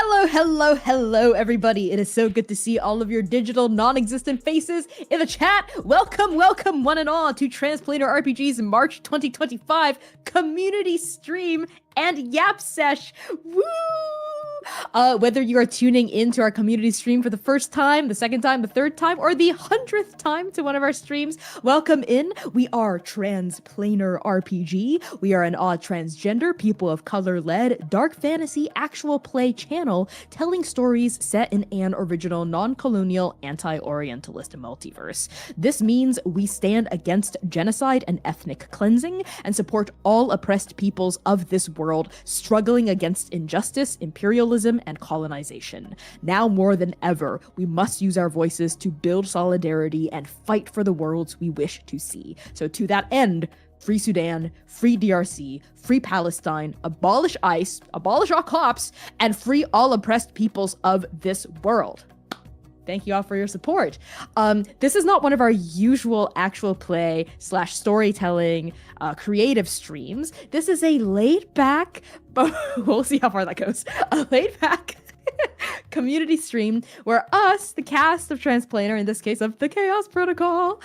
Hello, everybody. It is so good to see all of your digital, non-existent faces in the chat. Welcome, one and all, to Transplanar RPG's March 2025 community stream and Yap Sesh. Woo! Whether you are tuning into our community stream for the first time, the second time, the third time, or the 100th time to one of our streams, welcome in. We are Transplanar RPG. We are an odd transgender, people of color-led, dark fantasy, actual play channel telling stories set in an original, non-colonial, anti-Orientalist multiverse. This means we stand against genocide and ethnic cleansing and support all oppressed peoples of this world struggling against injustice, imperialism, and colonization. Now more than ever, we must use our voices to build solidarity and fight for the worlds we wish to see. So to that end, free Sudan, free DRC, free Palestine, abolish ICE, abolish all cops, and free all oppressed peoples of this world. Thank you all for your support. This is not one of our usual actual play / storytelling creative streams. This is a laid back, we'll see how far that goes, a laid back community stream where us, the cast of Transplanar, in this case of the Chaos Protocol,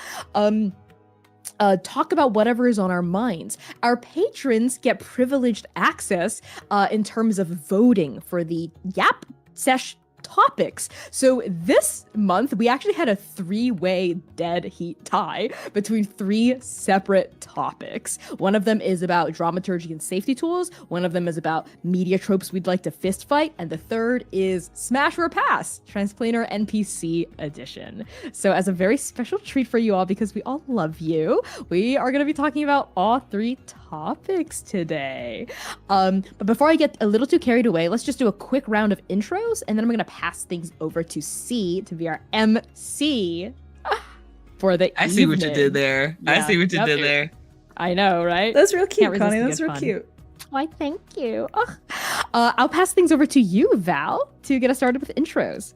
talk about whatever is on our minds. Our patrons get privileged access in terms of voting for the Yap Sesh topics. So this month we actually had a 3-way dead heat tie between 3 separate topics. One of them is about dramaturgy and safety tools, one of them is about media tropes we'd like to fist fight, and the third is Smash or Pass, Transplanar NPC edition. So as a very special treat for you all, because we all love you, we are going to be talking about all 3 topics today. But before I get a little too carried away, let's just do a quick round of intros, and then I'm going to pass things over to C to be our MC for the I see what you did there. Yeah, I see what you did there. I know, right? That's real cute, Connie. That's real cute. Why, thank you. I'll pass things over to you, Val, to get us started with intros.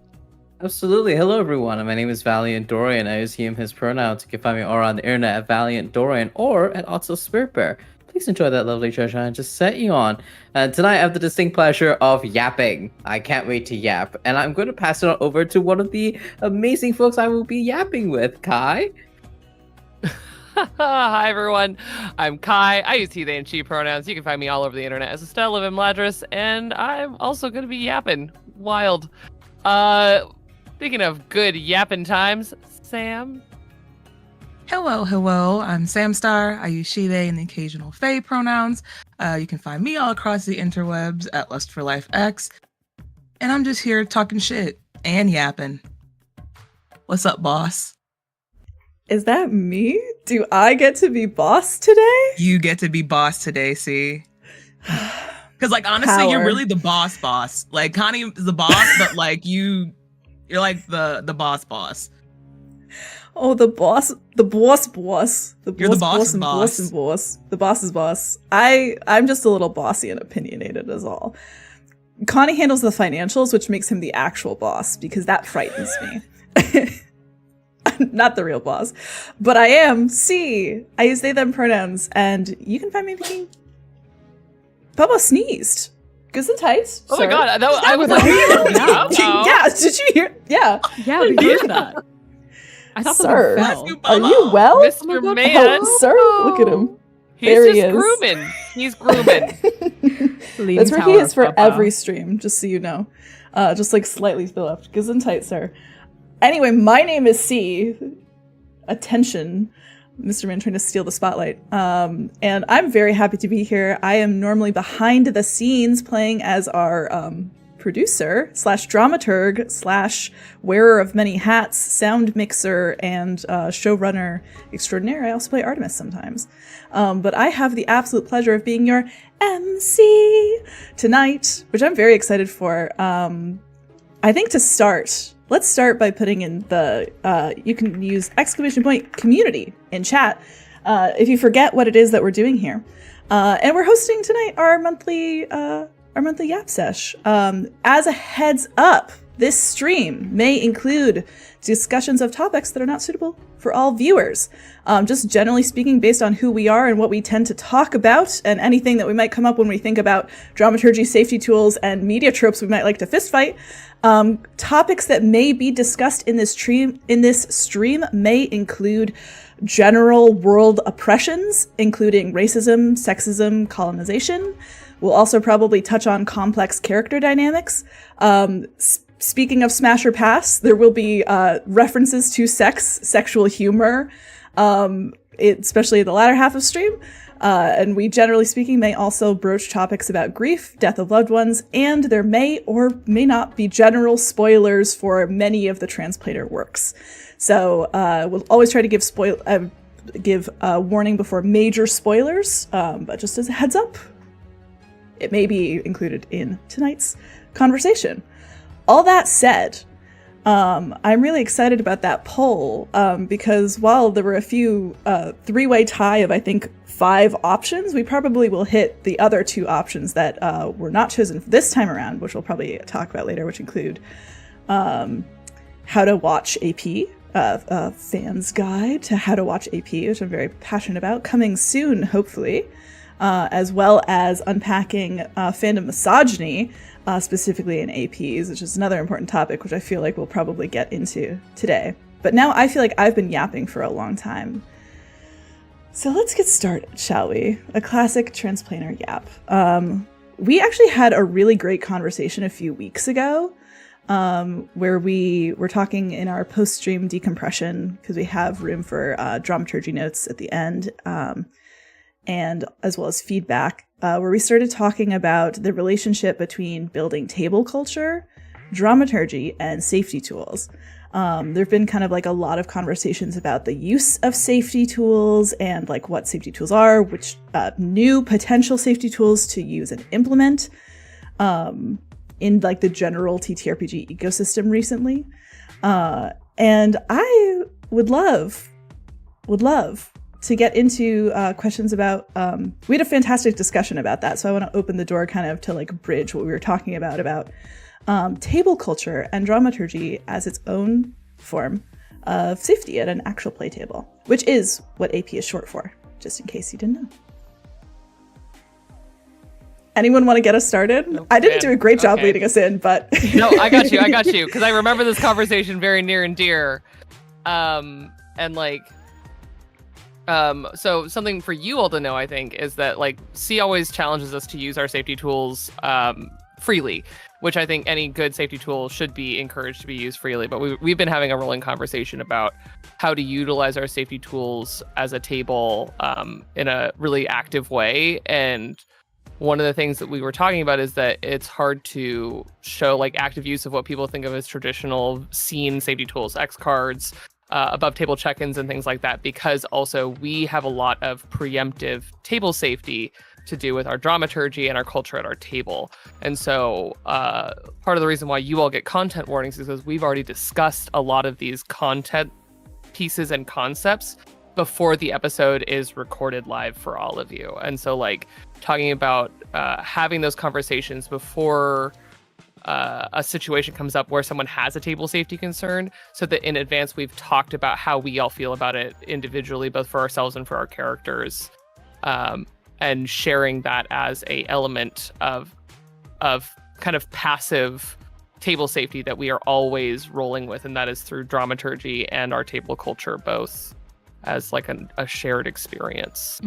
Absolutely. Hello, everyone. My name is Valiant Dorian. I use he, him, his pronouns. You can find me all around the internet at Valiant Dorian or at Otto Spirit Bear. Please enjoy that lovely treasure I just set you on. And tonight I have the distinct pleasure of yapping. I can't wait to yap. And I'm going to pass it on over to one of the amazing folks I will be yapping with, Kai. Hi, everyone. I'm Kai. I use he, they, and she pronouns. You can find me all over the internet as Estelle of Imladris. And I'm also going to be yapping. Wild. Speaking of good yapping times, Sam. Hello. I'm Samstar. I use she, they, and the occasional they pronouns. You can find me all across the interwebs at Lust for Life X. And I'm just here talking shit and yapping. What's up, boss? Is that me? Do I get to be boss today? You get to be boss today, see? Because, like, honestly, You're really the boss. Like, Connie is the boss, but, like, you're like the boss. Oh, the boss. The boss. You're the boss and boss. The boss is boss. I'm just a little bossy and opinionated is all. Connie handles the financials, which makes him the actual boss, because that frightens me. I'm not the real boss. But I am C. I use they, them pronouns, and you can find me making... Bubba sneezed. Goes in tights. Oh sir. my god, I was like, yeah, did you hear? Yeah. Yeah, we heard that. I thought Sir, fell. are you well? Mr. Man. Oh, sir, look at him. He's There he just is. grooming. He's grooming. That's where he is for every stream, just so you know. Just like slightly to the left. Goes in tight, sir. Anyway, my name is C. Attention, Mr. Man trying to steal the spotlight. And I'm very happy to be here. I am normally behind the scenes playing as our producer / dramaturg / wearer of many hats, sound mixer, and showrunner extraordinaire. I also play Artemis sometimes. But I have the absolute pleasure of being your MC tonight, which I'm very excited for. I think to start, let's start by putting in the, you can use ! community in chat if you forget what it is that we're doing here. And we're hosting tonight our monthly Yap Sesh. As a heads up, this stream may include discussions of topics that are not suitable for all viewers. Just generally speaking, based on who we are and what we tend to talk about, and anything that we might come up when we think about dramaturgy, safety tools, and media tropes we might like to fistfight. Topics that may be discussed in this stream may include general world oppressions, including racism, sexism, colonization. We'll also probably touch on complex character dynamics. Speaking of Smash or Pass, there will be references to sexual humor, especially in the latter half of stream. And we, generally speaking, may also broach topics about grief, death of loved ones, and there may or may not be general spoilers for many of the Transplaner works. So we'll always try to give warning before major spoilers, but just as a heads up, it may be included in tonight's conversation. All that said, I'm really excited about that poll because while there were a few three-way tie of, I think, 5 options, we probably will hit the other 2 options that were not chosen this time around, which we'll probably talk about later, which include how to watch AP, a fan's guide to how to watch AP, which I'm very passionate about, coming soon, hopefully, as well as unpacking fandom misogyny, specifically in APs, which is another important topic, which I feel like we'll probably get into today. But now I feel like I've been yapping for a long time. So let's get started, shall we? A classic Transplaner yap. We actually had a really great conversation a few weeks ago, where we were talking in our post-stream decompression, because we have room for dramaturgy notes at the end, and as well as feedback, where we started talking about the relationship between building table culture, dramaturgy, and safety tools. There've been kind of like a lot of conversations about the use of safety tools and like what safety tools are, which new potential safety tools to use and implement in like the general TTRPG ecosystem recently. And I would love to get into questions about, we had a fantastic discussion about that. So I want to open the door kind of to like bridge what we were talking about table culture and dramaturgy as its own form of safety at an actual play table, which is what AP is short for, just in case you didn't know. Anyone want to get us started? Oh, I didn't man. do a great job Okay. leading us in, but... No, I got you. Because I remember this conversation very near and dear. And like, so something for you all to know, I think, is that like C always challenges us to use our safety tools freely, which I think any good safety tool should be encouraged to be used freely. But we've been having a rolling conversation about how to utilize our safety tools as a table in a really active way. And one of the things that we were talking about is that it's hard to show like active use of what people think of as traditional scene safety tools, X cards, above table check-ins and things like that, because also we have a lot of preemptive table safety to do with our dramaturgy and our culture at our table. And so part of the reason why you all get content warnings is because we've already discussed a lot of these content pieces and concepts before the episode is recorded live for all of you. And so like talking about having those conversations before a situation comes up where someone has a table safety concern, so that in advance we've talked about how we all feel about it individually, both for ourselves and for our characters, and sharing that as a element of kind of passive table safety that we are always rolling with, and that is through dramaturgy and our table culture, both as like a shared experience.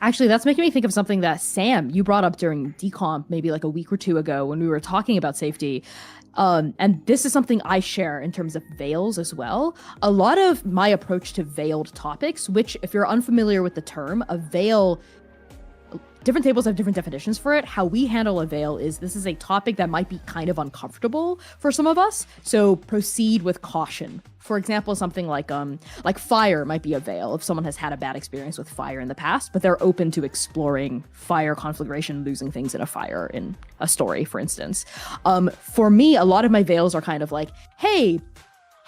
Actually, that's making me think of something that Sam, you brought up during decomp maybe like a week or 2 ago when we were talking about safety. And this is something I share in terms of veils as well. A lot of my approach to veiled topics, which if you're unfamiliar with the term, a veil, different tables have different definitions for it. How we handle a veil is this is a topic that might be kind of uncomfortable for some of us, so proceed with caution. For example, something like fire might be a veil if someone has had a bad experience with fire in the past, but they're open to exploring fire conflagration, losing things in a fire in a story, for instance. For me, a lot of my veils are kind of like, hey,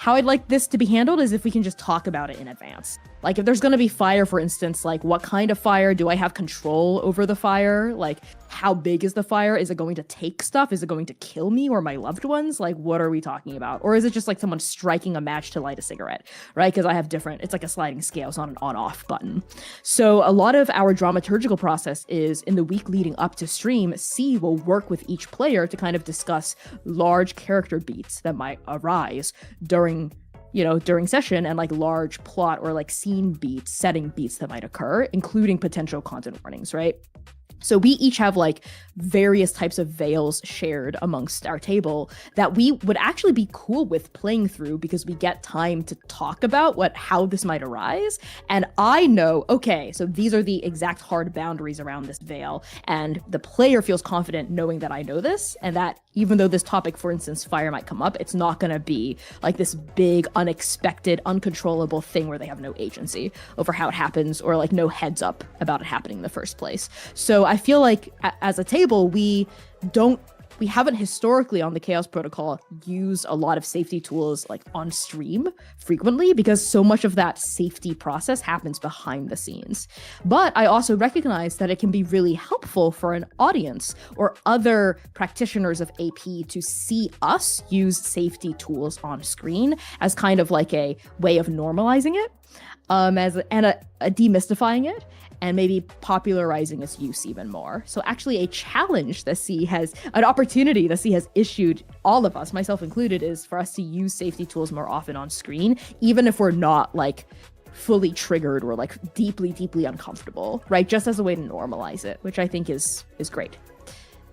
how I'd like this to be handled is if we can just talk about it in advance. Like if there's going to be fire, for instance, like what kind of fire? Do I have control over the fire? Like how big is the fire? Is it going to take stuff? Is it going to kill me or my loved ones? Like what are we talking about? Or is it just like someone striking a match to light a cigarette, right? Because I have different, it's like a sliding scale. It's not an on-off button. So a lot of our dramaturgical process is in the week leading up to stream, C will work with each player to kind of discuss large character beats that might arise during session, and like large plot or like scene beats, setting beats that might occur, including potential content warnings, right? So we each have like various types of veils shared amongst our table that we would actually be cool with playing through because we get time to talk about how this might arise. And I know, okay, so these are the exact hard boundaries around this veil. And the player feels confident knowing that I know this, and that even though this topic, for instance, fire might come up, it's not going to be like this big, unexpected, uncontrollable thing where they have no agency over how it happens or like no heads up about it happening in the first place. So I feel like as a table, we haven't historically on the Chaos Protocol used a lot of safety tools like on stream frequently because so much of that safety process happens behind the scenes. But I also recognize that it can be really helpful for an audience or other practitioners of AP to see us use safety tools on screen as kind of like a way of normalizing it, and demystifying it, and maybe popularizing its use even more. So actually an opportunity that C has issued all of us, myself included, is for us to use safety tools more often on screen, even if we're not like fully triggered or like deeply, deeply uncomfortable, right? Just as a way to normalize it, which I think is great.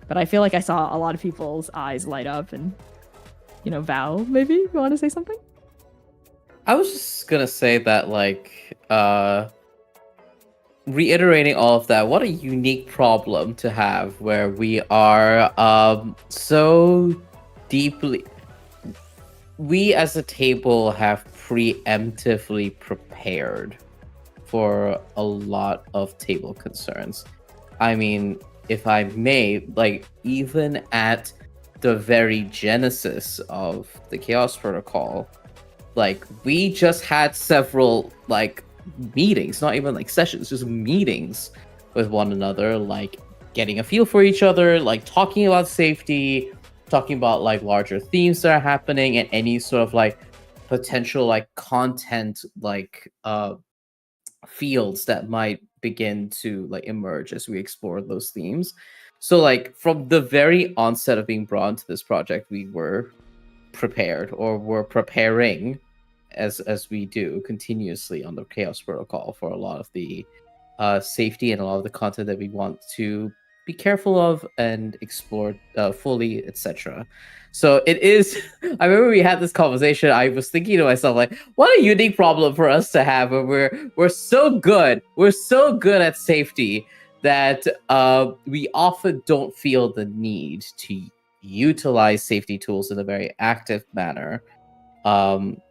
But I feel like I saw a lot of people's eyes light up and, Val, maybe you want to say something? I was just gonna say that, like, reiterating all of that, what a unique problem to have where we are so deeply... We as a table have preemptively prepared for a lot of table concerns. I mean, if I may, like, even at the very genesis of the Chaos Protocol, like, we just had several, like, meetings, not even like sessions, just meetings with one another, like getting a feel for each other, like talking about safety, talking about like larger themes that are happening and any sort of like potential like content like fields that might begin to like emerge as we explore those themes. So like from the very onset of being brought into this project, we were prepared or were preparing as we do continuously on the Chaos Protocol for a lot of the safety and a lot of the content that we want to be careful of and explore fully, etc. So it is... I remember we had this conversation. I was thinking to myself, like, what a unique problem for us to have where we're so good at safety that we often don't feel the need to utilize safety tools in a very active manner.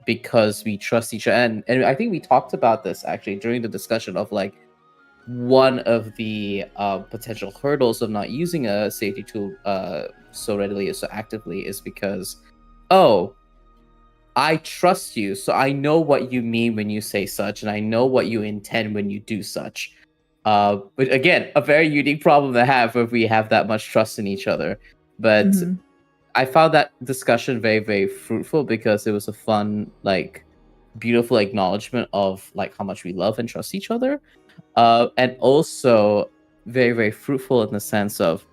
Because we trust each other. And I think we talked about this actually during the discussion of like one of the potential hurdles of not using a safety tool so readily or so actively is because, I trust you, so I know what you mean when you say such, and I know what you intend when you do such. But again, a very unique problem to have if we have that much trust in each other. But I found that discussion very, very fruitful because it was a fun, like, beautiful acknowledgement of like how much we love and trust each other, and also very, very fruitful in the sense of,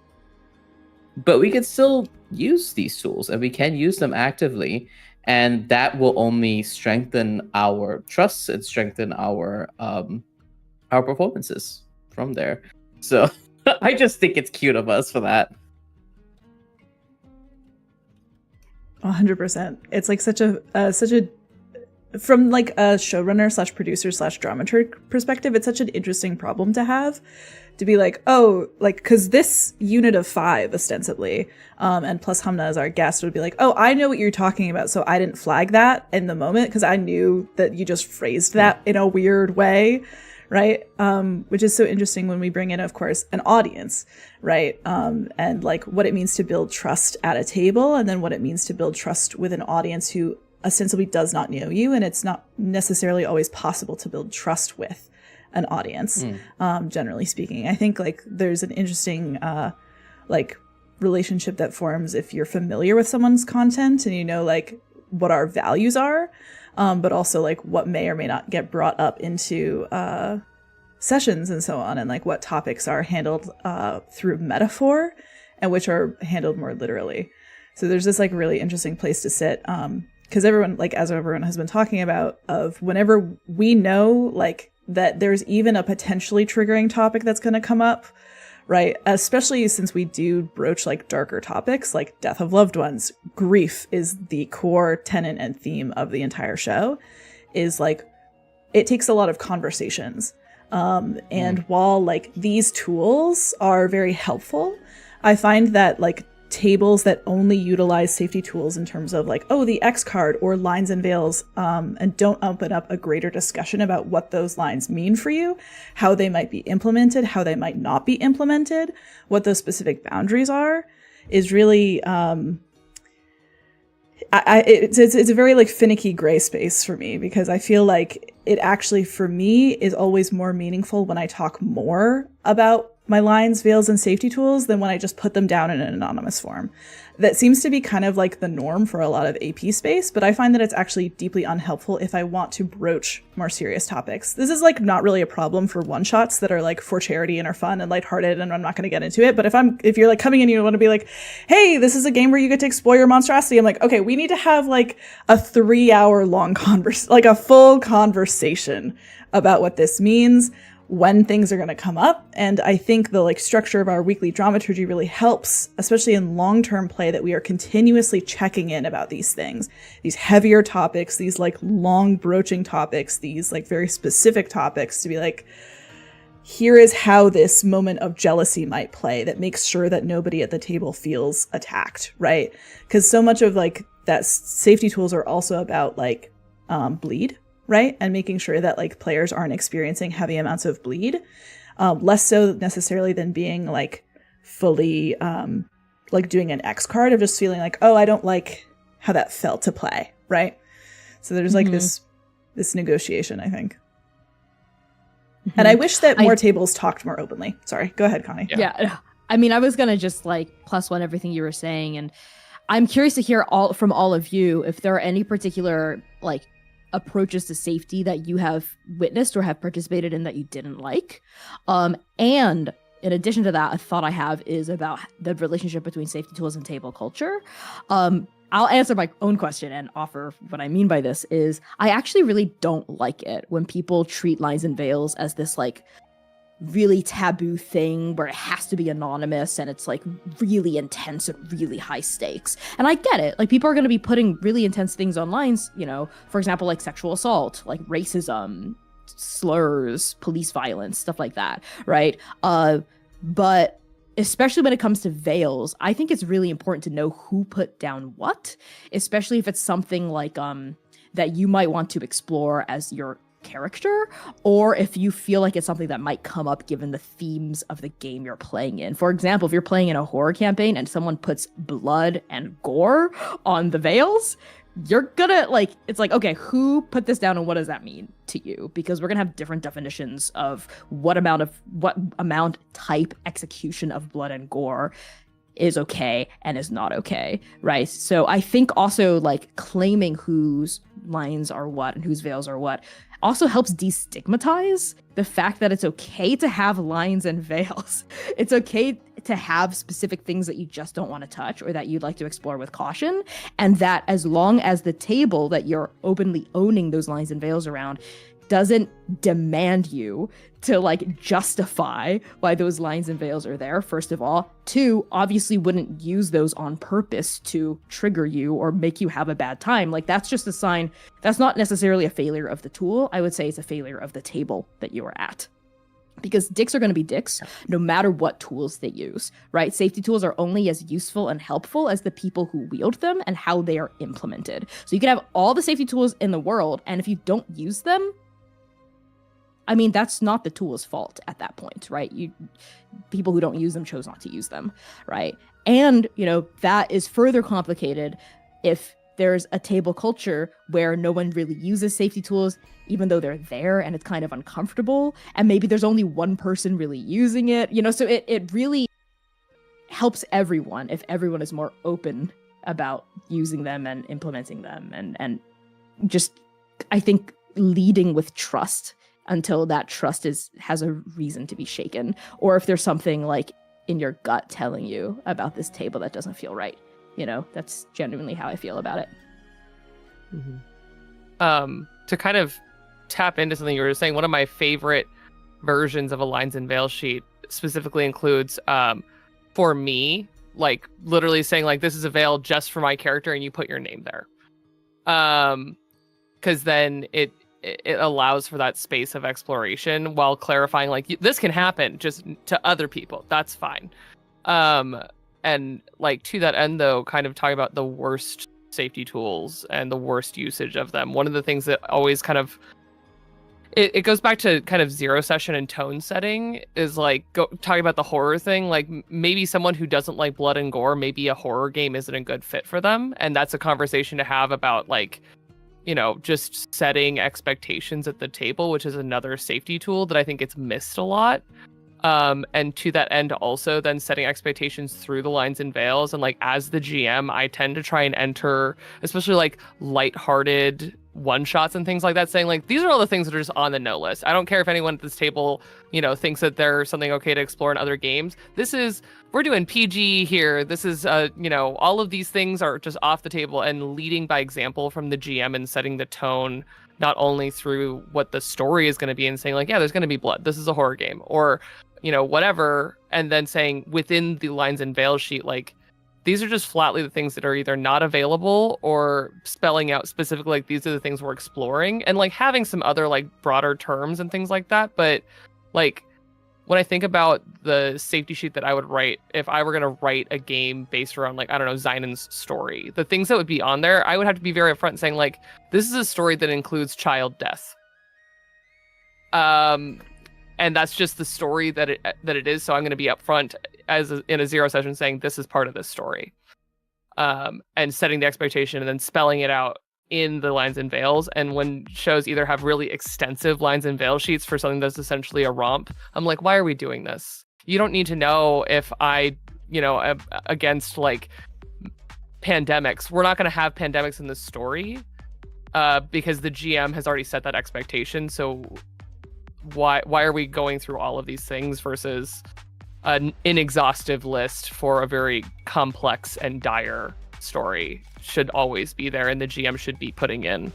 but we can still use these tools and we can use them actively, and that will only strengthen our trust and strengthen our performances from there. So I just think it's cute of us for that. 100%. It's like such a from like a showrunner / producer / dramaturg perspective, it's such an interesting problem to have, to be like, because this unit of 5 ostensibly, and plus Hamna as our guest would be like, I know what you're talking about, so I didn't flag that in the moment because I knew that you just phrased that in a weird way, right? Which is so interesting when we bring in, of course, an audience, right? And like what it means to build trust at a table, and then what it means to build trust with an audience who ostensibly does not know you, and it's not necessarily always possible to build trust with an audience, generally speaking. I think like there's an interesting like relationship that forms if you're familiar with someone's content and you know like what our values are, but also like what may or may not get brought up into sessions and so on, and like what topics are handled through metaphor and which are handled more literally. So there's this like really interesting place to sit, because everyone, like as everyone has been talking about, of whenever we know like that there's even a potentially triggering topic that's going to come up, right? Especially since we do broach like darker topics like death of loved ones. Grief is the core tenet and theme of the entire show, is like it takes a lot of conversations. And while like these tools are very helpful, I find that like tables that only utilize safety tools in terms of like, oh, the X card or lines and veils, and don't open up a greater discussion about what those lines mean for you, how they might be implemented, how they might not be implemented, what those specific boundaries are, is really, it's a very like finicky gray space for me, because I feel like it actually for me is always more meaningful when I talk more about my lines, veils, and safety tools than when I just put them down in an anonymous form. That seems to be kind of like the norm for a lot of AP space, but I find that it's actually deeply unhelpful if I want to broach more serious topics. This is like not really a problem for one-shots that are like for charity and are fun and lighthearted, and I'm not going to get into it. But if you're like coming in, you want to be like, hey, this is a game where you get to explore your monstrosity. I'm like, okay, we need to have like a 3-hour long like a full conversation about what this means, when things are going to come up. And I think the like structure of our weekly dramaturgy really helps, especially in long-term play, that we are continuously checking in about these things, these heavier topics, these like long broaching topics, these like very specific topics, to be like, here is how this moment of jealousy might play that makes sure that nobody at the table feels attacked, right? Because so much of like that safety tools are also about like bleed, right? And making sure that like players aren't experiencing heavy amounts of bleed, less so necessarily than being like fully like doing an X card of just feeling like, oh, I don't like how that felt to play, right? So there's like this negotiation, I think. And I wish that more tables talked more openly. Sorry, go ahead, Connie. Yeah. I mean, I was gonna just like +1 everything you were saying, and I'm curious to hear from all of you if there are any particular like approaches to safety that you have witnessed or have participated in that you didn't like. And in addition to that, a thought I have is about the relationship between safety tools and table culture. I'll answer my own question and offer what I mean by this is I actually really don't like it when people treat lines and veils as this like really taboo thing where it has to be anonymous and it's like really intense and really high stakes. And I get it. Like people are going to be putting really intense things on lines, you know, for example, like sexual assault, like racism, slurs, police violence, stuff like that, right? But especially when it comes to veils, I think it's really important to know who put down what, especially if it's something like that you might want to explore as your character, or if you feel like it's something that might come up given the themes of the game you're playing in. For example, if you're playing in a horror campaign and someone puts blood and gore on the veils, you're gonna like, it's like, okay, who put this down and what does that mean to you? Because we're gonna have different definitions of what amount, type, execution of blood and gore is okay and is not okay, right? So I think also like claiming whose lines are what and whose veils are what also helps destigmatize the fact that it's okay to have lines and veils. It's okay to have specific things that you just don't want to touch or that you'd like to explore with caution. And that as long as the table that you're openly owning those lines and veils around doesn't demand you to like justify why those lines and veils are there, first of all. 2, obviously wouldn't use those on purpose to trigger you or make you have a bad time. Like that's just a sign. That's not necessarily a failure of the tool. I would say it's a failure of the table that you are at. Because dicks are going to be dicks no matter what tools they use, right? Safety tools are only as useful and helpful as the people who wield them and how they are implemented. So you can have all the safety tools in the world, and if you don't use them, I mean, that's not the tool's fault at that point, right? People who don't use them chose not to use them, right? And, you know, that is further complicated if there's a table culture where no one really uses safety tools, even though they're there, and it's kind of uncomfortable. And maybe there's only one person really using it, so it really helps everyone if everyone is more open about using them and implementing them, and just, I think, leading with trust until that trust has a reason to be shaken, or if there's something like in your gut telling you about this table that doesn't feel right. That's genuinely how I feel about it. To kind of tap into something you were saying, one of my favorite versions of a lines and veil sheet specifically includes, for me, like literally saying like, this is a veil just for my character, and you put your name there. Because then it allows for that space of exploration while clarifying like, this can happen just to other people. That's fine. And like to that end, though, kind of talking about the worst safety tools and the worst usage of them. One of the things that always kind of it goes back to kind of zero session and tone setting is like talking about the horror thing. Like maybe someone who doesn't like blood and gore, maybe a horror game isn't a good fit for them. And that's a conversation to have about like, just setting expectations at the table, which is another safety tool that I think gets missed a lot. And to that end, also then setting expectations through the lines and veils. And like, as the GM, I tend to try and enter, especially like lighthearted one-shots and things like that, saying like, these are all the things that are just on the no list. I don't care if anyone at this table, thinks that there's something okay to explore in other games. We're doing PG here. This is, all of these things are just off the table, and leading by example from the GM and setting the tone, not only through what the story is going to be and saying like, yeah, there's going to be blood. This is a horror game, or, whatever. And then saying within the lines and veils sheet, like, these are just flatly the things that are either not available, or spelling out specifically like, these are the things we're exploring, and like having some other like broader terms and things like that. But like, when I think about the safety sheet that I would write, if I were going to write a game based around like, I don't know, Zynon's story, the things that would be on there, I would have to be very upfront saying like, this is a story that includes child death. And that's just the story that it is. So I'm going to be upfront in a zero session saying this is part of this story, and setting the expectation and then spelling it out in the lines and veils. And when shows either have really extensive lines and veil sheets for something that's essentially a romp, I'm like, why are we doing this? You don't need to know if I, against like pandemics. We're not going to have pandemics in this story, because the GM has already set that expectation. So why are we going through all of these things versus an inexhaustive list for a very complex and dire story should always be there, and the GM should be putting in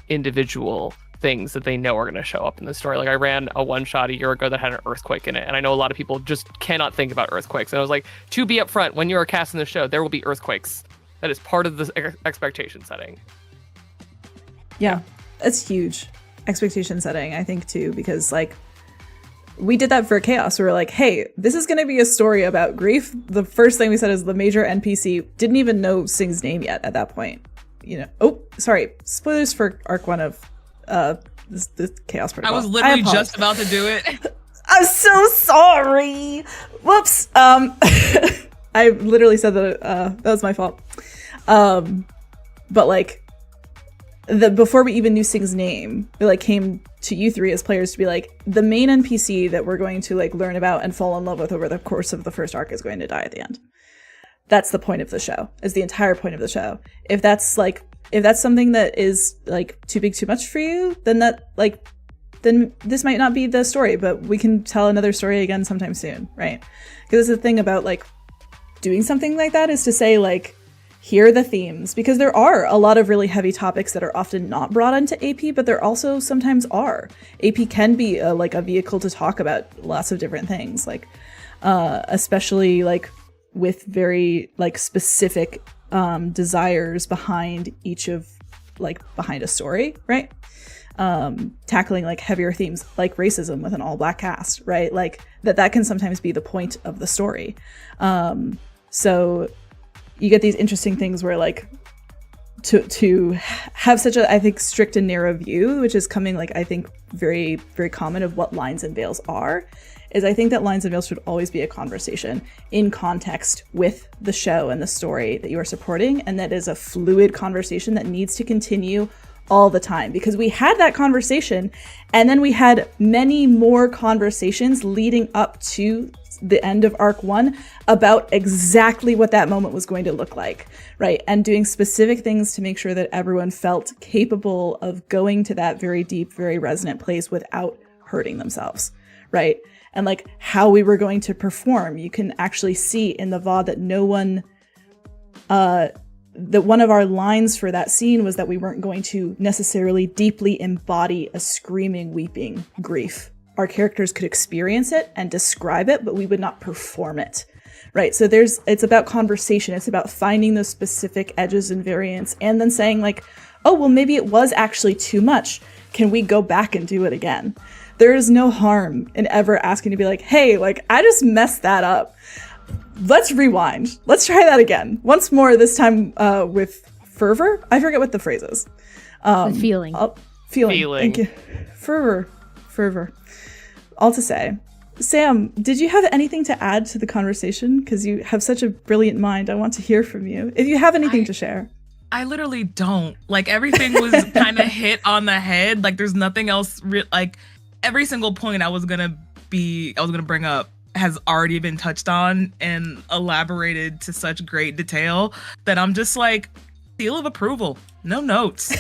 individual things that they know are going to show up in the story. Like I ran a one shot a year ago that had an earthquake in it, and I know a lot of people just cannot think about earthquakes, and I was like, to be upfront, when you are casting the show, there will be earthquakes. That is part of the expectation setting. Yeah, it's huge expectation setting, I think, too, because like we did that for Chaos. We were like, hey, this is going to be a story about grief. The first thing we said is the major NPC didn't even know Sing's name yet at that point. Oh, sorry, spoilers for Arc 1 of the Chaos Protocol. I was literally just about to do it. I'm so sorry. Whoops. I literally said that that was my fault. But like, before we even knew Sing's name, we like came to you three as players to be like, the main NPC that we're going to like learn about and fall in love with over the course of the first arc is going to die at the end. That's the point of the show, is the entire point of the show. If that's something that is like too big, too much for you, then then this might not be the story, but we can tell another story again sometime soon, right? Because the thing about like doing something like that is to say like, here are the themes, because there are a lot of really heavy topics that are often not brought into AP, but there also sometimes are. AP can be a vehicle to talk about lots of different things, like especially like with very like specific desires behind each of behind a story, right? Tackling like heavier themes like racism with an all black cast, right? Like that can sometimes be the point of the story. So you get these interesting things where like to have such a, I think, strict and narrow view, which is coming, like, I think very, very common of what lines and veils are, is I think that lines and veils should always be a conversation in context with the show and the story that you are supporting, and that is a fluid conversation that needs to continue all the time, because we had that conversation and then we had many more conversations leading up to the end of arc 1 about exactly what that moment was going to look like, right? And doing specific things to make sure that everyone felt capable of going to that very deep, very resonant place without hurting themselves, right? And like how we were going to perform. You can actually see in the VOD that no one, that one of our lines for that scene was that we weren't going to necessarily deeply embody a screaming, weeping grief. Our characters could experience it and describe it, but we would not perform it, right? So it's about conversation. It's about finding those specific edges and variants and then saying like, oh, well, maybe it was actually too much. Can we go back and do it again? There is no harm in ever asking to be like, hey, like, I just messed that up. Let's rewind. Let's try that again. Once more, this time with fervor. I forget what the phrase is. With feeling. Feeling. Thank you. Fervor. All to say. Sam, did you have anything to add to the conversation? Because you have such a brilliant mind. I want to hear from you. If you have anything to share. I literally don't. Like, everything was kind of hit on the head. Like, there's nothing else. Like, every single point I was gonna bring up has already been touched on and elaborated to such great detail that I'm just like, seal of approval. No notes.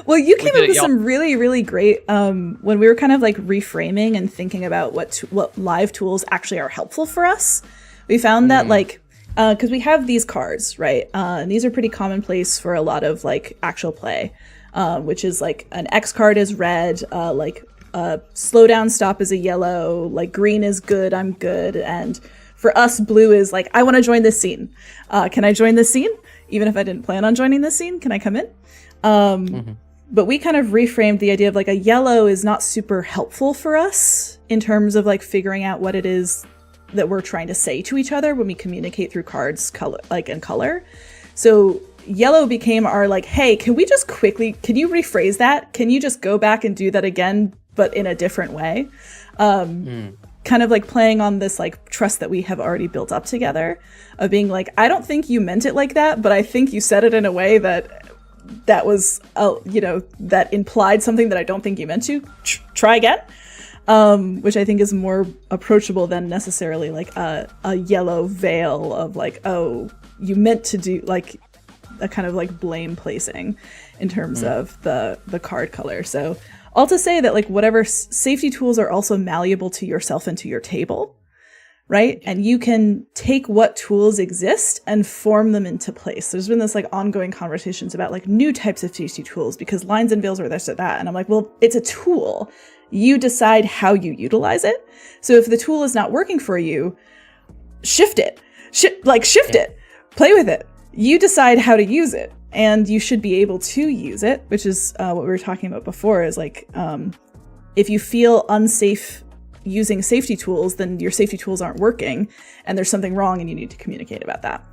Well, you came up with some really, really great, when we were kind of like reframing and thinking about what live tools actually are helpful for us. We found that like, because we have these cards, right? And these are pretty commonplace for a lot of like actual play, which is like an X card is red, like slow down, stop is a yellow, like green is good, I'm good. And for us, blue is like, I want to join this scene. Can I join this scene? Even if I didn't plan on joining this scene, can I come in? But we kind of reframed the idea of like a yellow is not super helpful for us in terms of like figuring out what it is that we're trying to say to each other when we communicate through cards, color, like and color. So yellow became our like, hey, can you rephrase that? Can you just go back and do that again, but in a different way? Kind of like playing on this like trust that we have already built up together of being like, I don't think you meant it like that, but I think you said it in a way that was, that implied something that I don't think you meant to. Try again. Which I think is more approachable than necessarily like a yellow veil of like, oh, you meant to do like a kind of like blame placing in terms of the card color. So all to say that like whatever safety tools are also malleable to yourself and to your table, right? And you can take what tools exist and form them into place. There's been this like ongoing conversations about like new types of safety tools because lines and veils are this or that. And I'm like, well, it's a tool. You decide how you utilize it. So if the tool is not working for you, shift it. Shift it. Play with it. You decide how to use it. And you should be able to use it, which is what we were talking about before, is like, if you feel unsafe using safety tools, then your safety tools aren't working and there's something wrong and you need to communicate about that.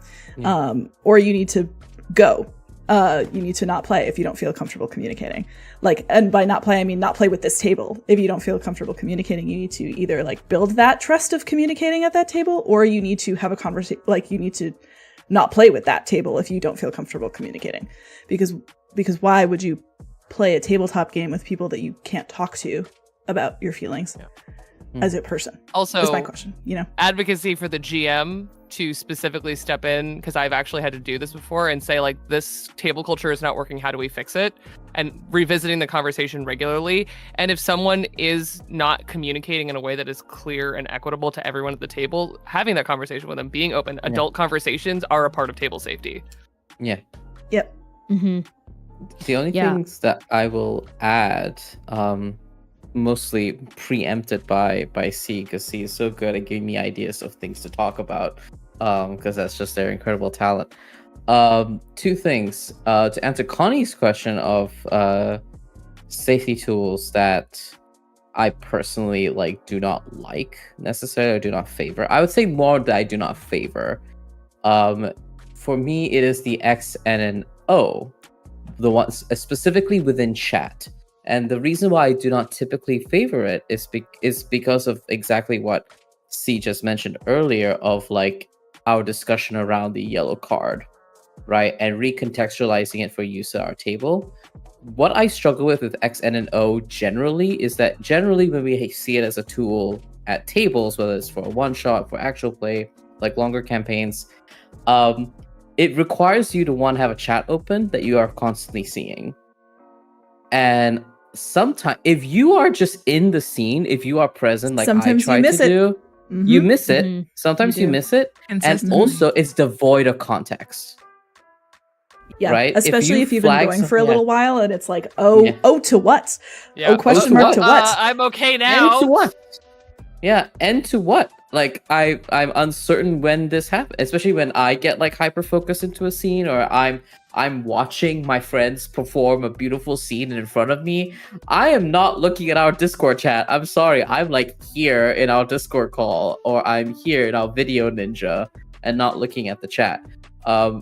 Or you need to go. You need to not play if you don't feel comfortable communicating. Like, and by not play, I mean not play with this table. If you don't feel comfortable communicating, you need to either like build that trust of communicating at that table, or you need to have a conversation, like you need to not play with that table if you don't feel comfortable communicating. Because why would you play a tabletop game with people that you can't talk to about your feelings as a person? Also, is my question, advocacy for the GM to specifically step in, because I've actually had to do this before and say like, this table culture is not working, how do we fix it? And revisiting the conversation regularly. And if someone is not communicating in a way that is clear and equitable to everyone at the table, having that conversation with them, being open. Adult conversations are a part of table safety. Yep. Mm-hmm. The only things that I will add, mostly preempted by C, because C is so good at giving me ideas of things to talk about, because that's just their incredible talent. Two things to answer Connie's question of safety tools that I personally do not like necessarily, or do not favor. I would say more that I do not favor. for me, it is the X and an O, the ones specifically within chat. And the reason why I do not typically favor it is because of exactly what C just mentioned earlier, of like our discussion around the yellow card, right? And recontextualizing it for use at our table. What I struggle with X and an O generally is that generally when we see it as a tool at tables, whether it's for a one shot, for actual play, like longer campaigns, it requires you to have a chat open that you are constantly seeing. And sometimes, if you are just in the scene, if you are present, like Sometimes I you try miss to it. do, Mhm. you miss it. Mhm. Sometimes You you do. miss it, and Consistently. also it's devoid of context. Yeah, right? especially if you've been going for a yeah. little while and it's like, oh, Yeah. oh, to what? Yeah. Oh, question mark to what? I'm okay And now. to what? Yeah, and to what? Like I'm uncertain when this happens, especially when I get like hyper focused into a scene, or I'm watching my friends perform a beautiful scene in front of me. I am not looking at our Discord chat. I'm sorry. I'm like here in our Discord call, or I'm here in our video ninja and not looking at the chat.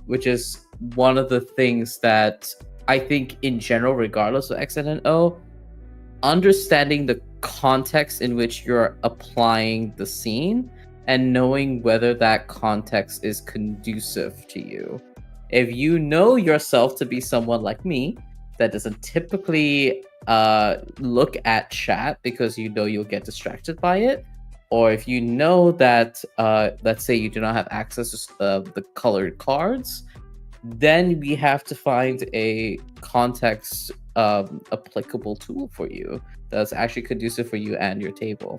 Which is one of the things that I think in general, regardless of X and O, understanding the context in which you're applying the scene and knowing whether that context is conducive to you. If you know yourself to be someone like me that doesn't typically look at chat because you know you'll get distracted by it, or if you know that let's say you do not have access to the colored cards, then we have to find a context applicable tool for you that's actually conducive for you and your table.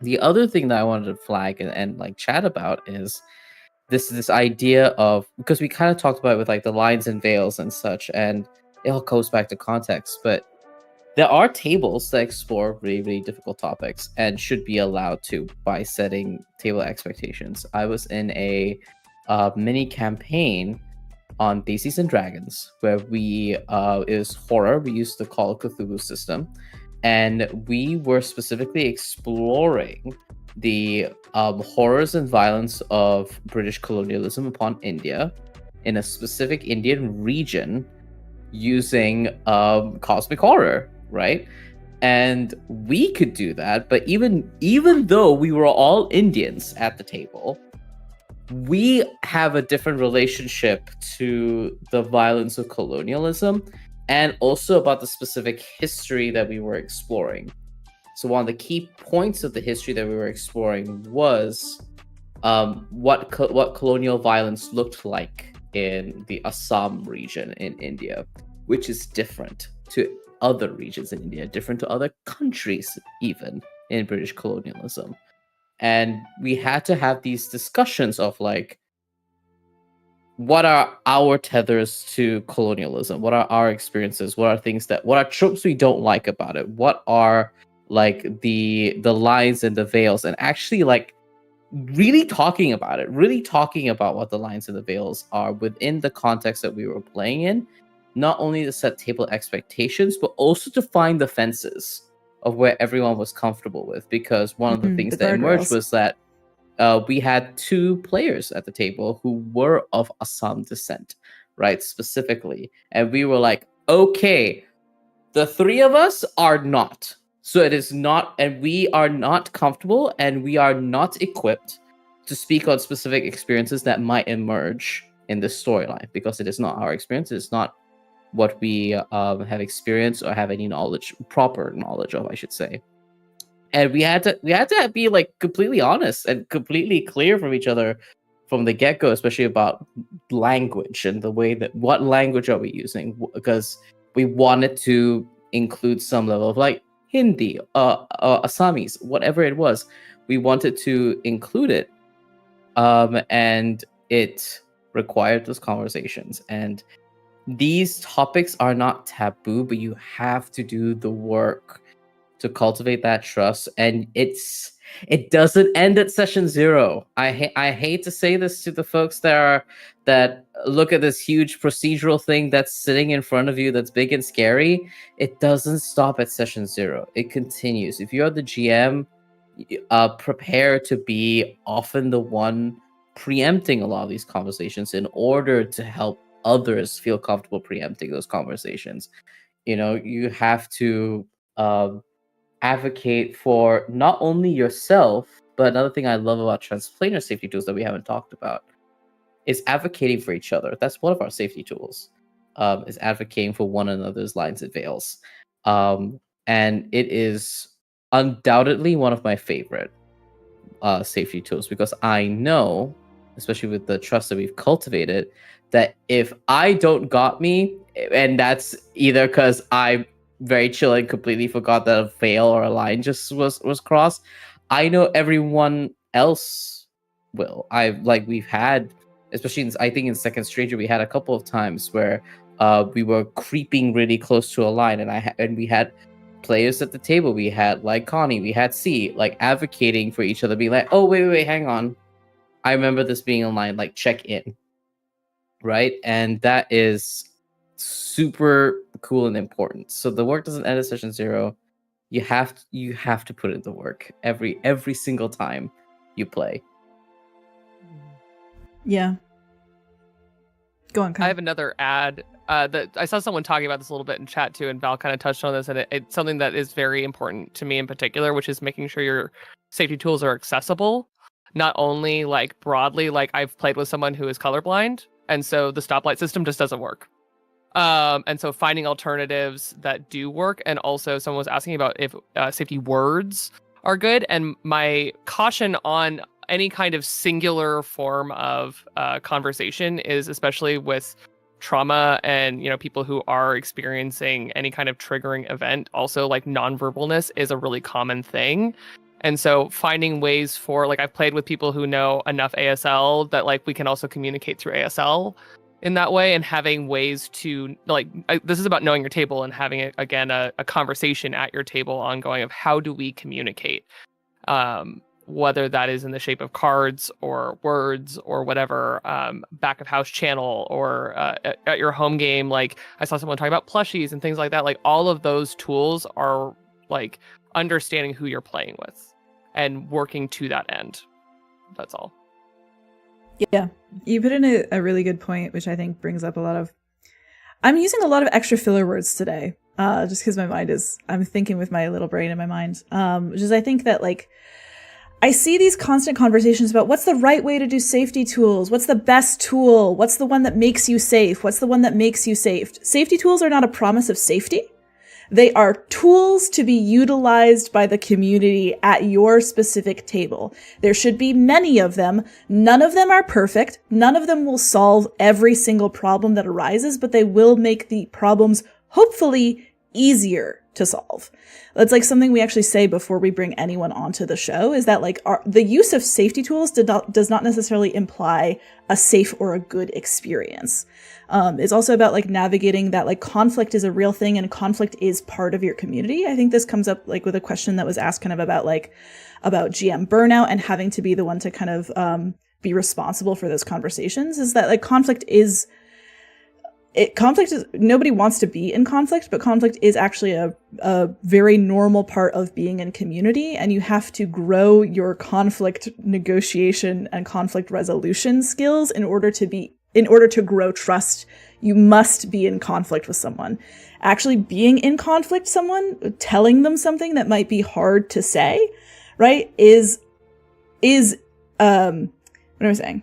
The other thing that I wanted to flag and like chat about is this idea of, because we kind of talked about it with like the lines and veils and such, and it all goes back to context, but there are tables that explore really, really difficult topics and should be allowed to by setting table expectations. I was in a mini campaign on Daisies and Dragons, where it was horror. We used the Call of Cthulhu system, and we were specifically exploring the horrors and violence of British colonialism upon India in a specific Indian region using cosmic horror, right? And we could do that, but even though we were all Indians at the table, we have a different relationship to the violence of colonialism and also about the specific history that we were exploring. So one of the key points of the history that we were exploring was what colonial violence looked like in the Assam region in India, which is different to other regions in India, different to other countries even in British colonialism. And we had to have these discussions of like, what are our tethers to colonialism? What are our experiences? What are tropes we don't like about it? What are like the lines and the veils? And actually like really talking about it, really talking about what the lines and the veils are within the context that we were playing in, not only to set table expectations, but also to find the fences of where everyone was comfortable with. Because one of the things that emerged was that we had two players at the table who were of Assam descent, right? Specifically. And we were like, okay, the three of us are not. So it is not, and we are not comfortable and we are not equipped to speak on specific experiences that might emerge in this storyline, because it is not our experience. It's not what we have experienced or have any proper knowledge of, I should say. And we had to be like completely honest and completely clear from each other from the get-go, especially about language and the way that what language are we using, because we wanted to include some level of like Hindi, Assamese, whatever it was. We wanted to include it, and it required those conversations. And these topics are not taboo, but you have to do the work to cultivate that trust. And it doesn't end at session 0. I hate to say this to the folks that look at this huge procedural thing that's sitting in front of you that's big and scary. It doesn't stop at session 0. It continues. If you're the GM, prepare to be often the one preempting a lot of these conversations in order to help others feel comfortable preempting those conversations. You have to advocate for not only yourself, but another thing I love about transplanar safety tools that we haven't talked about is advocating for each other. That's one of our safety tools, is advocating for one another's lines and veils. And it is undoubtedly one of my favorite safety tools, because I know, especially with the trust that we've cultivated, that if I don't got me, and that's either because I very chill and completely forgot that a veil or a line just was crossed, I know everyone else will. We've had, especially I think in Second Stranger, we had a couple of times where we were creeping really close to a line, and we had players at the table. We had like Connie, we had C, like advocating for each other, being like, "Oh, wait, hang on, I remember this being a line. Like, check in." Right, and that is super cool and important. So the work doesn't end at session 0. You have to put in the work every single time you play. Yeah. Go on, Kai. I have another ad that I saw someone talking about this a little bit in chat too, and Val kind of touched on this, and it's something that is very important to me in particular, which is making sure your safety tools are accessible, not only like broadly. Like, I've played with someone who is colorblind, and so the stoplight system just doesn't work. And so finding alternatives that do work, and also someone was asking about if safety words are good, and my caution on any kind of singular form of conversation is, especially with trauma and people who are experiencing any kind of triggering event, also like nonverbalness is a really common thing. And so finding ways for, like, I've played with people who know enough ASL that like we can also communicate through ASL in that way, and having ways to this is about knowing your table and having a conversation at your table ongoing of how do we communicate, whether that is in the shape of cards or words or whatever, back of house channel, or at your home game. Like, I saw someone talking about plushies and things like that. Like, all of those tools are like understanding who you're playing with and working to that end. That's all. Yeah, you put in a really good point, which I think brings up a lot of... I'm using a lot of extra filler words today, just because I'm thinking with my little brain in my mind, which is, I think that, like, I see these constant conversations about what's the right way to do safety tools, what's the best tool, what's the one that makes you safe, what's the one that makes you safe. Safety tools are not a promise of safety. They are tools to be utilized by the community at your specific table. There should be many of them. None of them are perfect. None of them will solve every single problem that arises, but they will make the problems hopefully easier to solve. That's like something we actually say before we bring anyone onto the show, is that like the use of safety tools does not necessarily imply a safe or a good experience. It's also about like navigating that like conflict is a real thing and conflict is part of your community. I think this comes up like with a question that was asked kind of about GM burnout and having to be the one to kind of be responsible for those conversations, is that like conflict is, nobody wants to be in conflict, but conflict is actually a very normal part of being in community, and you have to grow your conflict negotiation and conflict resolution skills in order to grow trust. You must be in conflict with someone. Actually being in conflict with someone, telling them something that might be hard to say, right, is what am I saying?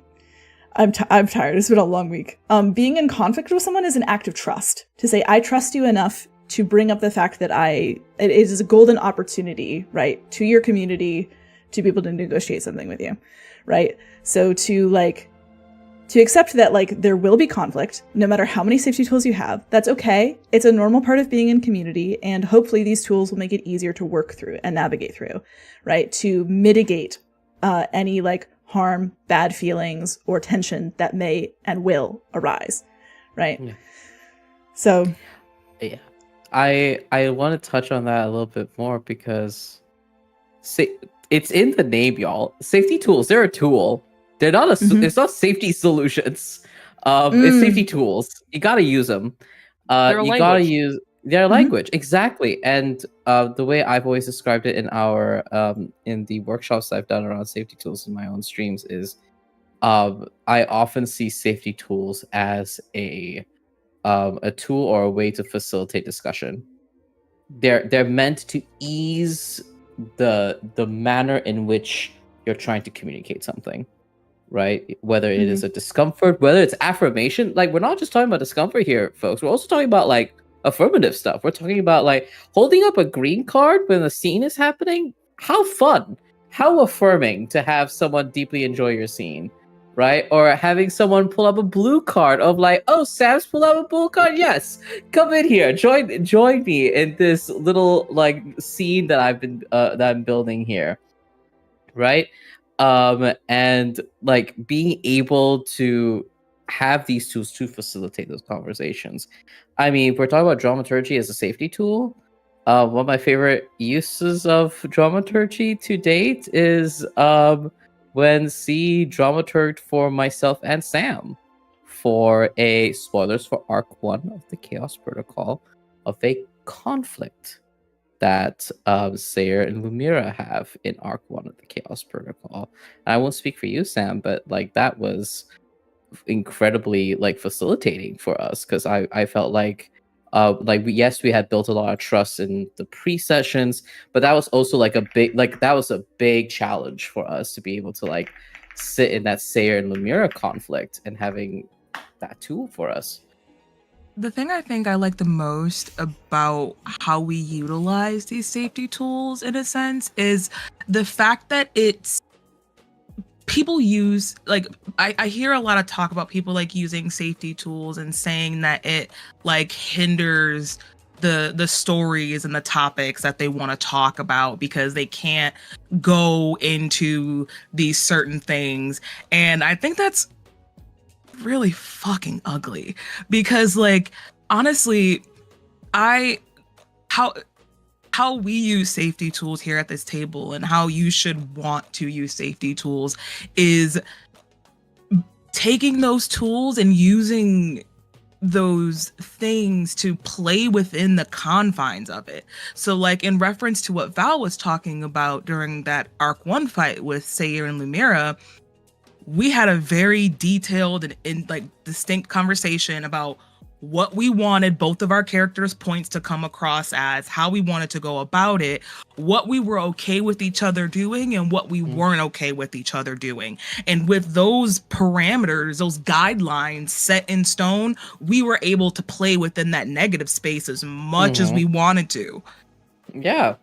I'm tired. It's been a long week. Being in conflict with someone is an act of trust. To say, I trust you enough to bring up the fact that it is a golden opportunity, right, to your community to be able to negotiate something with you, right? So to accept that like there will be conflict, no matter how many safety tools you have, that's okay. It's a normal part of being in community, and hopefully these tools will make it easier to work through and navigate through, right? To mitigate any like harm, bad feelings, or tension that may and will arise, right? Yeah. So, yeah, I want to touch on that a little bit more, because it's in the name, y'all. Safety tools, they're a tool. They're not it's not safety solutions. It's safety tools. You gotta use them. Gotta use their language, exactly. And the way I've always described it in the workshops I've done around safety tools in my own streams is, I often see safety tools as a tool or a way to facilitate discussion. They're meant to ease the manner in which you're trying to communicate something, right? Whether it is a discomfort, whether it's affirmation. Like, we're not just talking about discomfort here, folks. We're also talking about like affirmative stuff. We're talking about like holding up a green card when the scene is happening. How fun, how affirming to have someone deeply enjoy your scene, right? Or having someone pull up a blue card of like, oh, Sam's pulled up a blue card. Yes, come in here, join me in this little like scene that I'm building here, right? And like being able to have these tools to facilitate those conversations. I mean, if we're talking about dramaturgy as a safety tool, one of my favorite uses of dramaturgy to date is when C dramaturged for myself and Sam for a spoilers for Arc 1 of the Chaos Protocol of a conflict that Sayer and Lumira have in Arc 1 of the Chaos Protocol. And I won't speak for you, Sam, but like that was incredibly like facilitating for us, because I felt like we had built a lot of trust in the pre-sessions, but that was also like a big challenge for us to be able to like sit in that Sayer and Lumira conflict and having that tool for us. The thing I think I like the most about how we utilize these safety tools, in a sense, is the fact that it's people use, like, I hear a lot of talk about people like using safety tools and saying that it like hinders the stories and the topics that they want to talk about because they can't go into these certain things. And I think that's really fucking ugly, because like honestly, how we use safety tools here at this table and how you should want to use safety tools is taking those tools and using those things to play within the confines of it. So like in reference to what Val was talking about during that Arc 1 fight with Sayer and Lumira, we had a very detailed and like distinct conversation about what we wanted both of our characters' points to come across as, how we wanted to go about it, what we were okay with each other doing, and what we weren't okay with each other doing. And with those parameters, those guidelines set in stone, we were able to play within that negative space as much as we wanted to. Yeah.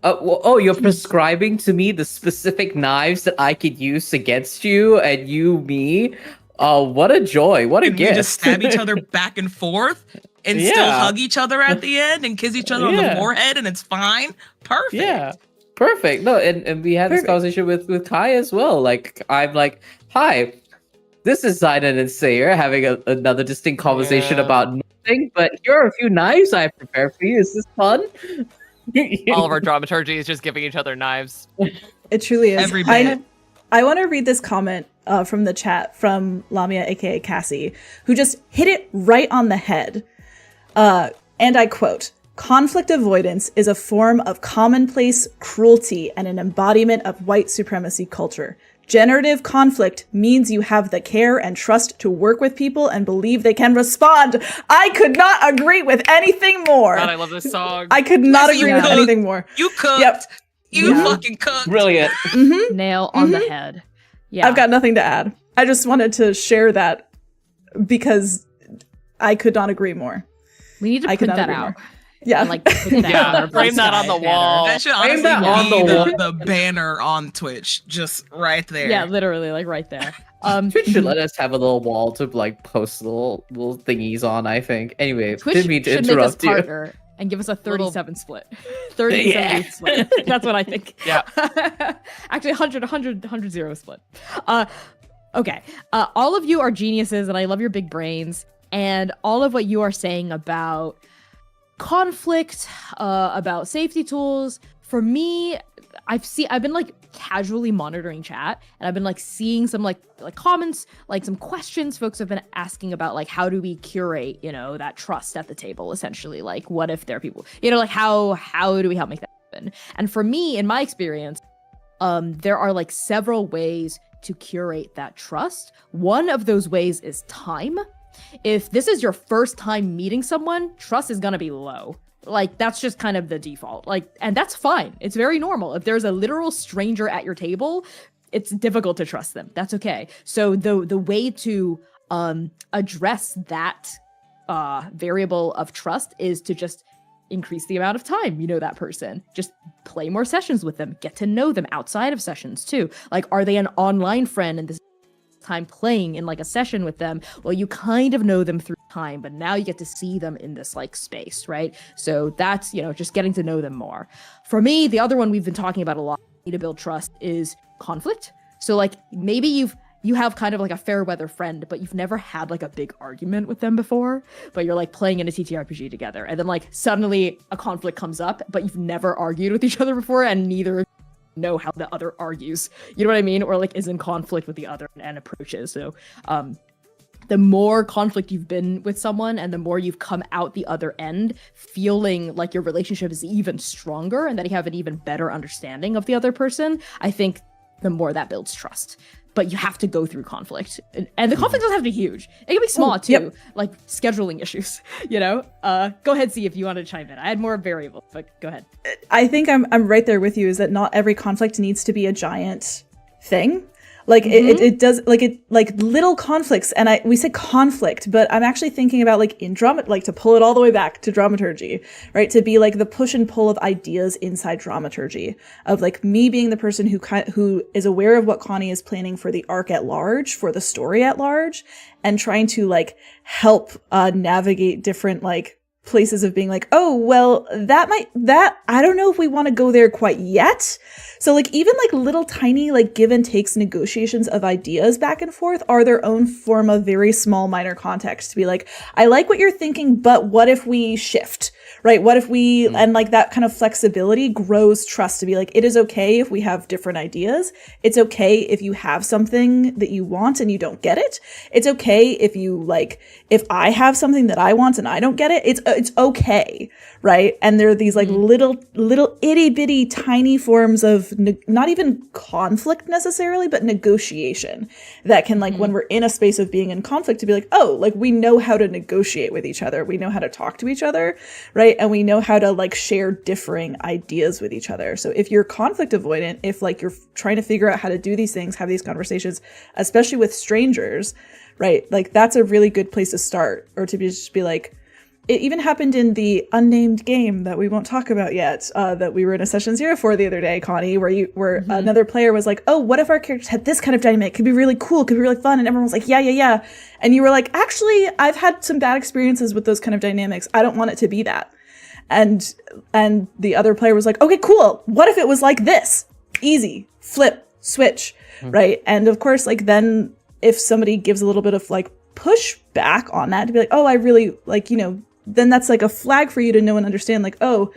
You're prescribing to me the specific knives that I could use against you and you me. Oh, what a joy. What a gift. We just stab each other back and forth and still hug each other at the end and kiss each other on the forehead, and it's fine. Perfect. Yeah. Perfect. No, and we had this conversation with Kai as well. Like, I'm like, hi, this is Zayden and Sayer having another distinct conversation about nothing, but here are a few knives I prepared for you. Is this fun? All of our dramaturgy is just giving each other knives. It truly is. Every bit. I want to read this comment from the chat from Lamia, aka Cassie, who just hit it right on the head. And I quote, "Conflict avoidance is a form of commonplace cruelty and an embodiment of white supremacy culture. Generative conflict means you have the care and trust to work with people and believe they can respond." I could not agree with anything more. God, I love this song. I could not agree with anything more. You cooked. Yep. You fucking cooked. Brilliant. Nail on the head. Yeah. I've got nothing to add. I just wanted to share that because I could not agree more. We need to put that out. Yeah. And, like, put that frame that on the wall. That should honestly be the banner on Twitch, just right there. Yeah, literally, like right there. Twitch should let us have a little wall to like post little thingies on, I think. Anyway, Twitch didn't mean to should interrupt make us you. partner and give us a 37 split. 37 split. That's what I think. Yeah. Actually, 100 0 split. Okay. All of you are geniuses, and I love your big brains. And all of what you are saying about conflict, about safety tools, for me, I've been like casually monitoring chat, and I've been like seeing some like comments, like some questions folks have been asking about, like, how do we curate, that trust at the table, essentially. Like, what if there are people, like how do we help make that happen? And for me, in my experience, there are like several ways to curate that trust. One of those ways is time. If this is your first time meeting someone, trust is gonna be low. Like, that's just kind of the default. Like, and that's fine. It's very normal. If there's a literal stranger at your table, it's difficult to trust them. That's okay. So the way to address that variable of trust is to just increase the amount of time you know that person. Just play more sessions with them. Get to know them outside of sessions too. Like, are they an online friend and this time playing in like a session with them? Well, you kind of know them through time, but now you get to see them in this like space, right? So that's, you know, just getting to know them more. For me, the other one we've been talking about a lot to build trust is conflict. So like maybe you have kind of like a fair weather friend, but you've never had like a big argument with them before, but you're like playing in a TTRPG together, and then like suddenly a conflict comes up, but you've never argued with each other before, and neither know how the other argues, you know what I mean, or like is in conflict with the other and approaches. So the more conflict you've been with someone and the more you've come out the other end feeling like your relationship is even stronger and that you have an even better understanding of the other person, I think the more that builds trust. But you have to go through conflict, and the conflict doesn't have to be huge. It can be small too, like scheduling issues, you know. Go ahead, see if you want to chime in. I had more variables, but go ahead. I think I'm right there with you. Is that not every conflict needs to be a giant thing? Like it does, like little conflicts, and we say conflict, but I'm actually thinking about like in drama, like to pull it all the way back to dramaturgy, right? To be like the push and pull of ideas inside dramaturgy, of like me being the person who is aware of what Connie is planning for the arc at large, for the story at large, and trying to like help navigate different like places of being like, oh, well, that I don't know if we want to go there quite yet. So like even like little tiny like give and takes negotiations of ideas back and forth are their own form of very small minor context to be like, I like what you're thinking, but what if we shift, right? What if we, and like that kind of flexibility grows trust to be like, it is okay if we have different ideas. It's okay if you have something that you want and you don't get it. It's okay if you like, if I have something that I want and I don't get it, it's okay, right? And there are these like little itty bitty tiny forms of not even conflict necessarily, but negotiation that can like when we're in a space of being in conflict to be like, oh, like we know how to negotiate with each other. We know how to talk to each other, right? And we know how to like share differing ideas with each other. So if you're conflict avoidant, if like you're trying to figure out how to do these things, have these conversations, especially with strangers, right? Like that's a really good place to start, or to just be like, it even happened in the unnamed game that we won't talk about yet, that we were in a session 0 for the other day, Connie, where another player was like, oh, what if our characters had this kind of dynamic? Could be really cool, could be really fun. And everyone was like, yeah. And you were like, actually, I've had some bad experiences with those kind of dynamics. I don't want it to be that. And the other player was like, okay, cool. What if it was like this? Easy, flip, switch, right? And of course, like then if somebody gives a little bit of like push back on that to be like, oh, I really like, you know, then that's like a flag for you to know and understand like, oh,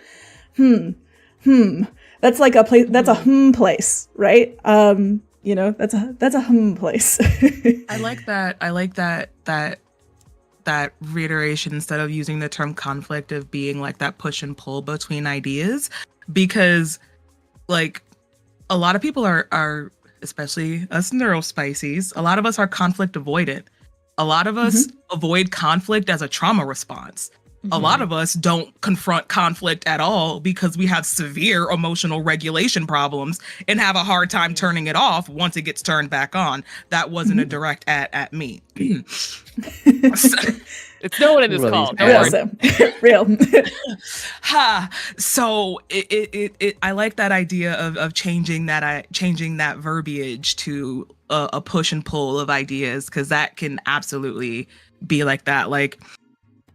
that's like a place, that's a place, right? You know, that's a place. I like that reiteration instead of using the term conflict of being like that push and pull between ideas, because like a lot of people are especially us neurospices, a lot of us are conflict avoidant. A lot of us avoid conflict as a trauma response. A lot of us don't confront conflict at all because we have severe emotional regulation problems and have a hard time turning it off once it gets turned back on. That wasn't a direct at me. It's no one in this call. Don't worry. Real. So I like that idea of changing that verbiage to a push and pull of ideas, because that can absolutely be like that. Like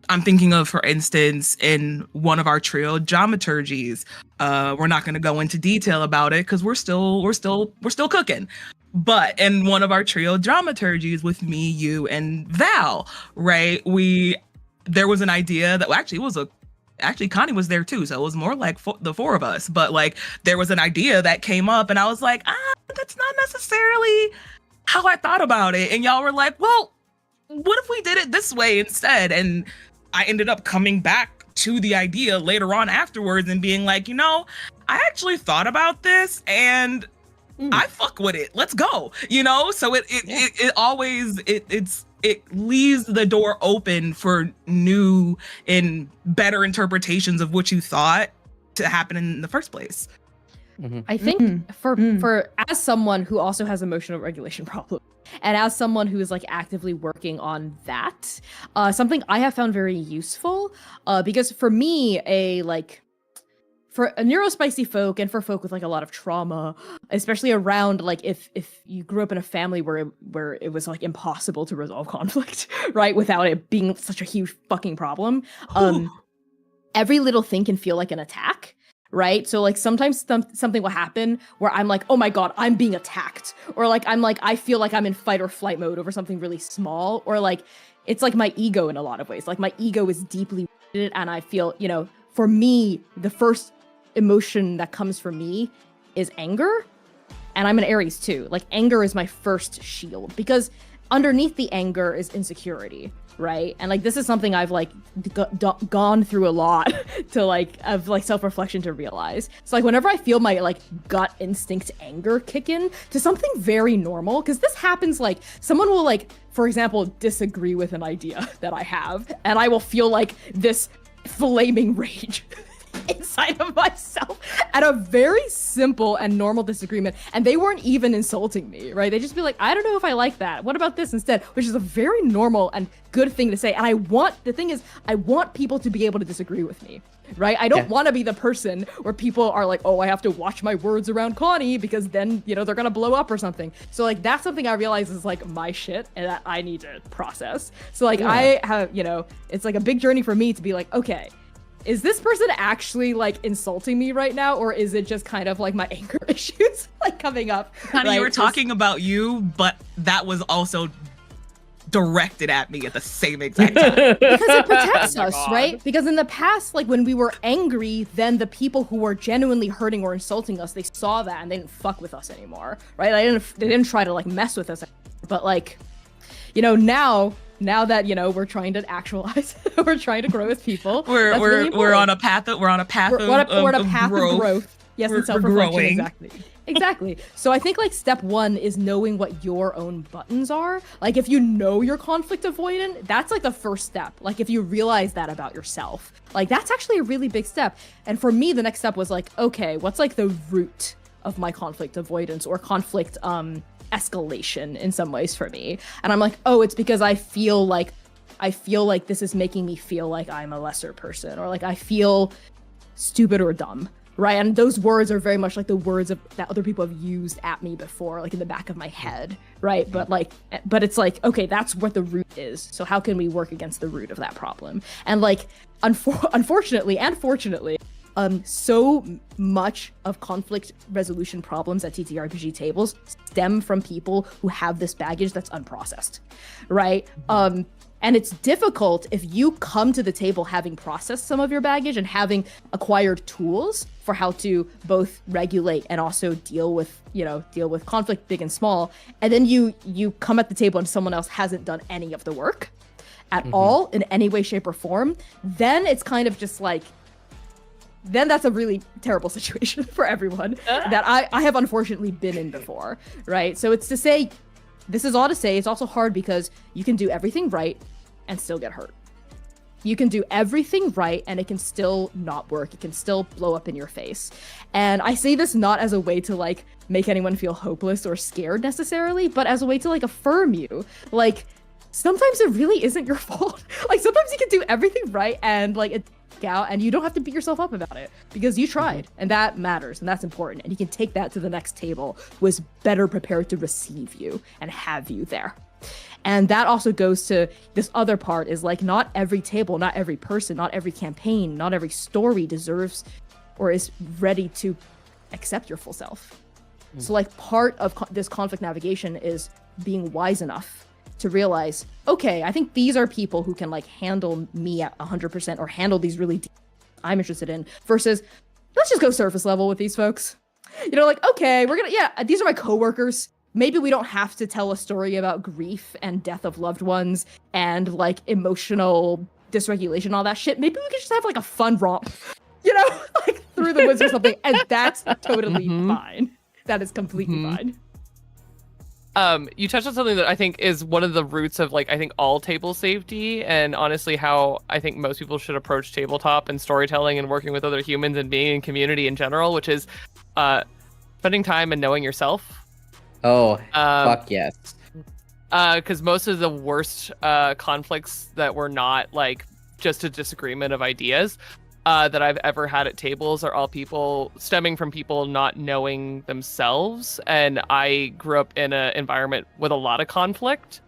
I'm thinking of, for instance, in one of our trio dramaturgies, we're not going to go into detail about it because we're still cooking. But in one of our trio dramaturgies with me, you, and Val, right? There was an idea that actually Connie was there too, so it was more like the four of us. But like there was an idea that came up, and I was like, that's not necessarily how I thought about it. And y'all were like, well, what if we did it this way instead? And I ended up coming back to the idea later on afterwards and being like, you know, I actually thought about this, and I fuck with it. Let's go. You know, so it always it leaves the door open for new and better interpretations of what you thought to happen in the first place. I think for as someone who also has emotional regulation problems, and as someone who is like actively working on that, something I have found very useful, because for me, for a neurospicy folk and for folk with like a lot of trauma, especially around like if you grew up in a family where it was like impossible to resolve conflict, right, without it being such a huge fucking problem, every little thing can feel like an attack. Right? So like sometimes something will happen where I'm like, oh my God, I'm being attacked. Or like, I feel like I'm in fight or flight mode over something really small. Or like, it's like my ego in a lot of ways. Like my ego is deeply rooted, and I feel, you know, for me, the first emotion that comes for me is anger. And I'm an Aries too. Like anger is my first shield because underneath the anger is insecurity. Right. And like, this is something I've like gone through a lot to like, of like self-reflection to realize. So like, whenever I feel my like gut instinct anger kick in to something very normal, because this happens, like someone will like, for example, disagree with an idea that I have, and I will feel like this flaming rage inside of myself at a very simple and normal disagreement, and they weren't even insulting me, right? They just be like, I don't know if I like that, what about this instead, which is a very normal and good thing to say. And I want people to be able to disagree with me, right? I don't want to be the person where people are like, oh, I have to watch my words around Connie because then, you know, they're gonna blow up or something. So like, that's something I realize is like my shit and that I need to process. So like, I have, you know, it's like a big journey for me to be like, okay, is this person actually like insulting me right now, or is it just kind of like my anger issues like coming up? Honey, you were talking about you, but that was also directed at me at the same exact time. Because it protects us, right? Because in the past, like when we were angry, then the people who were genuinely hurting or insulting us, they saw that and they didn't fuck with us anymore, right? They didn't try to like mess with us, but like, you know, now that, you know, we're trying to actualize, we're trying to grow as people. We're on a path of growth. Yes, and self-reflection. Growing. Exactly. So I think like step one is knowing what your own buttons are. Like if you know you're conflict avoidant, that's like the first step. Like if you realize that about yourself, like that's actually a really big step. And for me, the next step was like, okay, what's like the root of my conflict avoidance or conflict escalation in some ways for me? And I'm like, oh, it's because I feel like this is making me feel like I'm a lesser person, or like I feel stupid or dumb, right? And those words are very much like the words that other people have used at me before, like in the back of my head, right? But it's like, okay, that's what the root is. So how can we work against the root of that problem? And like, unfortunately and fortunately, so much of conflict resolution problems at TTRPG tables stem from people who have this baggage that's unprocessed, right? And it's difficult if you come to the table having processed some of your baggage and having acquired tools for how to both regulate and also deal with conflict, big and small. And then you come at the table and someone else hasn't done any of the work at all in any way, shape, or form. Then it's kind of just like, then that's a really terrible situation for everyone that I have unfortunately been in before, right? So it's to say, this is all to say, it's also hard because you can do everything right and still get hurt. You can do everything right and it can still not work. It can still blow up in your face. And I say this not as a way to like make anyone feel hopeless or scared necessarily, but as a way to like affirm you. Like, sometimes it really isn't your fault. Like sometimes you can do everything right and like it's out and you don't have to beat yourself up about it because you tried, and that matters and that's important, and you can take that to the next table who is better prepared to receive you and have you there. And that also goes to this other part is like, not every table, not every person, not every campaign, not every story deserves or is ready to accept your full self. So like part of this conflict navigation is being wise enough to realize, okay, I think these are people who can like handle me at 100% or handle these really deep I'm interested in, versus let's just go surface level with these folks. You know, like, okay, these are my coworkers. Maybe we don't have to tell a story about grief and death of loved ones and like emotional dysregulation, all that shit. Maybe we could just have like a fun romp, you know, like through the woods or something, and that's totally fine. That is completely fine. You touched on something that I think is one of the roots of like I think all table safety, and honestly how I think most people should approach tabletop and storytelling and working with other humans and being in community in general, which is spending time and knowing yourself. Oh, fuck yes. Because most of the worst conflicts that were not like just a disagreement of ideas that I've ever had at tables are all people stemming from people not knowing themselves. And I grew up in an environment with a lot of conflict.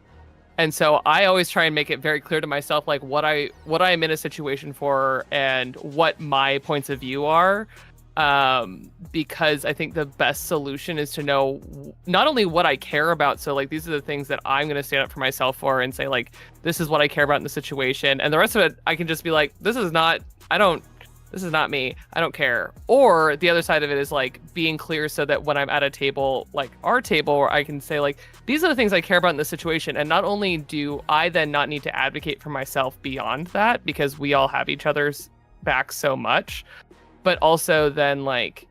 And so I always try and make it very clear to myself, like what I'm in a situation for and what my points of view are. Because I think the best solution is to know not only what I care about. So like, these are the things that I'm going to stand up for myself for and say like, this is what I care about in the situation. And the rest of it, I can just be like, this is not me. I don't care. Or the other side of it is like being clear so that when I'm at a table, like our table, where I can say like, these are the things I care about in this situation. And not only do I then not need to advocate for myself beyond that, because we all have each other's back so much, but also then like,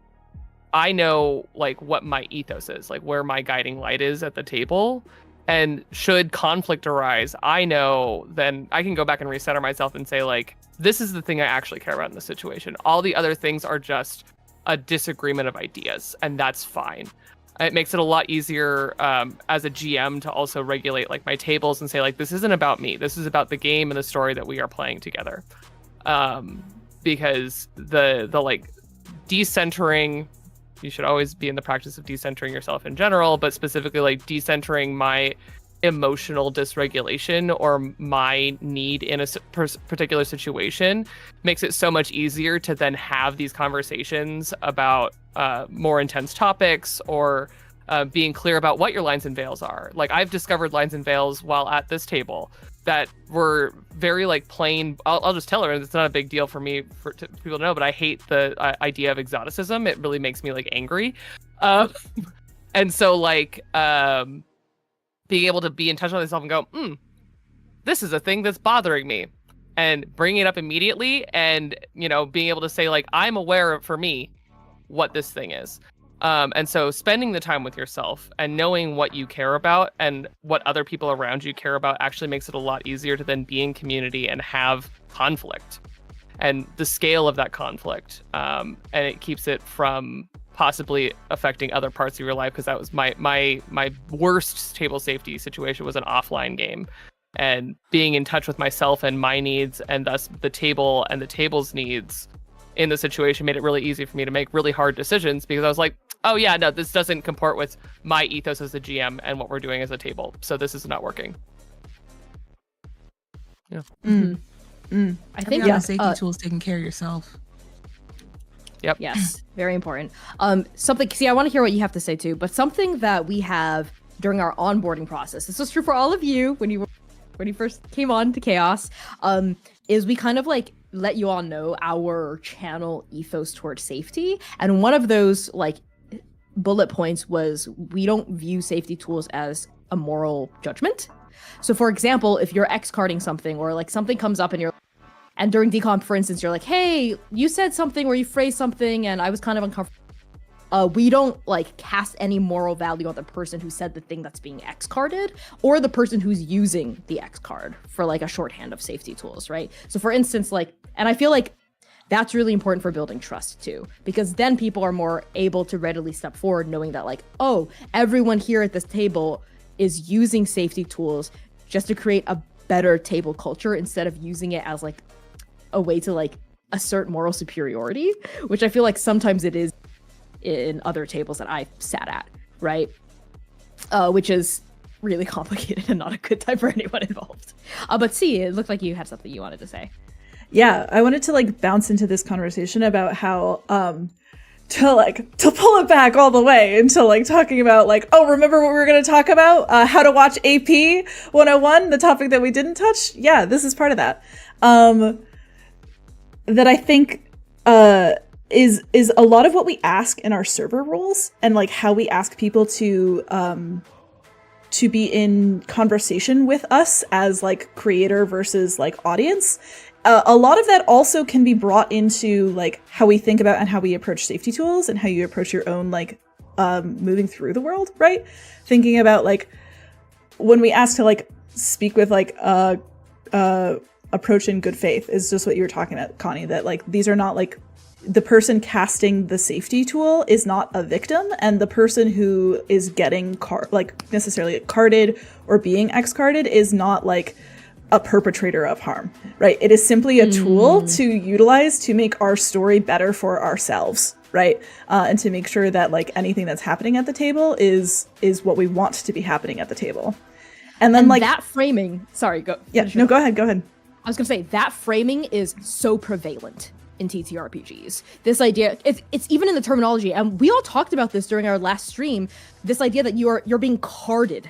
I know like what my ethos is, like where my guiding light is at the table. And should conflict arise, I know then I can go back and recenter myself and say like, this is the thing I actually care about in this situation. All the other things are just a disagreement of ideas, and that's fine. It makes it a lot easier as a GM to also regulate like my tables and say like, this isn't about me. This is about the game and the story that we are playing together. Because the like decentering, you should always be in the practice of decentering yourself in general, but specifically like decentering my emotional dysregulation or my need in a particular situation makes it so much easier to then have these conversations about more intense topics or being clear about what your lines and veils are. Like I've discovered lines and veils while at this table that were very like plain. I'll just tell her it's not a big deal for me for people to know, but I hate the idea of exoticism. It really makes me like angry. And so like being able to be in touch with myself and go, this is a thing that's bothering me, and bringing it up immediately, and you know, being able to say like, I'm aware of, for me, what this thing is. And so spending the time with yourself and knowing what you care about and what other people around you care about actually makes it a lot easier to then be in community and have conflict and the scale of that conflict. And it keeps it from possibly affecting other parts of your life, because that was my worst table safety situation was an offline game, and being in touch with myself and my needs, and thus the table and the table's needs in the situation made it really easy for me to make really hard decisions, because I was like, oh yeah, no, this doesn't comport with my ethos as a GM and what we're doing as a table, so this is not working. Yeah. I think the safety tools taking care of yourself. Yep. Yes, very important. Something. See, I want to hear what you have to say too. But something that we have during our onboarding process. This was true for all of you when you first came on to Chaos. Is we kind of like let you all know our channel ethos towards safety, and one of those like bullet points was we don't view safety tools as a moral judgment. So, for example, if you're X-carding something or like something comes up and during decomp, for instance, you're like, hey, you said something or you phrased something and I was kind of uncomfortable. We don't like cast any moral value on the person who said the thing that's being X-carded or the person who's using the X card for like a shorthand of safety tools, right? So for instance, like, and I feel like that's really important for building trust too, because then people are more able to readily step forward knowing that like, oh, everyone here at this table is using safety tools just to create a better table culture instead of using it as like a way to like assert moral superiority, which I feel like sometimes it is in other tables that I've sat at, right? Which is really complicated and not a good time for anyone involved. But see, it looked like you had something you wanted to say. Yeah, I wanted to like bounce into this conversation about how to pull it back all the way into like talking about like, oh, remember what we were going to talk about? How to watch AP 101, the topic that we didn't touch? Yeah, this is part of that. That I think is a lot of what we ask in our server roles, and like how we ask people to be in conversation with us as like creator versus like audience. A lot of that also can be brought into like how we think about and how we approach safety tools and how you approach your own like moving through the world, right? Thinking about like when we ask to like speak with like approach in good faith is just what you were talking about, Connie, that like these are not like the person casting the safety tool is not a victim, and the person who is getting necessarily carded or being X-carded is not like a perpetrator of harm, right? It is simply a tool to utilize to make our story better for ourselves, right? And to make sure that like anything that's happening at the table is what we want to be happening at the table. And then like that framing, sorry, go. Yeah, no, go ahead. I was gonna say that framing is so prevalent in TTRPGs. This idea, it's even in the terminology, and we all talked about this during our last stream. This idea that you're being carded,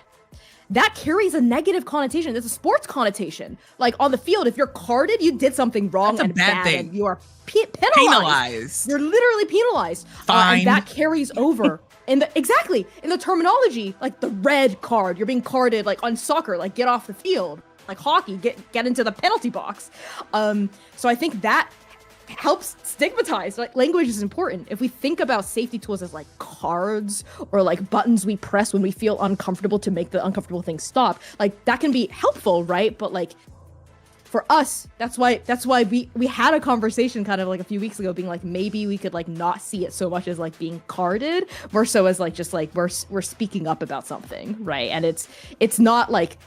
that carries a negative connotation. There's a sports connotation. Like on the field, if you're carded, you did something wrong. That's a and bad thing. and you are penalized. You're literally penalized. Fine. And that carries over. In the terminology, like the red card, you're being carded, like on soccer, like get off the field. Like hockey, get into the penalty box. So I think that helps stigmatize. Like language is important. If we think about safety tools as like cards or like buttons we press when we feel uncomfortable to make the uncomfortable thing stop, like that can be helpful, right? But like for us, that's why we had a conversation kind of like a few weeks ago being like maybe we could like not see it so much as like being carded, more so as like just like we're speaking up about something, right? And it's not like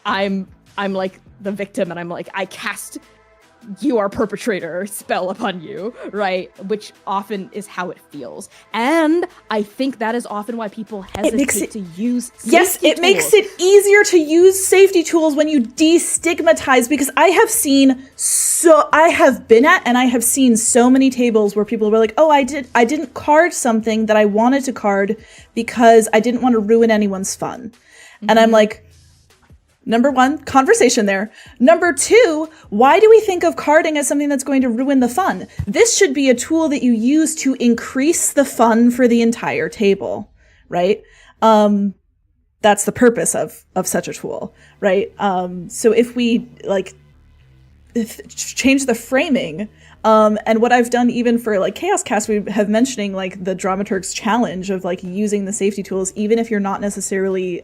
I'm like the victim and I'm like I cast you are perpetrator spell upon you, right? Which often is how it feels. And I think that is often why people hesitate to use safety tools. Makes it easier to use safety tools when you destigmatize, because I have seen so many tables where people were like, oh, I didn't card something that I wanted to card because I didn't want to ruin anyone's fun. Mm-hmm. And I'm like, number one, conversation there. Number two, why do we think of carding as something that's going to ruin the fun? This should be a tool that you use to increase the fun for the entire table, right? That's the purpose of such a tool, right? So if we like change the framing, and what I've done even for like Chaos Cast, we have mentioning like the Dramaturg's challenge of like using the safety tools, even if you're not necessarily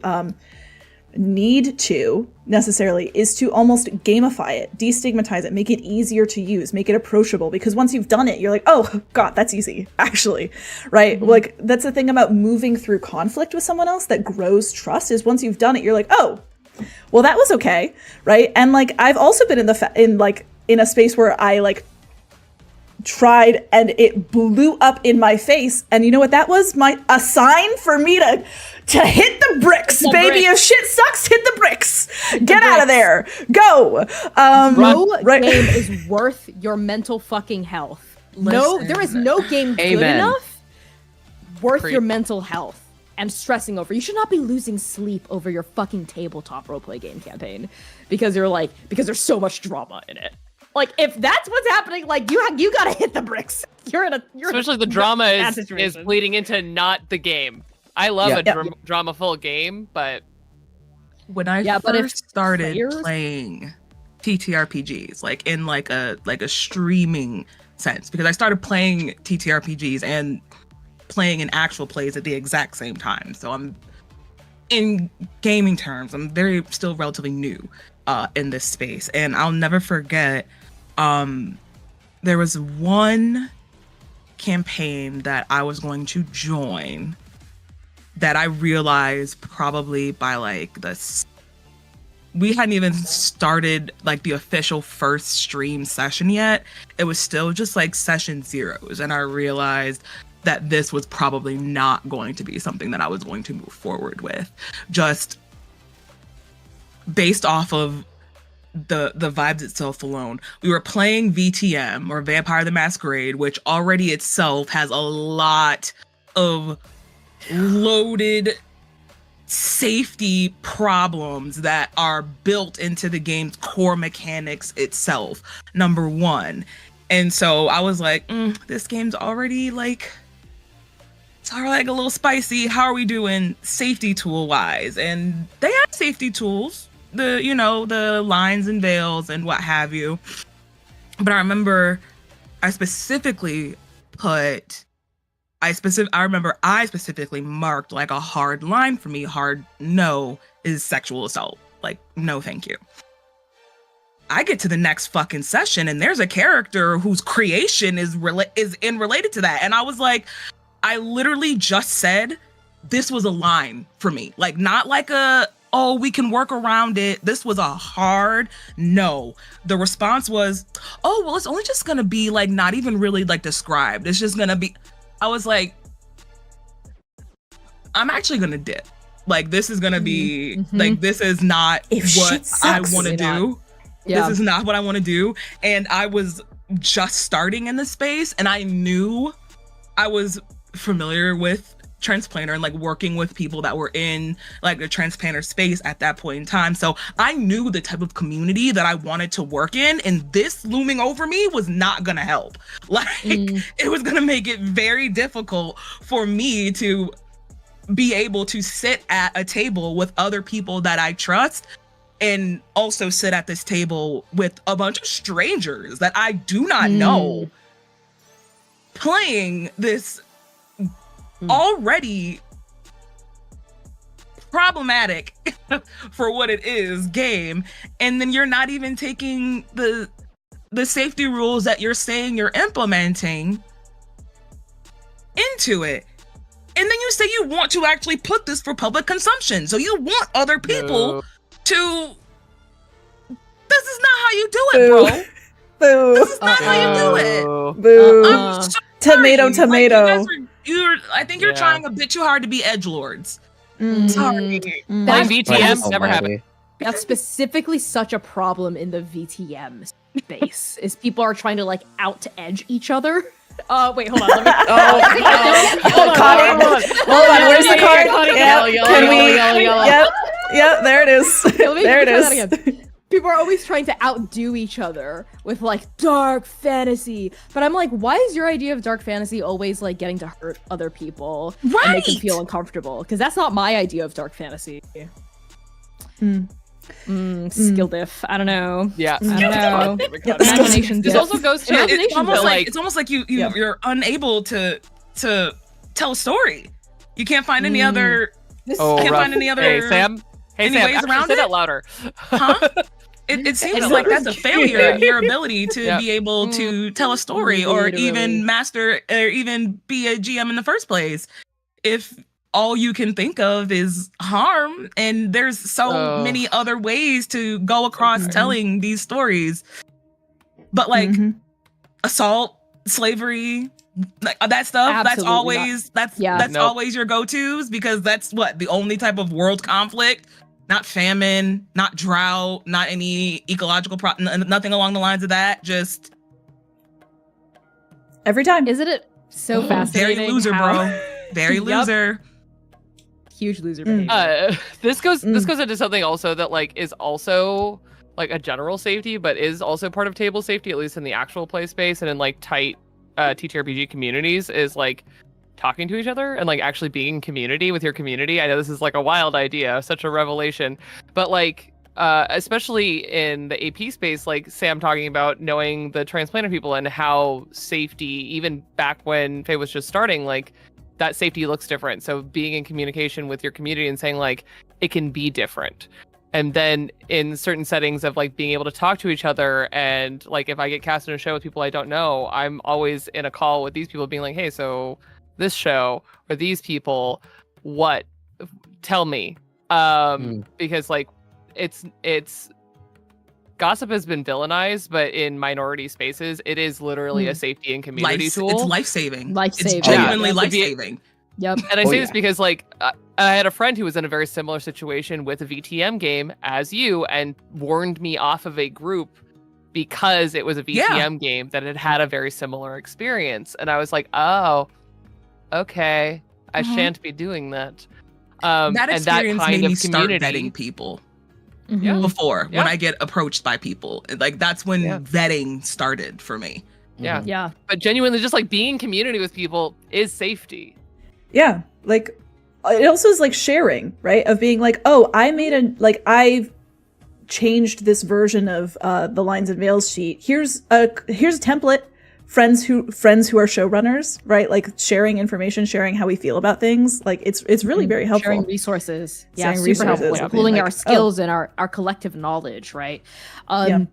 need to necessarily, is to almost gamify it, destigmatize it, make it easier to use, make it approachable, because once you've done it, you're like, oh god, that's easy, actually, right? Mm-hmm. Like that's the thing about moving through conflict with someone else that grows trust, is once you've done it, you're like, oh, well, that was okay, right? And like I've also been in a space where I like tried and it blew up in my face, and you know what that was? A sign for me to hit the bricks, baby. If shit sucks, hit the bricks. Get out of there. Go. No game is worth your mental fucking health. Listen. There is no game good enough worth your mental health and stressing over. You should not be losing sleep over your fucking tabletop roleplay game campaign because there's so much drama in it. Like, if that's what's happening, like, you gotta hit the bricks. Especially the drama is bleeding into not the game. I love a drama-full game, but... When I first started playing TTRPGs, like, in, like a streaming sense, because I started playing TTRPGs and playing in actual plays at the exact same time. So I'm, in gaming terms, I'm still relatively new in this space. And I'll never forget... there was one campaign that I was going to join that I realized probably by like we hadn't even started like the official first stream session yet. It was still just like session zeros. And I realized that this was probably not going to be something that I was going to move forward with, just based off of the vibes itself alone. We were playing VTM, or Vampire the Masquerade, which already itself has a lot of loaded safety problems that are built into the game's core mechanics itself, number one. And so I was like, this game's already like, it's already like a little spicy. How are we doing safety tool wise? And they had safety tools, the lines and veils and what have you. But I remember I specifically put I remember I specifically marked like a hard line for me. Hard no is sexual assault. Like, no, thank you. I get to the next fucking session and there's a character whose creation is related to that. And I was like, I literally just said this was a line for me. Like, not like oh, we can work around it. This was a hard no. The response was, oh, well, it's only just gonna be like not even really like described. It's just gonna be, I was like, I'm actually gonna dip. Like, this is gonna be like, this is not what I want to do. Yeah. This is not what I want to do. And I was just starting in the space, and I knew I was familiar with Transplanter and like working with people that were in like the Transplanter space at that point in time. So I knew the type of community that I wanted to work in, and this looming over me was not gonna help. Like, it was gonna make it very difficult for me to be able to sit at a table with other people that I trust, and also sit at this table with a bunch of strangers that I do not know, playing this already problematic for what it is game. And then you're not even taking the safety rules that you're saying you're implementing into it. And then you say you want to actually put this for public consumption. So you want other people to... This is not how you do it, bro. Boo. This is not how you do it. Boo. I'm so Tomato, sorry. tomato. Like, I think you're trying a bit too hard to be edgelords. Sorry. Playing VTM never happened. That's specifically such a problem in the VTM space, is people are trying to like out-edge each other. Wait, hold on. Let me. Hold on. Where's the card? Can we? Yep. There it is. There it is. People are always trying to outdo each other with like dark fantasy, but I'm like, why is your idea of dark fantasy always like getting to hurt other people and make them feel uncomfortable? Because that's not my idea of dark fantasy. Skill diff. I don't know. Yeah. I don't know. Imagination diff. This also goes to it's almost like you're unable to tell a story. You can't find any other. Find any other. Hey Sam. Ways around say it? that louder. Huh? It seems like that's a failure in your ability to be able to tell a story or even master or even be a GM in the first place. If all you can think of is harm, and there's so many other ways to go across telling these stories. But like assault, slavery, like that stuff, that's always your go-tos, because that's what the only type of world conflict. Not famine, not drought, not any ecological problem, nothing along the lines of that. Just every time. Isn't it so fascinating? Very loser, bro. Very loser. Huge loser behavior. This goes into something also that like is also like a general safety, but is also part of table safety, at least in the actual play space and in like tight TTRPG communities, is like talking to each other and like actually being in community with your community. I know this is like a wild idea, such a revelation, but like especially in the AP space, like Sam talking about knowing the transplanter people and how safety, even back when Faye was just starting, like that safety looks different. So being in communication with your community and saying like it can be different. And then in certain settings of like being able to talk to each other, and like if I get cast in a show with people I don't know, I'm always in a call with these people being like, hey, so this show or these people, what? Tell me. Because like it's gossip has been villainized, but in minority spaces, it is literally a safety and community tool. It's life-saving. Life-saving. It's genuinely life-saving. Yep. And I say this because like I had a friend who was in a very similar situation with a VTM game as you, and warned me off of a group because it was a VTM game that had a very similar experience. And I was like, oh, okay, I shan't be doing that. That experience and that kind made me of start community. vetting people before when I get approached by people. Like that's when vetting started for me. Yeah. But genuinely, just like being in community with people is safety. Yeah, like it also is like sharing, right? Of being like, oh, I changed this version of the Lines and Veils sheet. Here's a template friends who are showrunners, right? Like sharing information, sharing how we feel about things. Like it's really very helpful. Sharing resources. Yeah, Sharing super resources, helpful. being Pooling like, our skills and our collective knowledge, right? Yeah.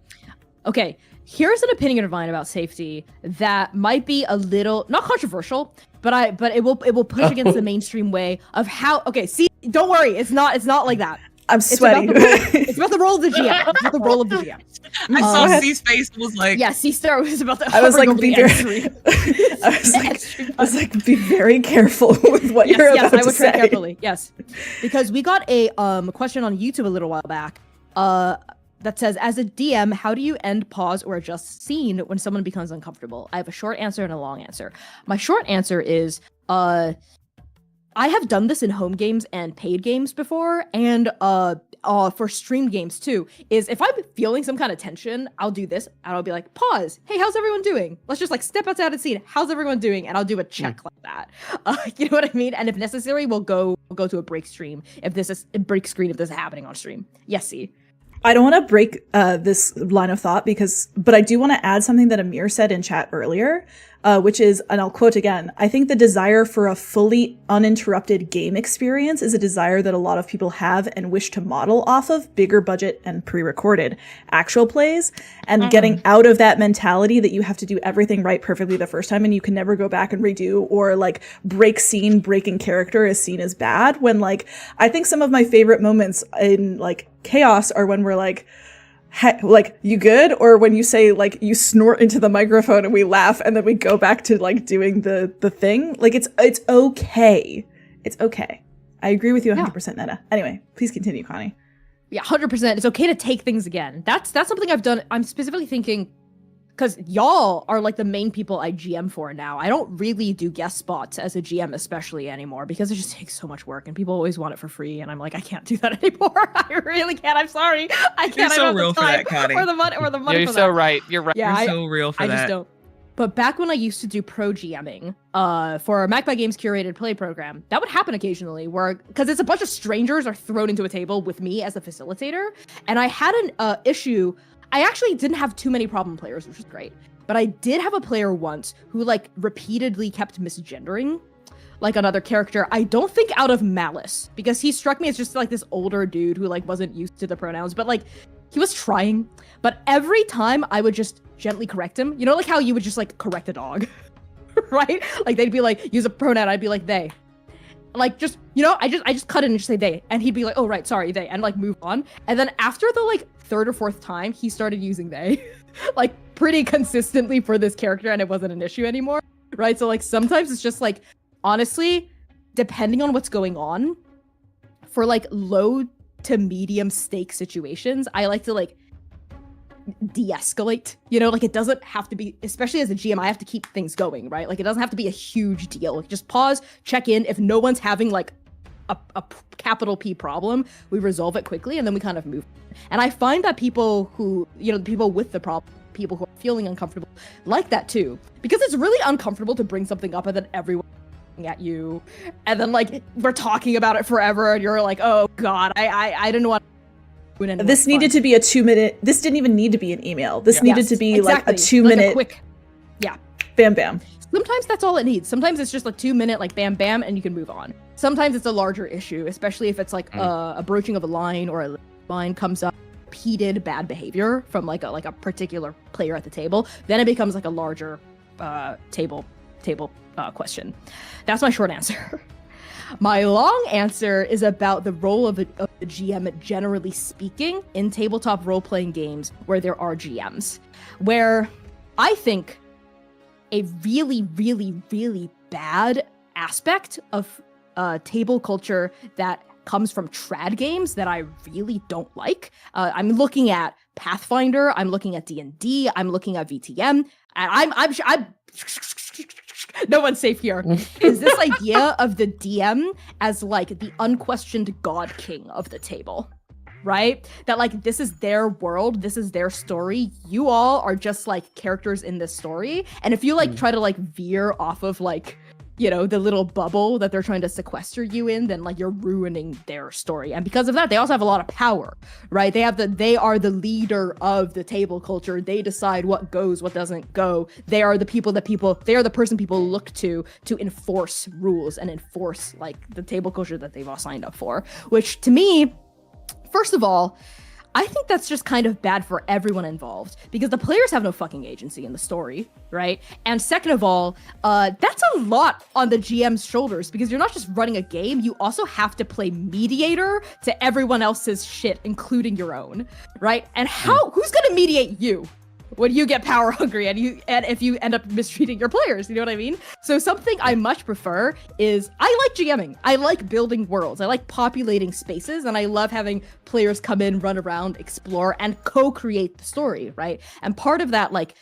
Okay, here's an opinion of mine about safety that might be a little not controversial, but it will push against the mainstream way of how. Okay, see, don't worry, it's not like that. I'm sweaty. It's about the role of the GM. It's about the role of the GM. I saw C's face and was like, Yeah, C-Star was about to. I was like, be very. I was like, be very careful with what you're about I to would say. tread carefully. Yes, because we got a question on YouTube a little while back. That says, as a DM, how do you end, pause, or adjust scene when someone becomes uncomfortable? I have a short answer and a long answer. My short answer is, I have done this in home games and paid games before, and for stream games too. Is if I'm feeling some kind of tension, I'll do this, and I'll be like, pause. Hey, how's everyone doing? Let's just like step outside of the scene. How's everyone doing? And I'll do a check like that. You know what I mean? And if necessary, we'll go to a break stream if this is a break screen if this is happening on stream. Yes, see. I don't want to break this line of thought but I do want to add something that Amir said in chat earlier, which is, and I'll quote again, I think the desire for a fully uninterrupted game experience is a desire that a lot of people have and wish to model off of bigger budget and pre-recorded actual plays, and getting out of that mentality that you have to do everything right perfectly the first time and you can never go back and redo, or like breaking character is seen as bad, when like, I think some of my favorite moments in like chaos are when we're like, like, you good? Or when you say like you snort into the microphone and we laugh and then we go back to like doing the thing. Like it's okay. It's okay. I agree with you 100%, Netta. Anyway, please continue, Connie. Yeah, 100%. It's okay to take things again. That's something I've done. I'm specifically thinking, because y'all are like the main people I GM for now. I don't really do guest spots as a GM especially anymore because it just takes so much work and people always want it for free. And I'm like, I can't do that anymore. I really can't. I'm sorry. I can't. You're so I don't real have the for time that, Connie. or the money for You're that. so right. You're right. Yeah, You're so real for I that. just don't. But back when I used to do pro GMing for a Mac by Games curated play program, that would happen occasionally where, because it's a bunch of strangers are thrown into a table with me as a facilitator. And I had an issue. I actually didn't have too many problem players, which was great. But I did have a player once who like repeatedly kept misgendering like another character. I don't think out of malice, because he struck me as just like this older dude who like wasn't used to the pronouns, but like he was trying. But every time I would just gently correct him, you know, like how you would just like correct a dog, right? Like they'd be like, use a pronoun, I'd be like they. Like just, you know, I just cut it and just say they, and he'd be like, oh right, sorry, they, and like move on. And then after the like third or fourth time, he started using they, like pretty consistently for this character, and it wasn't an issue anymore, right? So like sometimes it's just like, honestly, depending on what's going on, for like low to medium stake situations, I like to like de-escalate, you know, like it doesn't have to be, especially as a GM, I have to keep things going, right? Like it doesn't have to be a huge deal. Like just pause, check in. If no one's having like a capital P problem, we resolve it quickly and then we kind of move. And I find that people who, you know, the people with the problem, people who are feeling uncomfortable like that too, because it's really uncomfortable to bring something up and then everyone at you and then like we're talking about it forever and you're like, oh god, I don't know what. This needed to be a 2-minute. This didn't even need to be an email. This needed to be like a 2-minute, like a quick, bam bam. Sometimes that's all it needs. Sometimes it's just a 2-minute like bam bam and you can move on. Sometimes it's a larger issue, especially if it's like a broaching of a line or a line comes up, repeated bad behavior from like a particular player at the table. Then it becomes like a larger table question. That's my short answer. My long answer is about the role of the GM, generally speaking, in tabletop role-playing games where there are GMs. Where I think a really, really, really bad aspect of table culture that comes from trad games that I really don't like. I'm looking at Pathfinder, I'm looking at D&D, I'm looking at VTM, and I'm no one's safe here. Is this idea of the DM as like the unquestioned god king of the table, right? That like this is their world, this is their story. You all are just like characters in this story, and if you like try to like veer off of like the little bubble that they're trying to sequester you in, then like you're ruining their story. And because of that, they also have a lot of power, right? They are the leader of the table culture. They decide what goes, what doesn't go. They are the person people look to enforce rules and enforce like the table culture that they've all signed up for, which to me, first of all, I think that's just kind of bad for everyone involved because the players have no fucking agency in the story, right? And second of all, that's a lot on the GM's shoulders because you're not just running a game, you also have to play mediator to everyone else's shit, including your own, right? And who's gonna mediate you when you get power hungry and if you end up mistreating your players, you know what I mean? So something I much prefer is I like GMing. I like building worlds. I like populating spaces, and I love having players come in, run around, explore, and co-create the story, right? And part of that, like,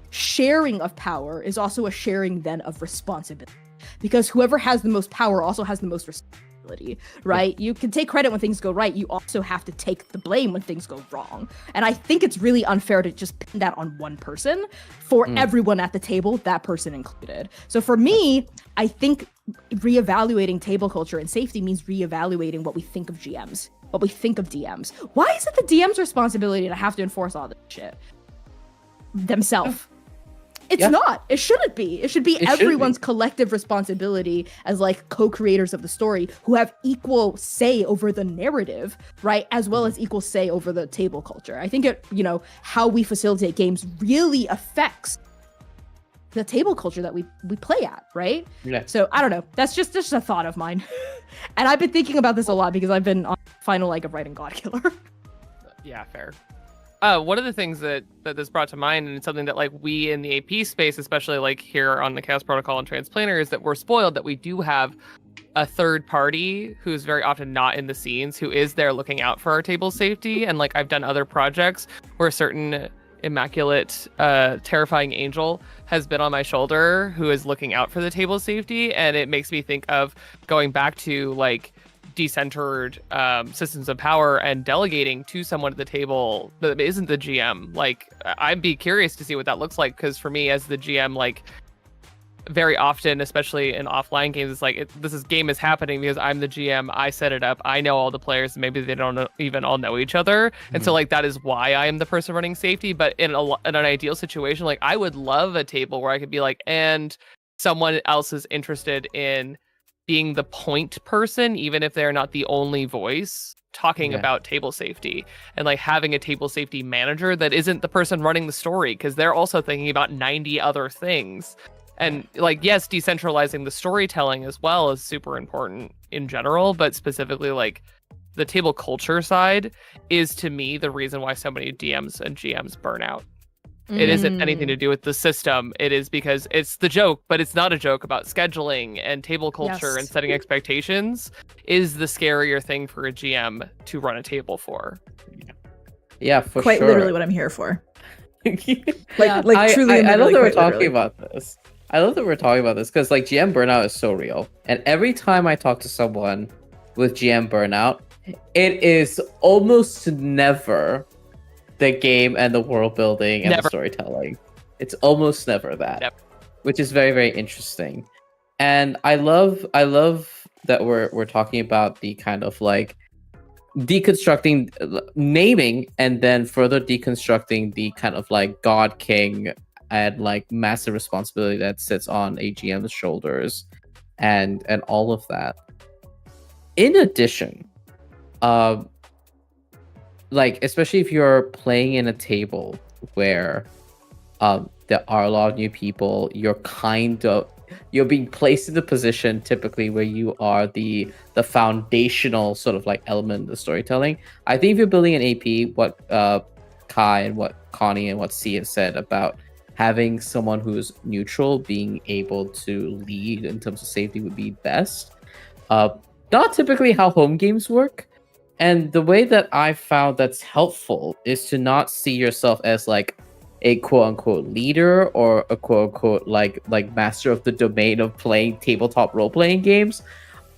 sharing of power is also a sharing then of responsibility. Because whoever has the most power also has the most responsibility, right? You can take credit when things go right. You also have to take the blame when things go wrong. And I think it's really unfair to just pin that on one person for everyone at the table, that person included. So for me, I think reevaluating table culture and safety means reevaluating what we think of GMs, what we think of DMs. Why is it the DM's responsibility to have to enforce all this shit themselves? It's not. It shouldn't be. It should be everyone's collective responsibility as like co-creators of the story who have equal say over the narrative, right? As well as equal say over the table culture. I think how we facilitate games really affects the table culture that we play at, right? Yeah. So I don't know. That's just a thought of mine. And I've been thinking about this a lot because I've been on the final leg of writing Godkiller. Yeah, fair. One of the things that this brought to mind, and it's something that like we in the AP space, especially like here on the Chaos Protocol and Transplanar, is that we're spoiled that we do have a third party who's very often not in the scenes, who is there looking out for our table safety. And like I've done other projects where a certain immaculate, terrifying angel has been on my shoulder who is looking out for the table safety, and it makes me think of going back to like decentered systems of power and delegating to someone at the table that isn't the GM. Like I'd be curious to see what that looks like, because for me as the GM, like very often, especially in offline games, it's like this game is happening because I'm the GM, I set it up, I know all the players, and maybe they don't even all know each other. And so like that is why I am the person running safety. But in an ideal situation, like I would love a table where I could be like, and someone else is interested in being the point person, even if they're not the only voice talking about table safety, and like having a table safety manager that isn't the person running the story, because they're also thinking about 90 other things. And like, yes, decentralizing the storytelling as well is super important in general, but specifically like the table culture side is to me the reason why so many DMs and GMs burn out. It isn't anything to do with the system. It is because it's the joke, but it's not a joke about scheduling and table culture and setting expectations is the scarier thing for a GM to run a table for. Yeah, for Quite sure. literally what I'm here for. Truly. I love that we're talking about this. I love that we're talking about this because like GM burnout is so real. And every time I talk to someone with GM burnout, it is almost never the game and the world building and the storytelling. It's almost never that, which is very, very interesting. And I love that we're talking about the kind of like deconstructing naming and then further deconstructing the kind of like God King and like massive responsibility that sits on a GM's shoulders and all of that. In addition, like especially if you're playing in a table where there are a lot of new people, you're being placed in the position typically where you are the foundational sort of like element of the storytelling. I think if you're building an AP, what Kai and what Connie and what C have said about having someone who's neutral being able to lead in terms of safety would be best. Not typically how home games work. And the way that I found that's helpful is to not see yourself as like a quote unquote leader or a quote unquote like master of the domain of playing tabletop role playing games.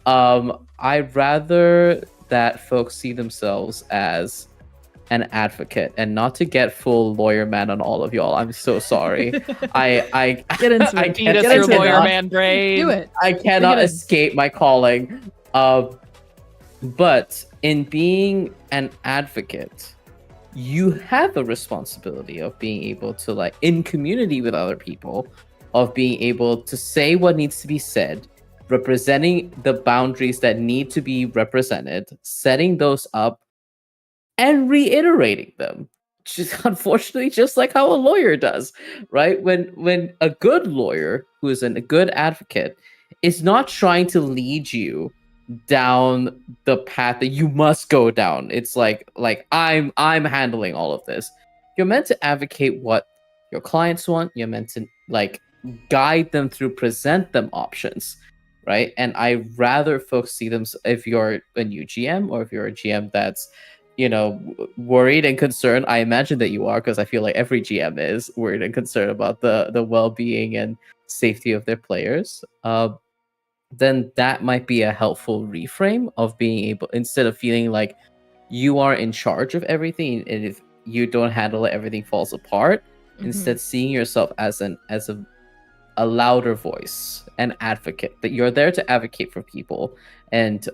I'd rather that folks see themselves as an advocate, and not to get full lawyer man on all of y'all. I'm so sorry. I Get into I it. Feed us Get your into it, lawyer Val. man brain. Do it. I cannot Bring it in. escape my calling. But in being an advocate, you have a responsibility of being able to, like, in community with other people, of being able to say what needs to be said, representing the boundaries that need to be represented, setting those up, and reiterating them. Just unfortunately, just like how a lawyer does, right? When a good lawyer who is a good advocate is not trying to lead you down the path that you must go down. It's like I'm handling all of this. You're meant to advocate what your clients want. You're meant to, like, guide them through, present them options, right? And I rather folks see them, if you're a new GM or if you're a GM that's, you know, worried and concerned. I imagine that you are, because I feel like every GM is worried and concerned about the well-being and safety of their players. Then that might be a helpful reframe of being able, instead of feeling like you are in charge of everything, and if you don't handle it, everything falls apart. Instead, seeing yourself as a louder voice, an advocate, that you're there to advocate for people. And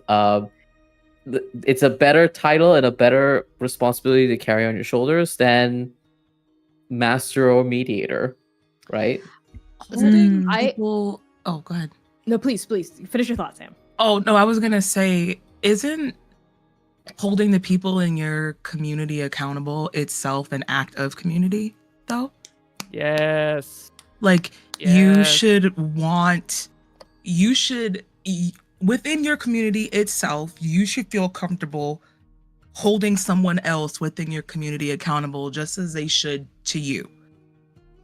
it's a better title and a better responsibility to carry on your shoulders than master or mediator, right? Holding I- people. Oh, go ahead. No, please finish your thoughts, Sam. Oh no, I was gonna say, isn't holding the people in your community accountable itself an act of community, though? Yes. Like, you Yes. should within your community itself, you should feel comfortable holding someone else within your community accountable, just as they should to you.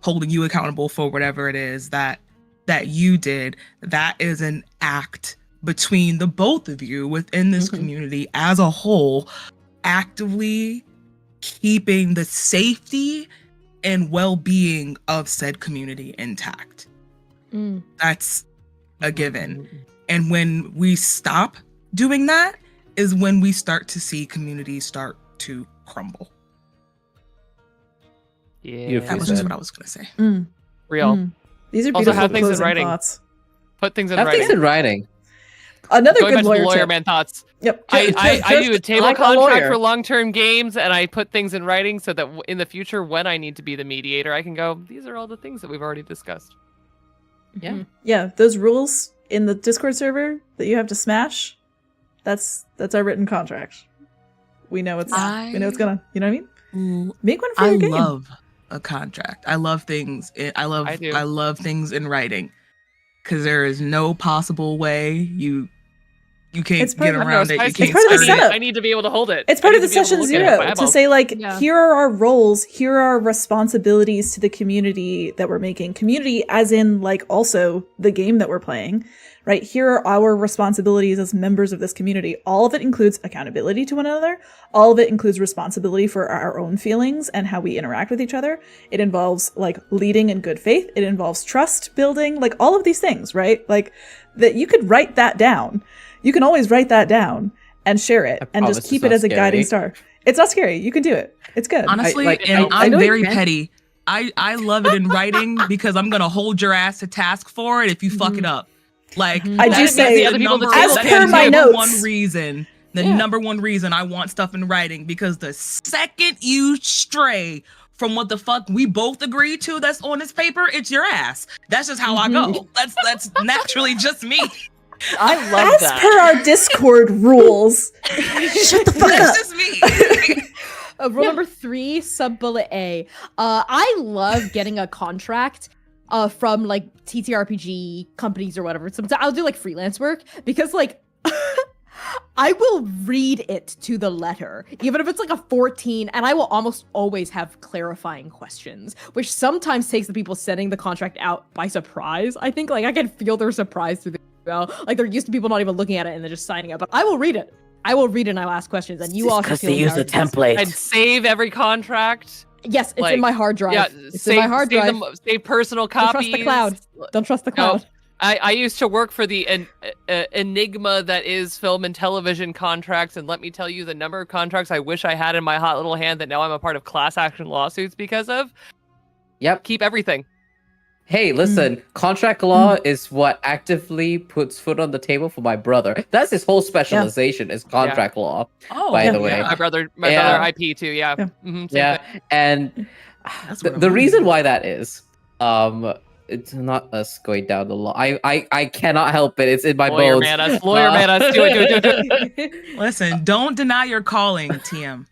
Holding you accountable for whatever it is that you did. That is an act between the both of you within this community as a whole, actively keeping the safety and well-being of said community intact. That's a given. And when we stop doing that is when we start to see communities start to crumble. Yeah. That was just what I was gonna say. Real. These are Also, beautiful have things in closing writing. thoughts. Put things in Have writing. things in writing. Another Going good back to the lawyer lawyer tip. man thoughts. Yep. I do a table like a contract lawyer. for long-term games, and I put things in writing so that in the future, when I need to be the mediator, I can go, these are all the things that we've already discussed. Yeah. Yeah, those rules in the Discord server that you have to smash, that's our written contract. We know it's gonna, you know what I mean? Make one for I your game. love a contract. I love things. I do. I love things in writing, because there is no possible way you can't It's part get of- around it. You It's can't part of the skirt it. setup. I need to be able to hold it. It's I part need of the to be able to session look at it with my zero to eyeballs. say, like, Yeah. here are our roles, here are our responsibilities to the community that we're making. Community as in, like, also the game that we're playing, right? Here are our responsibilities as members of this community. All of it includes accountability to one another. All of it includes responsibility for our own feelings and how we interact with each other. It involves, like, leading in good faith. It involves trust building, like, all of these things, right? Like, that you could write that down. You can always write that down and share it and promise just it's keep it not as a guiding scary. star. It's not scary. You can do it. It's good. Honestly, I I'm know you very can. petty. I love it in writing because I'm gonna hold your ass to task for it if you fuck it up. Like, I that do is say, the other people at the number- table as that per is my the notes. one reason. The Yeah. number one reason I want stuff in writing, because the second you stray from what the fuck we both agreed to that's on this paper, it's your ass. That's just how I go. That's naturally just me. I love As that. per our Discord rules. Shut the fuck That's up. just me. Rule number 3, sub bullet A. I love getting a contract from like TTRPG companies or whatever. Sometimes I'll do like freelance work because like I will read it to the letter, even if it's like a 14, and I will almost always have clarifying questions, which sometimes takes the people sending the contract out by surprise. I think like I can feel their surprise through the email. Like they're used to people not even looking at it and they're just signing it. But I will read it. I will read it and I'll ask questions, and you all should feel empowered to do so. I'd save every contract. Yes, it's Like, in my hard drive. Yeah, It's in my hard drive. Save personal Don't copies. trust the cloud. Don't trust the No. cloud. I used to work for the enigma that is film and television contracts, and let me tell you the number of contracts I wish I had in my hot little hand that now I'm a part of class action lawsuits because of. Yep. Keep everything. Hey, listen, contract law is what actively puts food on the table for my brother. That's his whole specialization is contract law, Oh, by the way. My brother IP too. Yeah. Yeah. Same Yeah, thing. and That's the, what I the reason wanted. why that is, it's not us going down the law. I cannot help it. It's in my Lawyer bones. man us. Lawyer man us. Do it. Listen, don't deny your calling, TM.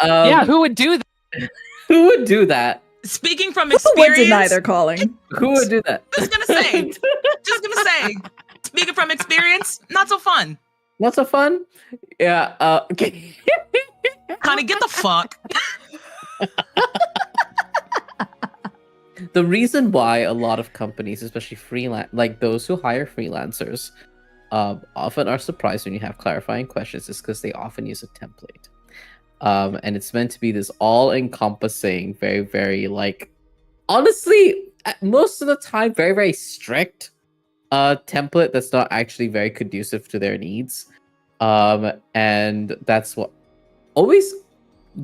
Yeah. Who would do that? Who would do that? Speaking from Who would experience, deny their calling? Who would do that? just gonna say, speaking from experience, not so fun. Not so fun. Yeah. Okay. Honey, get the fuck. The reason why a lot of companies, especially freelance, like those who hire freelancers, often are surprised when you have clarifying questions, is because they often use a template. And it's meant to be this all-encompassing, very, very honestly, most of the time, very, very strict template that's not actually very conducive to their needs. And that's what always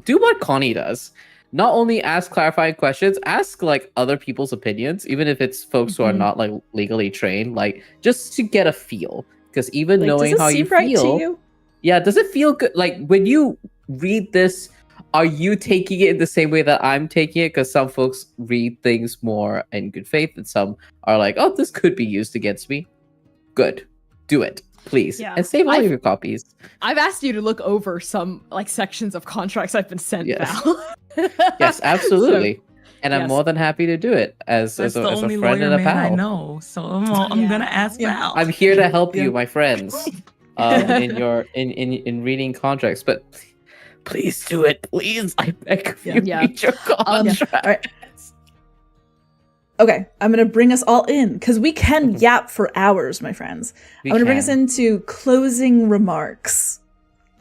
do what Connie does. Not only ask clarifying questions, ask other people's opinions, even if it's folks who are not legally trained, just to get a feel. Because even knowing does it how you seem right feel, to you? yeah, does it feel good? When you read this, are you taking it in the same way that I'm taking it? Because some folks read things more in good faith, and some are like, "Oh, this could be used against me." Good, do it, please, Yeah. and save all of your copies. I've asked you to look over some sections of contracts I've been sent, Yes. Val. Yes, absolutely. And I'm yes. more than happy to do it as That's a the only friend lawyer and a man I pal. know, so I'm gonna ask Yeah. Val. I'm here to help Yeah. you, my friends, in reading contracts. But please do it, please. I beg of you, Yeah. read your contract. All right. Okay, I'm gonna bring us all in because we can yap for hours, my friends. I'm gonna bring us into closing remarks.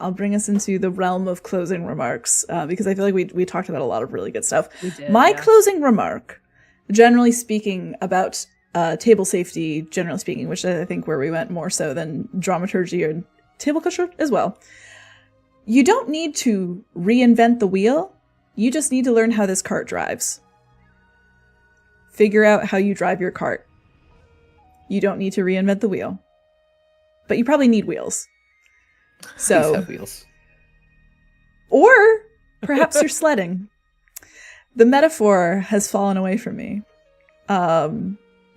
I'll bring us into the realm of closing remarks because I feel like we talked about a lot of really good stuff. We did, My yeah. closing remark, generally speaking, about table safety, generally speaking, which I think where we went more so than dramaturgy or table culture as well. You don't need to reinvent the wheel. You just need to learn how this cart drives. Figure out how you drive your cart. You don't need to reinvent the wheel. But you probably need wheels. Please So, have wheels. or perhaps you're sledding. The metaphor has fallen away from me. But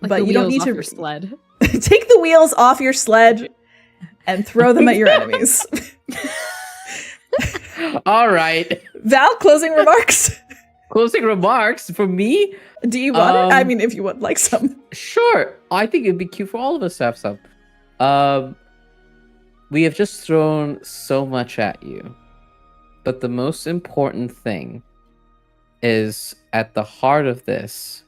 the you don't wheels need off to your sled. take the wheels off your sled and throw them at your enemies. All right. Val, closing remarks? Closing remarks for me. Do you want it? I mean, if you would like some. Sure. I think it'd be cute for all of us to have some. We have just thrown so much at you. But the most important thing is at the heart of this,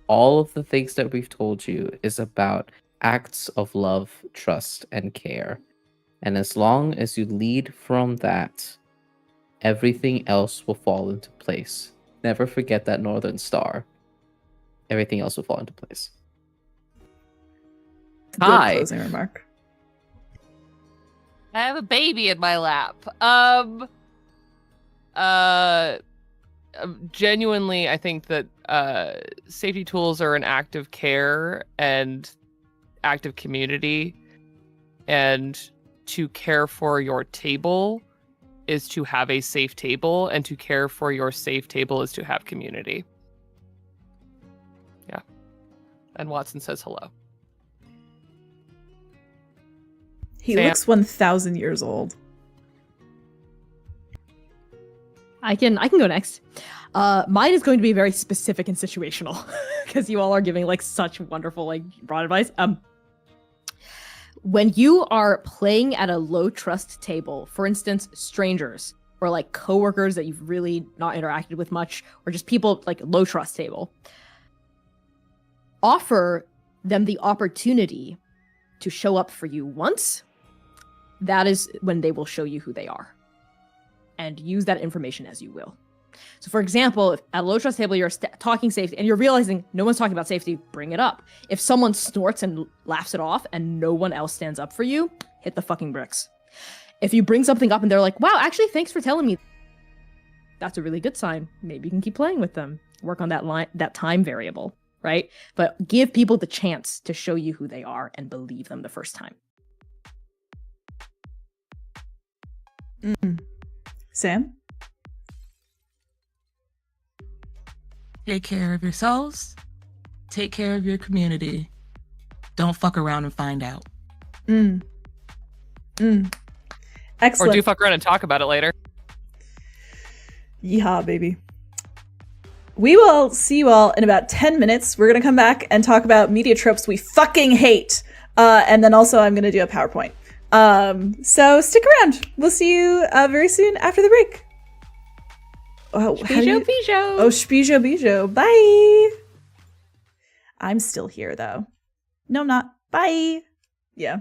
all of the things that we've told you is about acts of love, trust, and care. And as long as you lead from that, everything else will fall into place. Never forget that Northern Star. Everything else will fall into place. Good Hi. closing remark. I have a baby in my lap. Genuinely, I think that safety tools are an act of care and act of community, and to care for your table is to have a safe table, and to care for your safe table is to have community. Yeah. And Watson says hello. He Sam. looks 1,000 years old. I can go next. Mine is going to be very specific and situational because you all are giving such wonderful broad advice. When you are playing at a low trust table, for instance, strangers or coworkers that you've really not interacted with much, or just people low trust table, offer them the opportunity to show up for you once. That is when they will show you who they are. And use that information as you will. So, for example, if at a low trust table you're talking safety and you're realizing no one's talking about safety, bring it up. If someone snorts and laughs it off and no one else stands up for you, hit the fucking bricks. If you bring something up and they're like, wow, actually, thanks for telling me, that's a really good sign. Maybe you can keep playing with them. Work on that time variable, right? But give people the chance to show you who they are and believe them the first time. Sam? Take care of yourselves. Take care of your community. Don't fuck around and find out. Excellent. Or do fuck around and talk about it later. Yeehaw, baby. We will see you all in about 10 minutes. We're going to come back and talk about media tropes we fucking hate. And then also I'm going to do a PowerPoint. So stick around. We'll see you very soon after the break. Oh, Bijo. Oh, Spijo Bijo. Bye. I'm still here, though. No, I'm not. Bye. Yeah.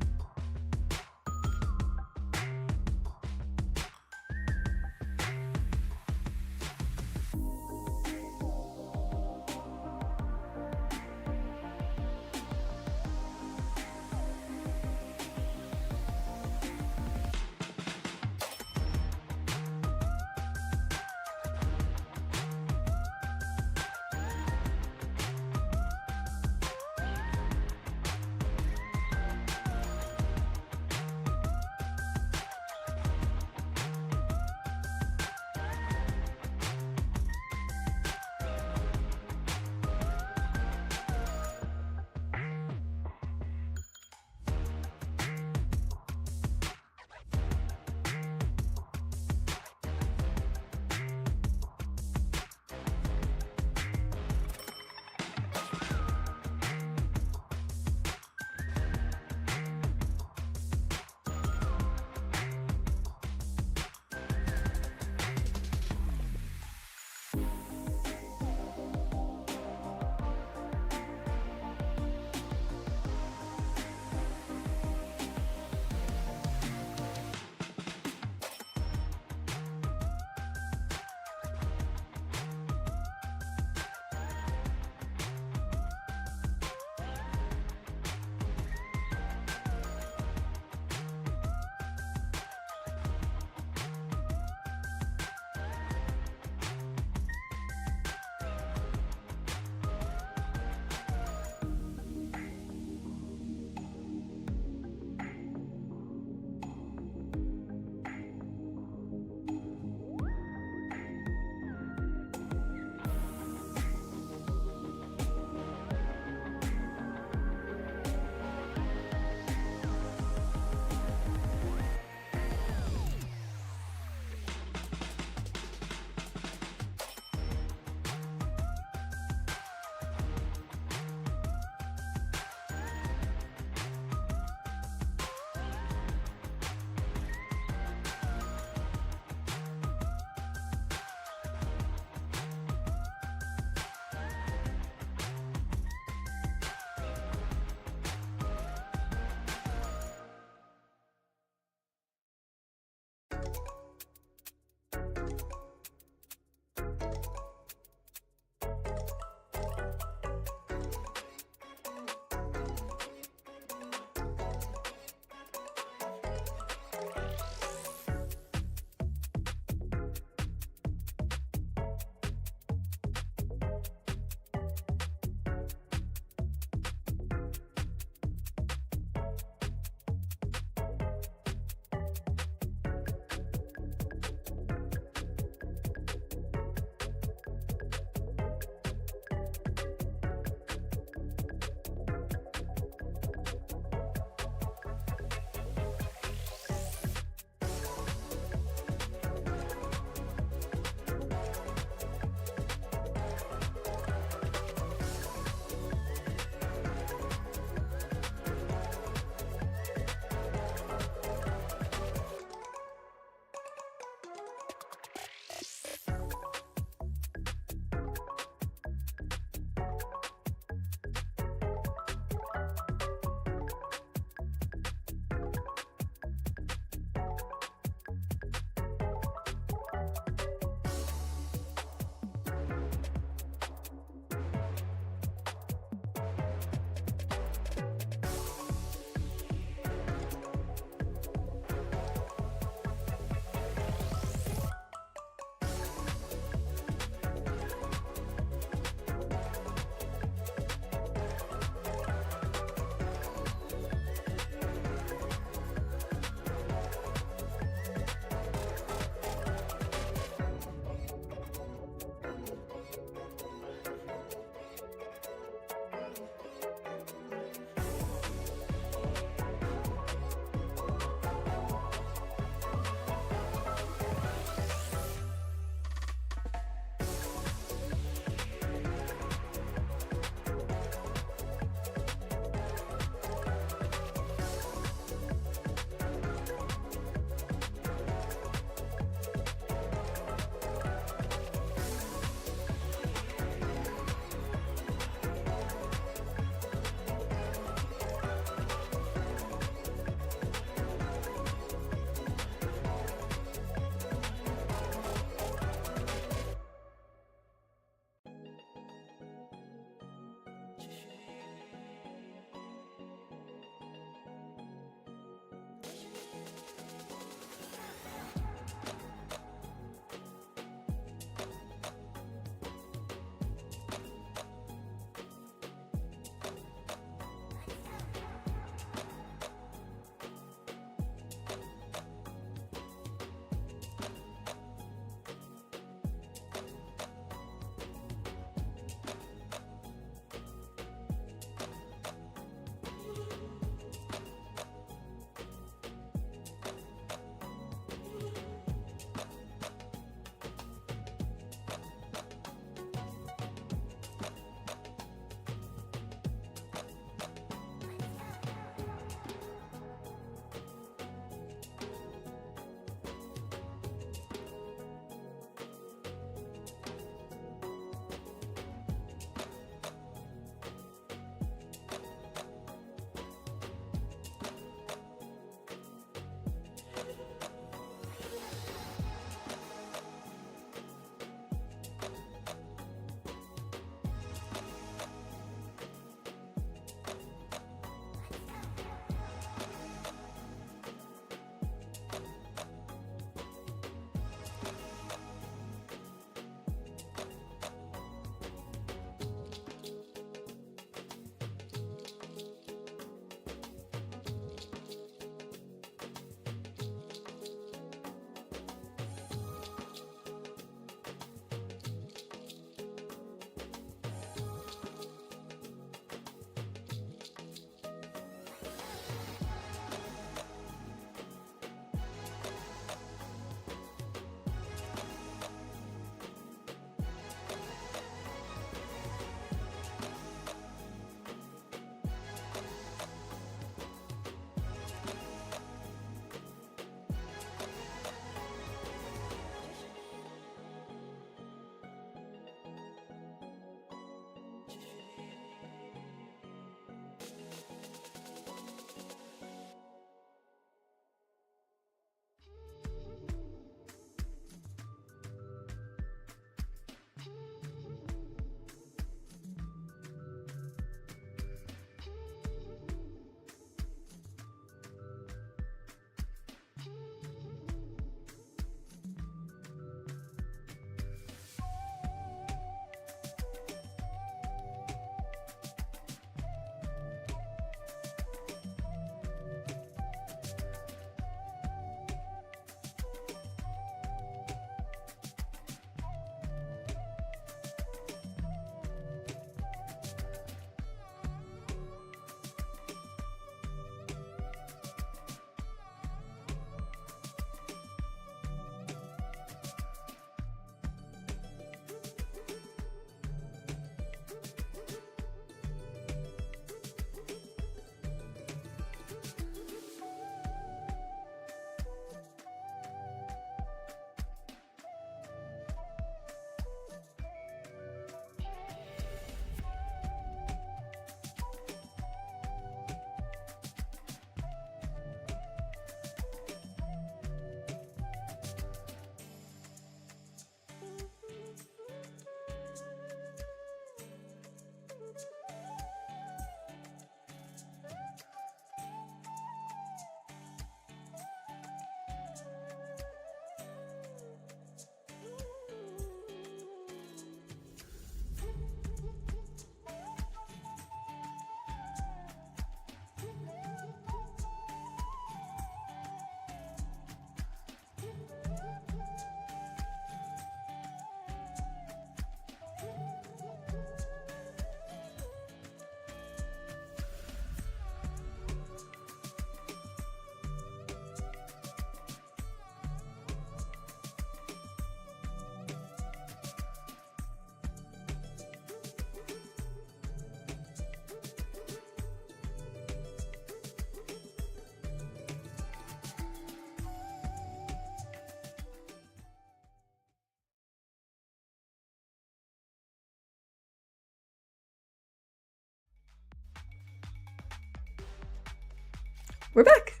We're back.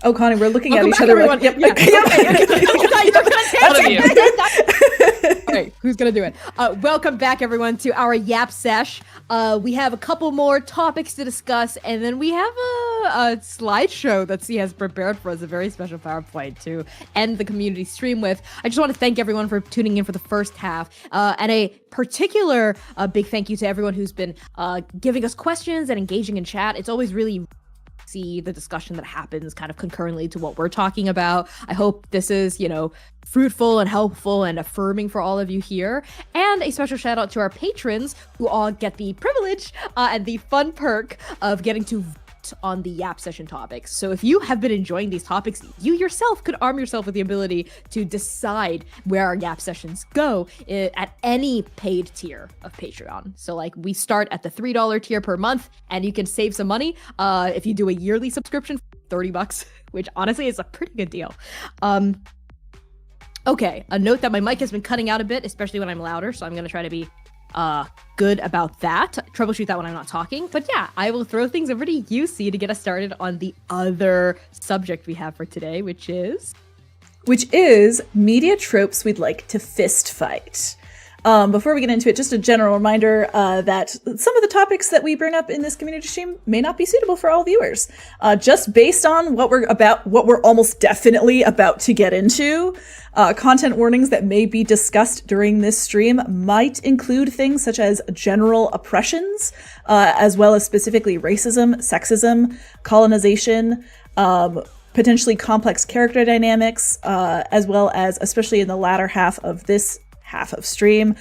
Oh, Connie, we're looking Welcome at each back, other everyone. like, yep, Yeah. okay, All right, who's gonna do it? Welcome back, everyone, to our Yap Sesh. We have a couple more topics to discuss, and then we have a slideshow that C has prepared for us, a very special PowerPoint to end the community stream with. I just want to thank everyone for tuning in for the first half, and a particular big thank you to everyone who's been giving us questions and engaging in chat. It's always really see the discussion that happens kind of concurrently to what we're talking about. I hope this is, fruitful and helpful and affirming for all of you here. And a special shout out to our patrons who all get the privilege and the fun perk of getting to vote on the Yap session topics. So if you have been enjoying these topics, you yourself could arm yourself with the ability to decide where our Yap sessions go at any paid tier of Patreon. So like we start at the $3 tier per month, and you can save some money if you do a yearly subscription, $30, which honestly is a pretty good deal. Okay, a note that my mic has been cutting out a bit, especially when I'm louder, so I'm going to try to be good about that. Troubleshoot that when I'm not talking. But yeah, I will throw things over to you, C, to get us started on the other subject we have for today, which is media tropes we'd like to fist fight. Before we get into it, just a general reminder that some of the topics that we bring up in this community stream may not be suitable for all viewers. Just based on what we're almost definitely about to get into, content warnings that may be discussed during this stream might include things such as general oppressions, as well as specifically racism, sexism, colonization, potentially complex character dynamics, as well as, especially in the latter half of this half of stream,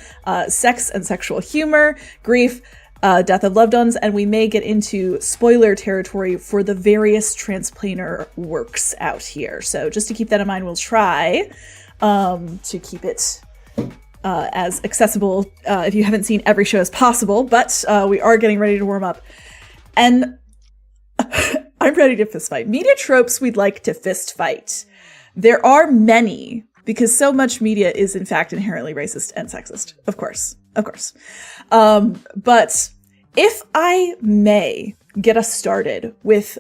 sex and sexual humor, grief, death of loved ones, and we may get into spoiler territory for the various transplanar works out here. So just to keep that in mind, we'll try to keep it as accessible if you haven't seen every show as possible, but we are getting ready to warm up. And I'm ready to fist fight. Media tropes we'd like to fist fight. There are many, because so much media is in fact inherently racist and sexist. Of course. But if I may get us started with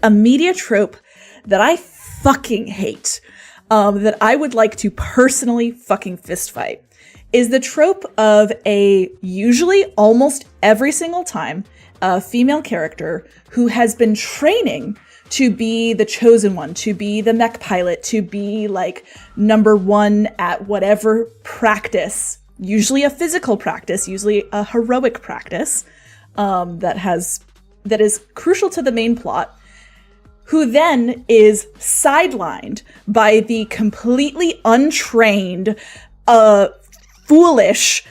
a media trope that I fucking hate, that I would like to personally fucking fist fight, is the trope of a usually almost every single time a female character who has been training to be the chosen one, to be the mech pilot, to be like number one at whatever practice, usually a physical practice, usually a heroic practice, that is crucial to the main plot, who then is sidelined by the completely untrained, foolish,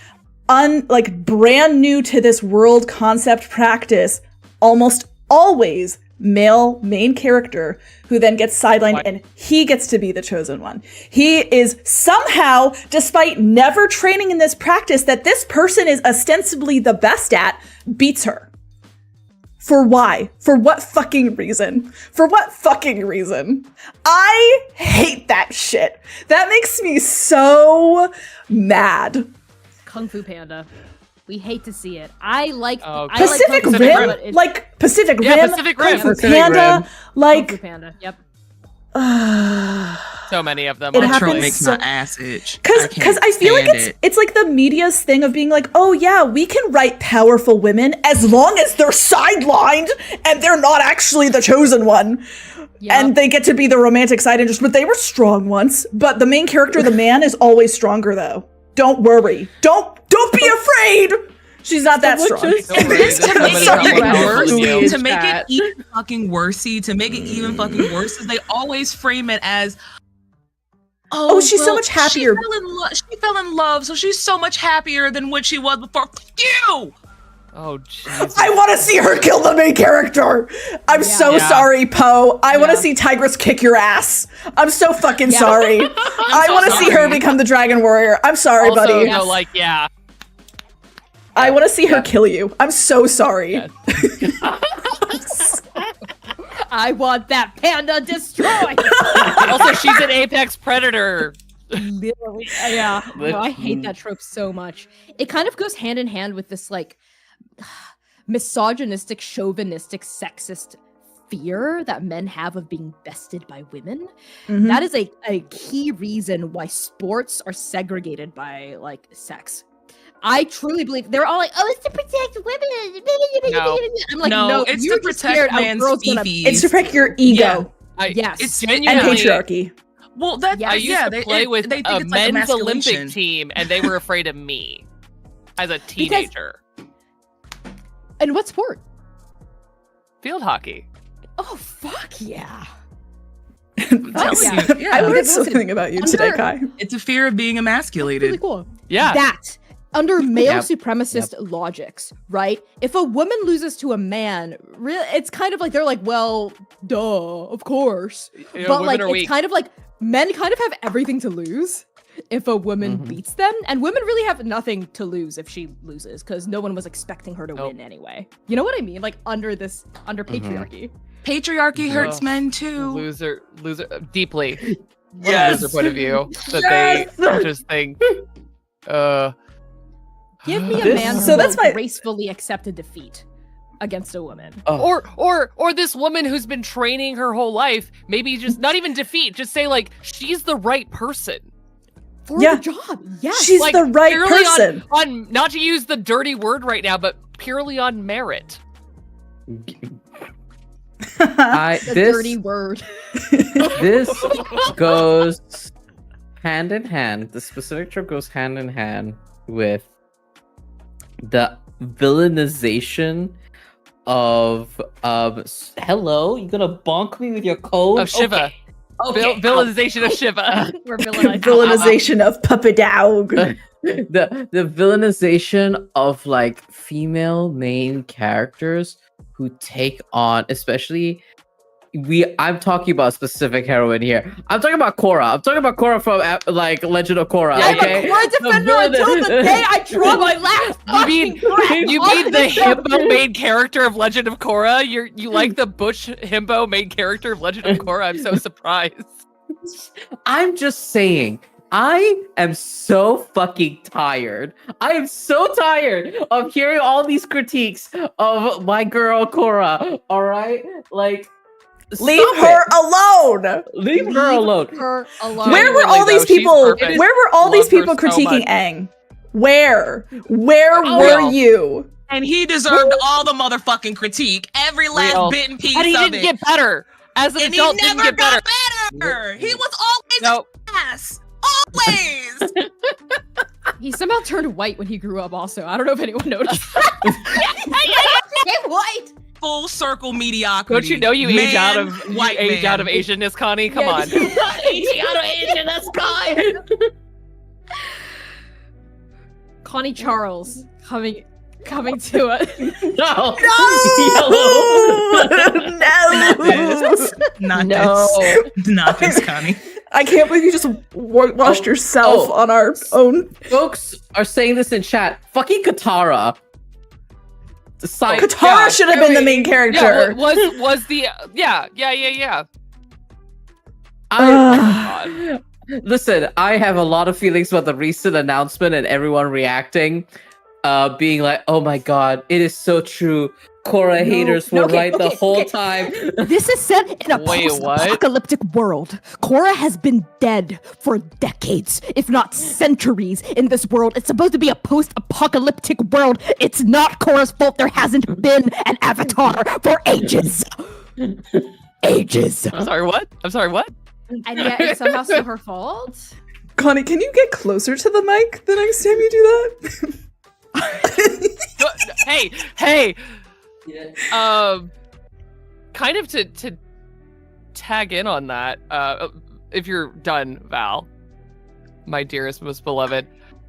brand new to this world concept practice, almost always male main character, who then gets sidelined and he gets to be the chosen one. He is somehow, despite never training in this practice that this person is ostensibly the best at, beats her. For why? For what fucking reason? For what fucking reason? I hate that shit. That makes me so mad. Kung Fu Panda. We hate to see it. I like Pacific Rim, Pacific Rim, Kung Fu Panda, Kung Fu Panda. Yep. So many of them. It That trope happens makes my ass itch. Because I feel like it's like the media's thing of being like, oh yeah, we can write powerful women as long as they're sidelined and they're not actually the chosen one. Yep. And they get to be the romantic side interest, but they were strong once. But the main character, the man, is always stronger though. Don't worry. Don't be afraid. She's not that strong. To make it even fucking worsey, to make it even fucking worse, is they always frame it as, oh, she's so much happier. She fell in love, so she's so much happier than what she was before. Fuck you! Oh, Jesus. I want to see her kill the main character. I'm so sorry, Poe. I want to see Tigress kick your ass. I'm so fucking sorry. I want to see her become the Dragon Warrior. I'm sorry, also, buddy. No, I want to see her kill you. I'm so sorry. I want that panda destroyed. Also, she's an apex predator. Literally, yeah. No, I hate that trope so much. It kind of goes hand in hand with this misogynistic, chauvinistic, sexist fear that men have of being bested by women. Mhm. That is a key reason why sports are segregated by like sex. I truly believe they're all like, "Oh, it's to protect women." No. I'm like, No, no, it's you're to just protect scared a man's girl's gonna- species. It's to protect your ego Yes. It's and genuinely. patriarchy. Well, that Yeah, I used yeah, to play with they think a it's like men's emasculation. Olympic team, and they were afraid of me as a teenager. And what sport? Field hockey. Oh, fuck yeah. Nice. yeah. Yeah. I learned Listen, something about you today, under- Kai. It's a fear of being emasculated. Really cool. Yeah. That under male Yep. supremacist logics, right? If a woman loses to a man, it's kind of like they're like, well, duh, of course. You know, But women like, are it's weak. kind of like men kind of have everything to lose if a woman Mhm. beats them, and women really have nothing to lose if she loses because no one was expecting her to Nope. win anyway. You know what I mean? Like under patriarchy. Patriarchy hurts Ugh. men too. Loser, deeply. What Yes. a loser point of view that Yes. they just think. Give me a This- man So who that's will my- gracefully accept a defeat against a woman. Oh. Or this woman who's been training her whole life, maybe just not even defeat, just say like she's the right person. For Yeah. the job, yes. She's Like, the right purely person. On not to use the dirty word right now, but purely on merit. the This dirty word. this goes hand in hand. The specific trope goes hand in hand with the villainization of hello, you gonna bonk me with your code Of Shiva. Okay. Villainization of Shiva. We're villainizing. Villainization of Puppet Dog. the villainization of like female main characters who take on, especially I'm talking about a specific heroine here. I'm talking about Korra. I'm talking about Korra from like Legend of Korra. I'm Okay, a Korra defender until the day I draw my last You mean fucking breath. you on mean the this episode. himbo main character of Legend of Korra? You like the butch himbo main character of Legend of Korra? I'm so surprised. I'm just saying. I am so fucking tired. I am so tired of hearing all these critiques of my girl Korra. All right, like Leave stop her it. alone. Leave her alone. Her alone. Where were Genuinely, all these though, she's people? perfect. Where were all these Love her people so critiquing much. Aang? Where were Real. you? And he deserved all the motherfucking critique, every last Real. bit and piece And he of didn't it. get better. As an And adult, he didn't never get better. got better. He was always No, ass. Always. He somehow turned white when he grew up. Also, I don't know if anyone noticed. White. Full circle mediocrity. don't you know you age out Man, of white age man. out of Asianness, Connie? Come Yeah, on. Aging out of Asian, that's Kai. Connie Charles coming to us. No. No. Not No. this. Not this, Connie. I can't believe you just washed yourself on our own. Folks are saying this in chat. Fucking Katara. Katara should have been the main character. Yeah, was the yeah. Listen, I have a lot of feelings about the recent announcement and everyone reacting, being like, "Oh my god, it is so true." Korra haters were right the whole time. This is set in a Wait, what? post-apocalyptic world. Korra has been dead for decades, if not centuries, in this world. It's supposed to be a post-apocalyptic world. It's not Korra's fault there hasn't been an avatar for ages. Ages. I'm sorry, what? And yet it's somehow still her fault? Connie, can you get closer to the mic the next time you do that? Hey. Kind of to tag in on that, if you're done, Val, my dearest, most beloved,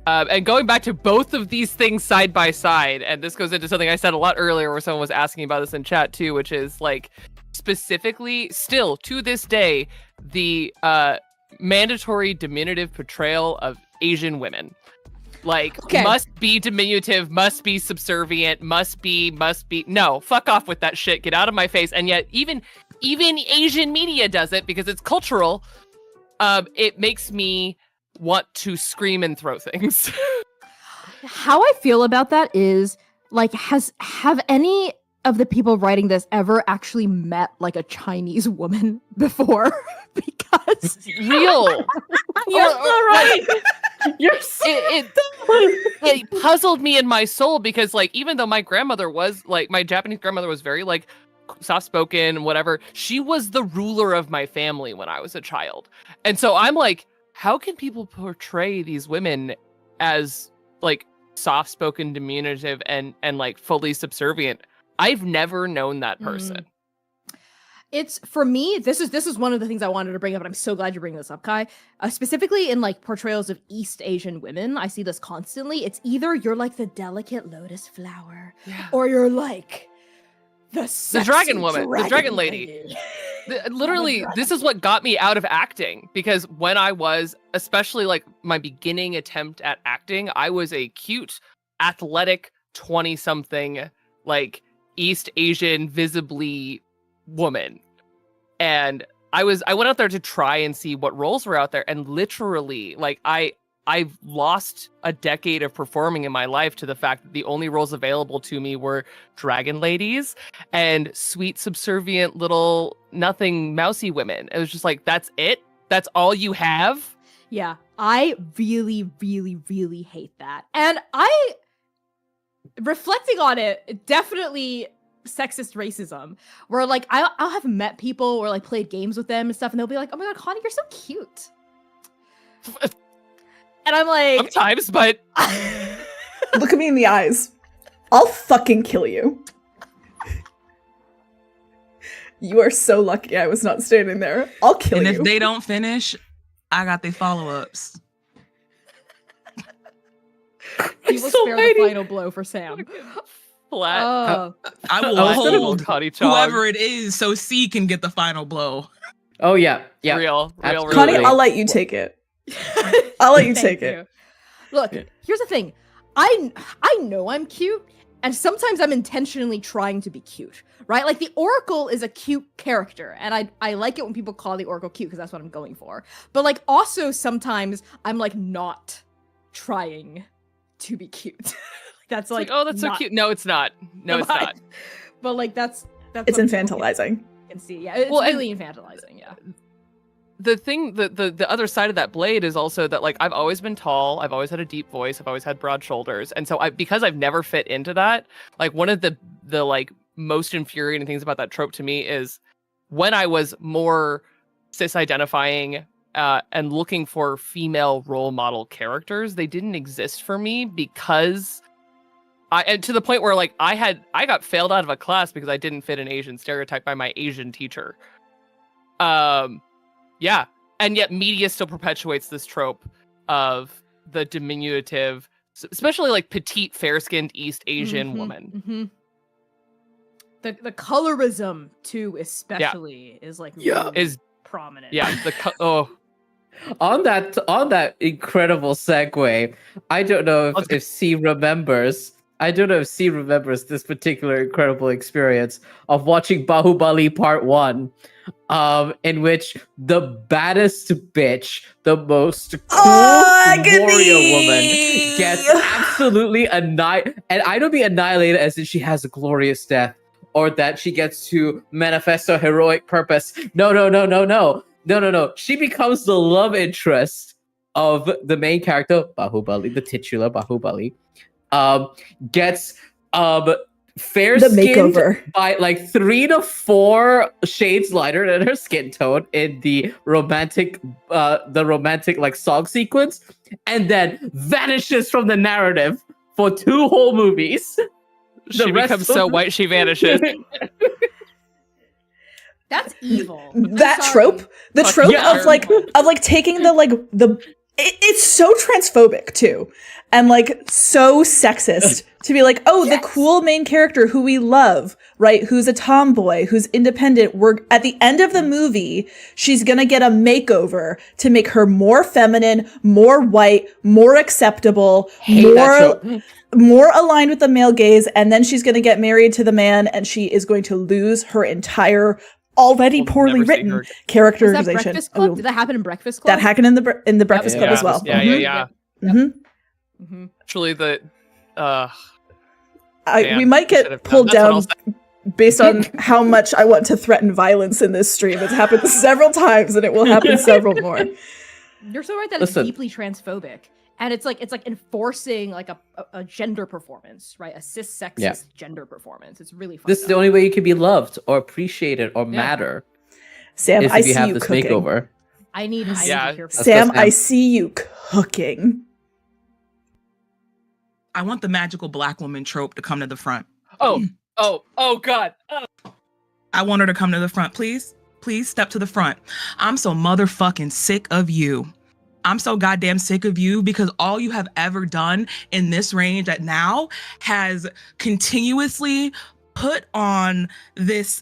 and going back to both of these things side by side, and this goes into something I said a lot earlier where someone was asking about this in chat too, which is like specifically still to this day, the mandatory diminutive portrayal of Asian women. Like, Okay. must be diminutive, must be subservient, must be. No, fuck off with that shit. Get out of my face. And yet, even Asian media does it because it's cultural. It makes me want to scream and throw things. How I feel about that is, like, have any of the people writing this ever actually met like a Chinese woman before? Because Real. You're so right. You're so it puzzled me in my soul because like even though my grandmother was like my Japanese grandmother was very like soft spoken, whatever, she was the ruler of my family when I was a child. And so I'm like, how can people portray these women as like soft spoken, diminutive, and like fully subservient? I've never known that person. It's for me, this is one of the things I wanted to bring up, and I'm so glad you're bringing this up, Kai. Specifically in like portrayals of East Asian women, I see this constantly. It's either you're like the delicate lotus flower, or you're like the dragon woman, the dragon lady. Literally, this is what got me out of acting, because when I was, especially like my beginning attempt at acting, I was a cute, athletic 20-something, like East Asian, visibly woman. And I went out there to try and see what roles were out there, and literally, like I've lost a decade of performing in my life to the fact that the only roles available to me were dragon ladies and sweet, subservient little nothing mousy women. It was just like, that's it? That's all you have? Yeah, I really, really, really hate that. And reflecting on it, definitely sexist racism, where like I'll have met people or like played games with them and stuff, and they'll be like, "Oh my god, Connie, you're so cute," and I'm like, sometimes, but look at me in the eyes. I'll fucking kill you. You are so lucky I was not standing there. I'll kill you. And if they don't finish, I got their follow-ups. He will spare the final blow for Sam. Flat. Oh. I will hold whoever it is so C can get the final blow. Oh yeah. Real. Connie, I'll let you take it. I'll let you take it. Look, here's the thing. I know I'm cute, and sometimes I'm intentionally trying to be cute, right? Like the Oracle is a cute character, and I like it when people call the Oracle cute because that's what I'm going for. But like also sometimes I'm like not trying to be cute. That's like, oh, that's so cute. No, it's not. No, it's not. But like that's it's infantilizing. You can see, yeah, it's really infantilizing. Yeah. The thing, the other side of that blade is also that like I've always been tall, I've always had a deep voice, I've always had broad shoulders, and so because I've never fit into that, like one of the like most infuriating things about that trope to me is when I was more cis-identifying and looking for female role model characters, they didn't exist for me because and to the point where like I got failed out of a class because I didn't fit an Asian stereotype by my Asian teacher. Yeah, and yet media still perpetuates this trope of the diminutive, especially like petite, fair-skinned East Asian woman. The colorism too, especially, is like is prominent. Yeah, On that incredible segue, I don't know if C remembers. I don't know if C remembers this particular incredible experience of watching Bahubali Part 1, in which the baddest bitch, the most cool warrior woman, gets absolutely annihilated. And I don't mean annihilated as in she has a glorious death, or that she gets to manifest her heroic purpose. No. She becomes the love interest of the main character, Bahubali, the titular Bahubali. Gets fair-skinned by like 3 to 4 shades lighter than her skin tone in the romantic like song sequence, and then vanishes from the narrative for 2 whole movies. She becomes so white she vanishes. That's evil. That trope, the trope of like taking the it's so transphobic too, and like so sexist to be like, oh, the cool main character who we love, right? Who's a tomboy, who's independent. We're at the end of the movie, she's gonna get a makeover to make her more feminine, more white, more acceptable, more aligned with the male gaze, and then she's gonna get married to the man, and she is going to lose her entire already poorly written characterization. Was that Breakfast Club? Did that happen in Breakfast Club? That happened in the Breakfast Club as well. Yeah. Mm-hmm. Actually, Man, we might I should have get pulled done- that's down based on how much I want to threaten violence in this stream. It's happened several times, and it will happen several more. You're so right that Listen. it's deeply transphobic. And it's like enforcing like a gender performance, right? A cis-sexist gender performance. It's really fun. This is the only way you can be loved or appreciated or matter. Sam, is I if you see have you this cooking. makeover. I need to Yeah. hear from Let's Sam, go, Sam. I see you cooking. I want the magical black woman trope to come to the front. Oh God. Oh. I want her to come to the front. Please, please step to the front. I'm so motherfucking sick of you. I'm so goddamn sick of you because all you have ever done in this range at now has continuously put on this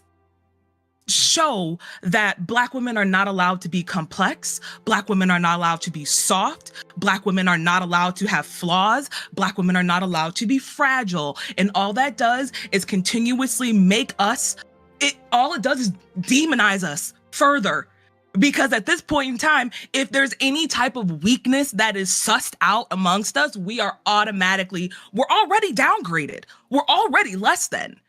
show that Black women are not allowed to be complex. Black women are not allowed to be soft. Black women are not allowed to have flaws. Black women are not allowed to be fragile. And all that does is continuously make us, all it does is demonize us further. Because at this point in time, if there's any type of weakness that is sussed out amongst us, we're already downgraded. We're already less than.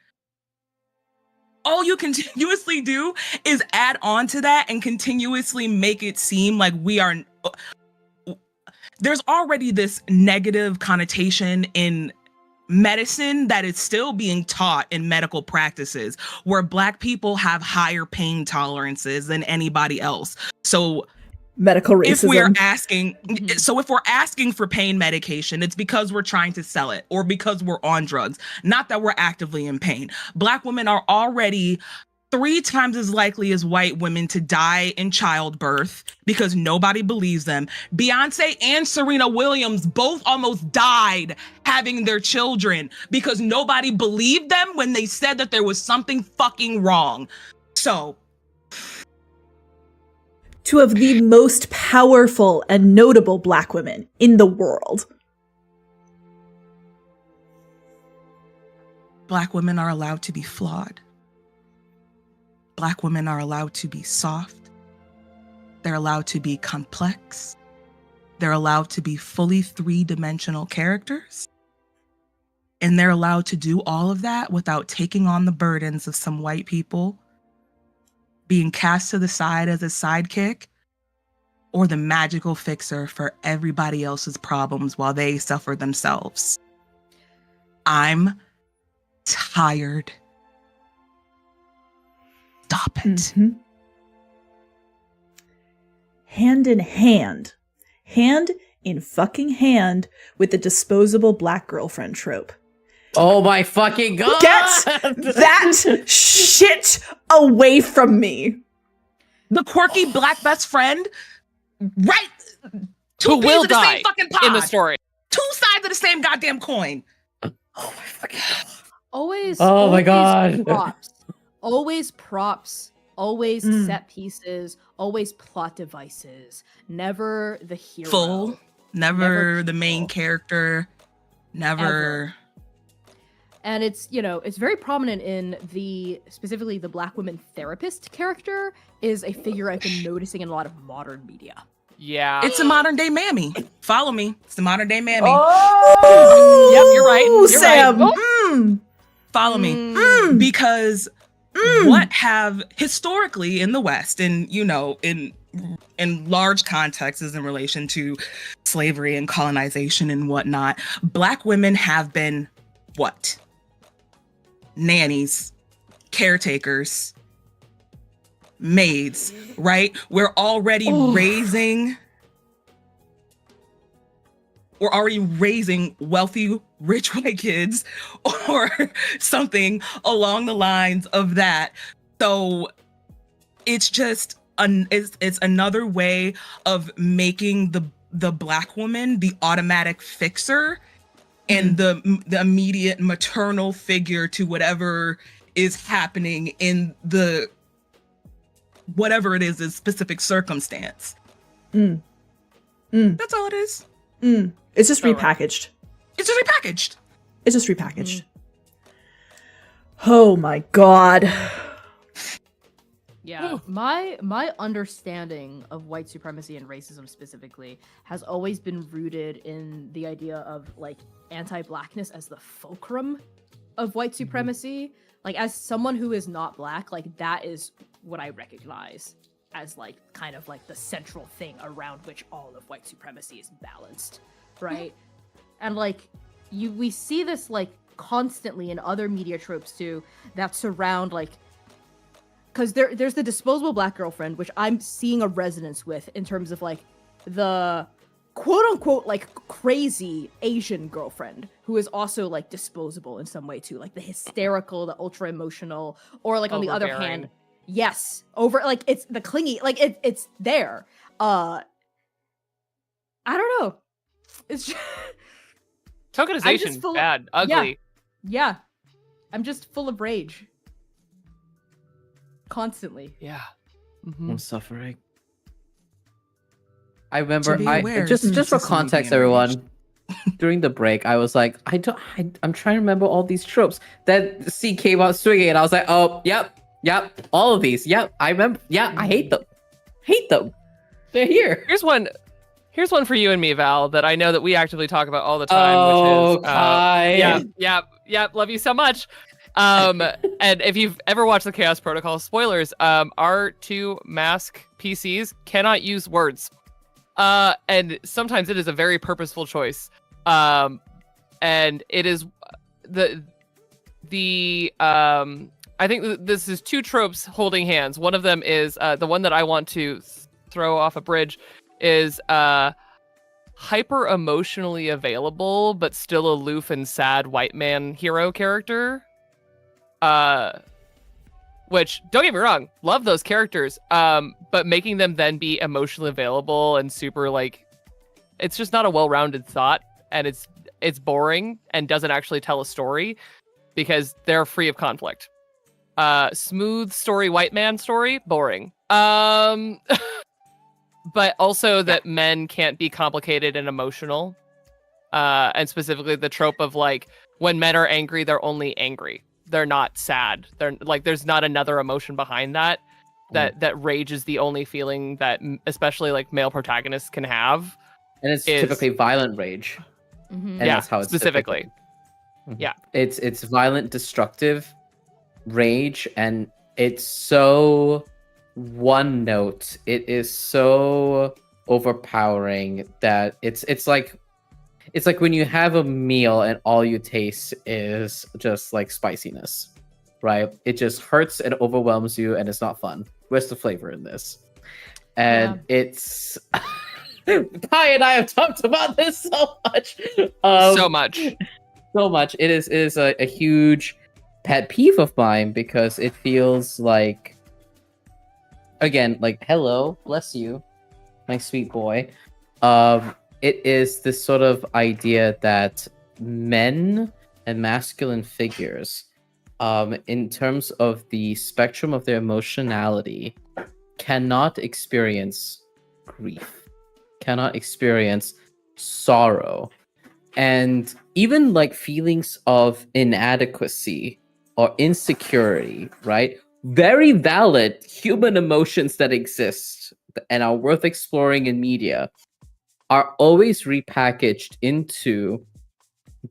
All you continuously do is add on to that and continuously make it seem like we are. There's already this negative connotation in medicine that is still being taught in medical practices where Black people have higher pain tolerances than anybody else. So Medical racism. If we're asking for pain medication, it's because we're trying to sell it or because we're on drugs, not that we're actively in pain. Black women are already 3 times as likely as white women to die in childbirth because nobody believes them. Beyonce and Serena Williams both almost died having their children because nobody believed them when they said that there was something fucking wrong. So, 2 of the most powerful and notable Black women in the world. Black women are allowed to be flawed. Black women are allowed to be soft. They're allowed to be complex. They're allowed to be fully 3-dimensional characters. And they're allowed to do all of that without taking on the burdens of some white people, being cast to the side as a sidekick, or the magical fixer for everybody else's problems while they suffer themselves. I'm tired. Stop it. Mm-hmm. Hand in hand in fucking hand with the disposable Black girlfriend trope. Oh my fucking god! Get that shit away from me. The quirky Black best friend, right? Who will of the die same fucking pod. in the story. 2 sides of the same goddamn coin. Oh my fucking god! Always. Oh my always God. Props. Always props. Always set pieces. Always plot devices. Never the hero. Full. Never the main full. character. Never. Ever. And it's, it's very prominent in specifically the Black woman therapist character is a figure I've been noticing in a lot of modern media. Yeah. It's a modern day mammy. Follow me. It's the modern day mammy. Oh, Yep, you're right. You're Sam. right. Follow me. Mm. Because what have historically in the West and, in large contexts in relation to slavery and colonization and whatnot, Black women have been what? Nannies, caretakers, maids, right? We're already raising wealthy, rich white kids or something along the lines of that. So it's just it's another way of making the Black woman the automatic fixer and the immediate maternal figure to whatever is happening in the whatever it is specific circumstance. That's all it is. It's just All right. repackaged. It's just repackaged. It's just repackaged. Oh my god. Yeah, my understanding of white supremacy and racism specifically has always been rooted in the idea of like anti-blackness as the fulcrum of white supremacy, like as someone who is not black, like that is what I recognize as like kind of like the central thing around which all of white supremacy is balanced, right? And like we see this like constantly in other media tropes too that surround like, because there's the disposable black girlfriend, which I'm seeing a resonance with in terms of like the quote unquote like crazy Asian girlfriend who is also like disposable in some way too, like the hysterical, the ultra emotional, or like on the other hand, yes, over like it's the clingy, like it's there. I don't know. It's just Tokenization, full bad, ugly. Yeah. I'm just full of rage. Constantly. Yeah. I'm suffering. I remember, To be aware, just for consistently context, being everyone. During the break, I was like, I'm trying to remember all these tropes. Then C came out swinging, and I was like, oh, yep, all of these, yep, I remember. Yeah, I hate them. They're here. Here's one for you and me, Val, that I know that we actively talk about all the time, which is Kai. yeah, love you so much. And if you've ever watched the Chaos Protocol, spoilers, R2 mask PCs cannot use words. And sometimes it is a very purposeful choice. And it is I think this is two tropes holding hands. One of them is the one that I want to throw off a bridge is hyper emotionally available but still aloof and sad white man hero character. Which, don't get me wrong, love those characters. But making them then be emotionally available and super like, it's just not a well-rounded thought, and it's boring and doesn't actually tell a story because they're free of conflict. Smooth story, white man story, boring. But also that men can't be complicated and emotional. And specifically the trope of like, when men are angry, they're only angry. They're not sad. They're like, there's not another emotion behind that. That rage is the only feeling that especially like male protagonists can have. And it's typically violent rage. Mm-hmm. And that's how it's specifically. Yeah. It's violent, destructive rage, and it's so one note. It is so overpowering that it's like when you have a meal and all you taste is just like spiciness, right? It just hurts and overwhelms you, and it's not fun. Where's the flavor in this? And it's Kai and I have talked about this so much. So much. It is a huge pet peeve of mine because it feels like, again, like, hello, bless you, my sweet boy. It is this sort of idea that men and masculine figures, in terms of the spectrum of their emotionality, cannot experience grief, cannot experience sorrow, and even like feelings of inadequacy or insecurity, right? Very valid human emotions that exist and are worth exploring in media, are always repackaged into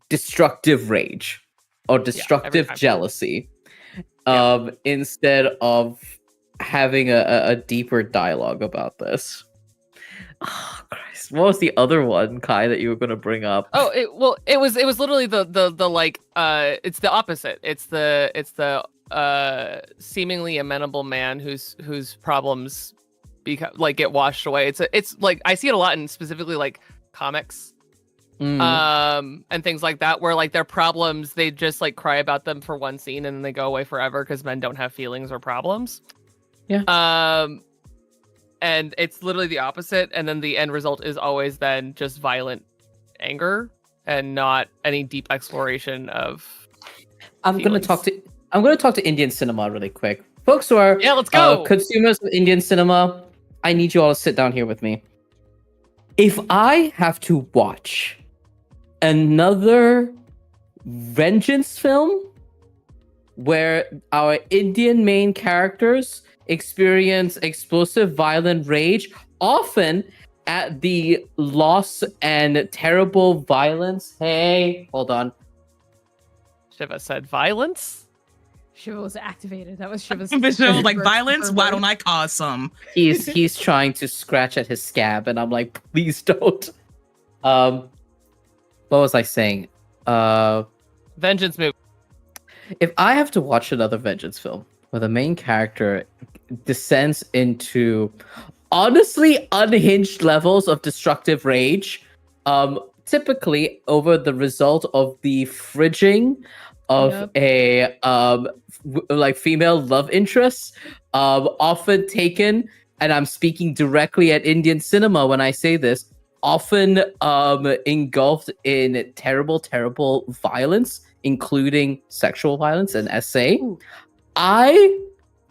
destructive rage or destructive jealousy, instead of having a deeper dialogue about this. Oh Christ! What was the other one, Kai, that you were going to bring up? Oh, it was literally the like it's the opposite. It's the seemingly amenable man whose problems get washed away. It's like I see it a lot in specifically like comics, and things like that, where like their problems, they just like cry about them for one scene and then they go away forever because men don't have feelings or problems. Yeah. And it's literally the opposite, and then the end result is always then just violent anger and not any deep exploration of I'm going to talk to Indian cinema really quick. Folks who are let's go. Consumers of Indian cinema, I need you all to sit down here with me. If I have to watch another vengeance film where our Indian main characters experience explosive violent rage, often at the loss and terrible violence. Hey, hold on. Shiva said violence. Shiva was activated. That was Shiva's. Shiva was like, first violence? Why word. don't I cause some? He's trying to scratch at his scab, and I'm like, please don't. What was I saying? Vengeance movie. If I have to watch another Vengeance film where the main character descends into honestly unhinged levels of destructive rage, typically over the result of the fridging of a like female love interest, often taken, and I'm speaking directly at Indian cinema when I say this, often engulfed in terrible violence, including sexual violence and SA. Ooh. I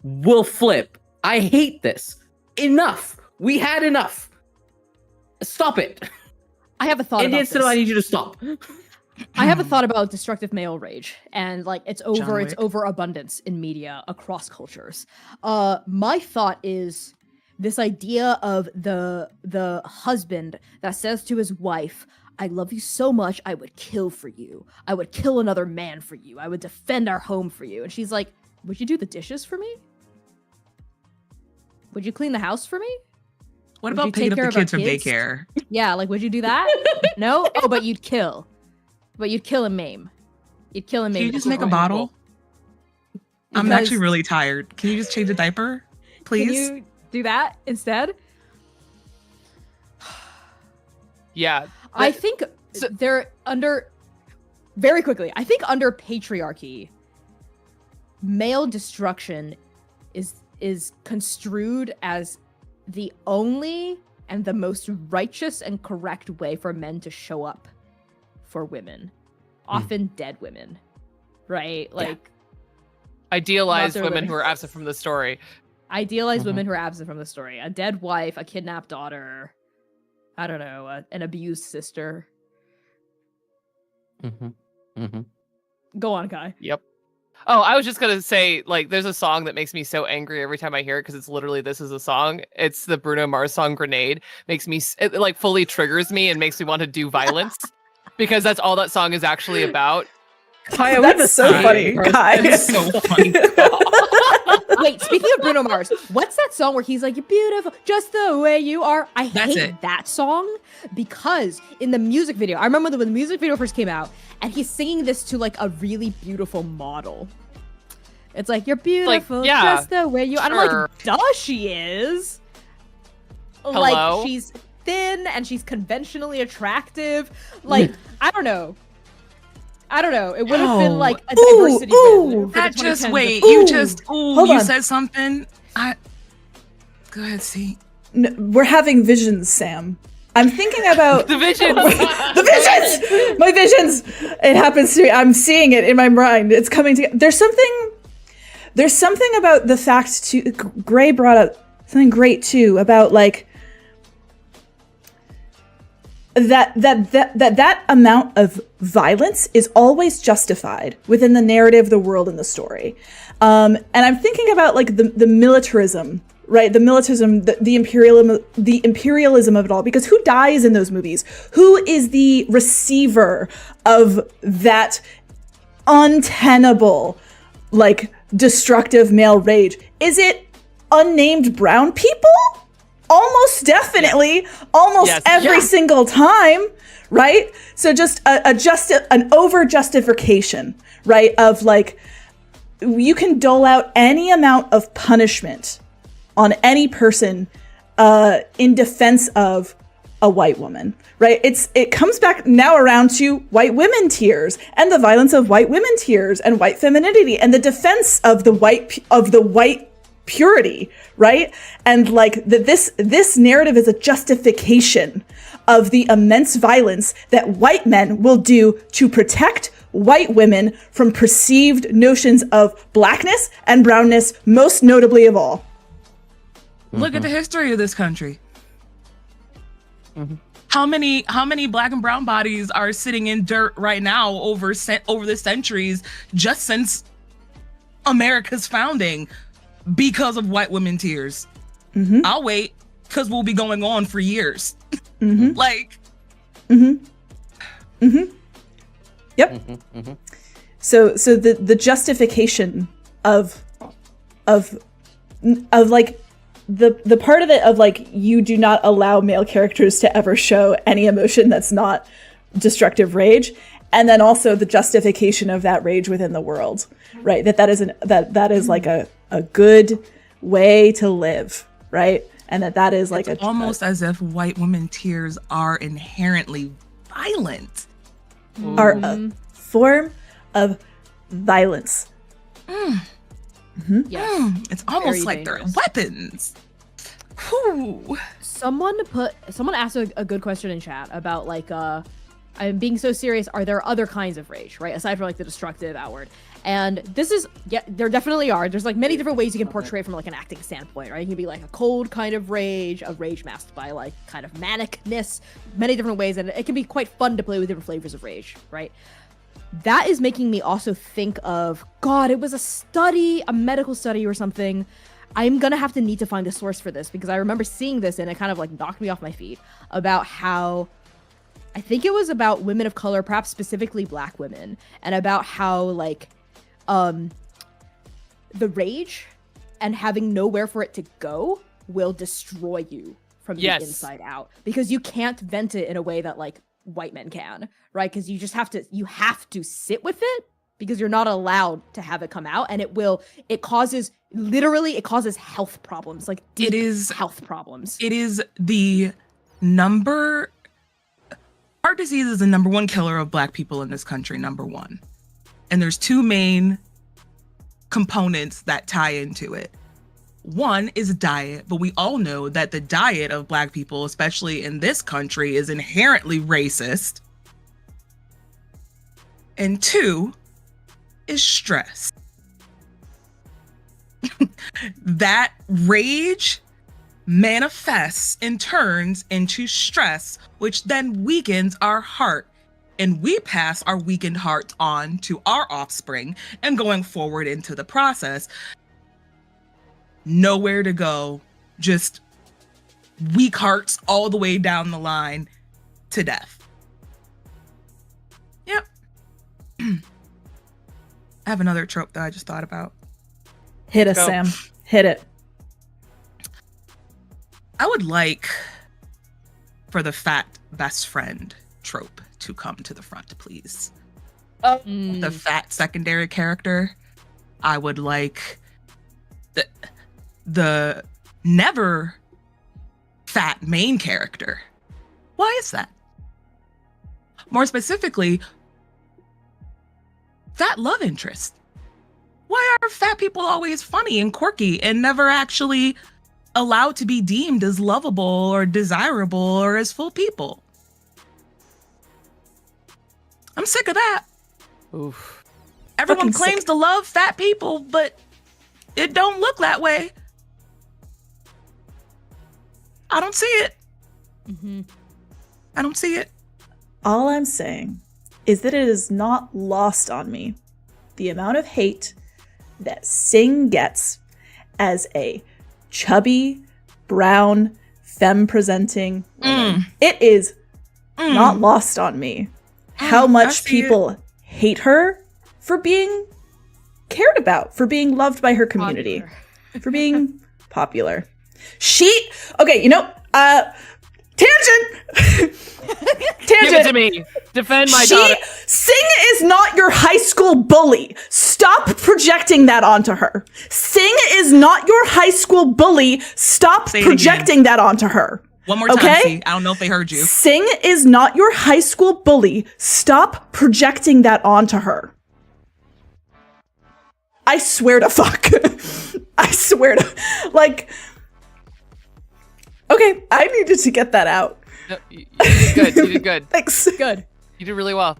will flip. I hate this. Enough. We had enough. Stop it. I have a thought Indian about cinema, I this. need you to stop. I have a thought about destructive male rage and like it's John Wick. overabundance in media across cultures. My thought is this idea of the husband that says to his wife, I love you so much, I would kill for you. I would kill another man for you. I would defend our home for you. And she's like, would you do the dishes for me? Would you clean the house for me? What Would you about picking take up care the of our kids from kids? daycare? Yeah, like, would you do that? No? Oh, but you'd kill. But you'd kill and maim. You'd kill and maim. Can you just before make a going bottle? home. I'm Because- actually really tired. Can you just change a diaper, please? Can you do that instead? Yeah. I think so- they're under very quickly. I think under patriarchy, male destruction is construed as the only and the most righteous and correct way for men to show up for women, often dead women, right? Like Idealized Not their women way. who are absent from the story. idealized Mhm. women who are absent from the story. A dead wife, a kidnapped daughter, I don't know, an abused sister. Go on, Kai. Yep. Oh, I was just gonna say, like, there's a song that makes me so angry every time I hear it because it's literally this is a song. It's the Bruno Mars song "Grenade." Makes me it like fully triggers me and makes me want to do violence because that's all that song is actually about. Kai, are we the That's so same funny, person? Kai. That's so funny. Wait, speaking of Bruno Mars, what's that song where he's like, "You're beautiful, just the way you are"? I That's hate it. that song because in the music video, I remember when the music video first came out, and he's singing this to like a really beautiful model. It's like, "You're beautiful, yeah, just the way you are." And I'm sure. like, duh, she is. Hello? Like, she's thin and she's conventionally attractive. Like, I don't know. It would have been Yo. like a Ooh, diversity ooh. win. for the That just 2010s. wait. Ooh, You hold on. said something. Go ahead, see. We're having visions, Sam. I'm thinking about The vision. the visions. My visions. It happens to me. I'm seeing it in my mind. It's coming together. There's something about the fact too. Gray brought up something great too about like that amount of violence is always justified within the narrative, the world, and the story. And I'm thinking about like the militarism, right? The militarism, the imperialism of it all. Because who dies in those movies? Who is the receiver of that untenable, like destructive male rage? Is it unnamed brown people? Almost definitely, almost Yes. every single time, right? So just an over justification, right? Of like, you can dole out any amount of punishment on any person in defense of a white woman, right? It comes back now around to white women tears and the violence of white women tears and white femininity and the defense of the white purity, right? And like this narrative is a justification of the immense violence that white men will do to protect white women from perceived notions of blackness and brownness, most notably of all. Look at the history of this country. How many black and brown bodies are sitting in dirt right now over the centuries, just since America's founding, because of white women tears? I'll wait, because we'll be going on for years. Like, Yep. So the justification of like the part of it of like you do not allow male characters to ever show any emotion that's not destructive rage, and then also the justification of that rage within the world, right? That is like a good way to live, right? And that is like it's almost as if white women tears are inherently violent. Are a form of violence. Yes. It's almost Very like dangerous. they're weapons. Whew. Someone asked a good question in chat about like I'm being so serious, are there other kinds of rage, right? Aside from like the destructive outward. And this is, yeah, there definitely are. There's like many different ways you can portray it from like an acting standpoint, right? You can be like a cold kind of rage, a rage masked by like kind of manicness, many different ways. And it can be quite fun to play with different flavors of rage, right? That is making me also think of, God, it was a study, a medical study or something. I'm gonna have to need to find a source for this because I remember seeing this and it kind of like knocked me off my feet about how, I think it was about women of color, perhaps specifically black women, and about how like, the rage and having nowhere for it to go will destroy you from the inside out because you can't vent it in a way that like white men can, right? Because you have to sit with it because you're not allowed to have it come out, and it causes health problems, like deep health problems. It is heart disease is the number one killer of black people in this country, number one. And there's two main components that tie into it. One is diet, but we all know that the diet of black people, especially in this country, is inherently racist. And two is stress. That rage manifests and turns into stress, which then weakens our heart. And we pass our weakened hearts on to our offspring, and going forward into the process, nowhere to go, just weak hearts all the way down the line to death. Yep. I have another trope that I just thought about. Hit us, Sam. Hit it. I would like for the fat best friend trope to come to the front, please. The fat secondary character. I would like the never fat main character. Why is that? More specifically, fat love interest. Why are fat people always funny and quirky and never actually allowed to be deemed as lovable or desirable or as full people? I'm sick of that. Oof. Everyone Fucking claims sick. to love fat people, but it don't look that way. I don't see it. I don't see it. All I'm saying is that it is not lost on me the amount of hate that Singh gets as a chubby, brown, femme-presenting woman. It is not lost on me how I much see people hate her for being cared about, for being loved by her community, for being popular. Okay, tangent! Give it to me. Defend my daughter. Singh is not your high school bully. Stop projecting that onto her. Singh is not your high school bully. Stop Say it projecting that onto her. One more time, Okay? see. I don't know if they heard you. Singh is not your high school bully. Stop projecting that onto her. I swear to fuck. I swear to, okay, I needed to get that out. No, you did good. You did good. Thanks. Good. You did really well.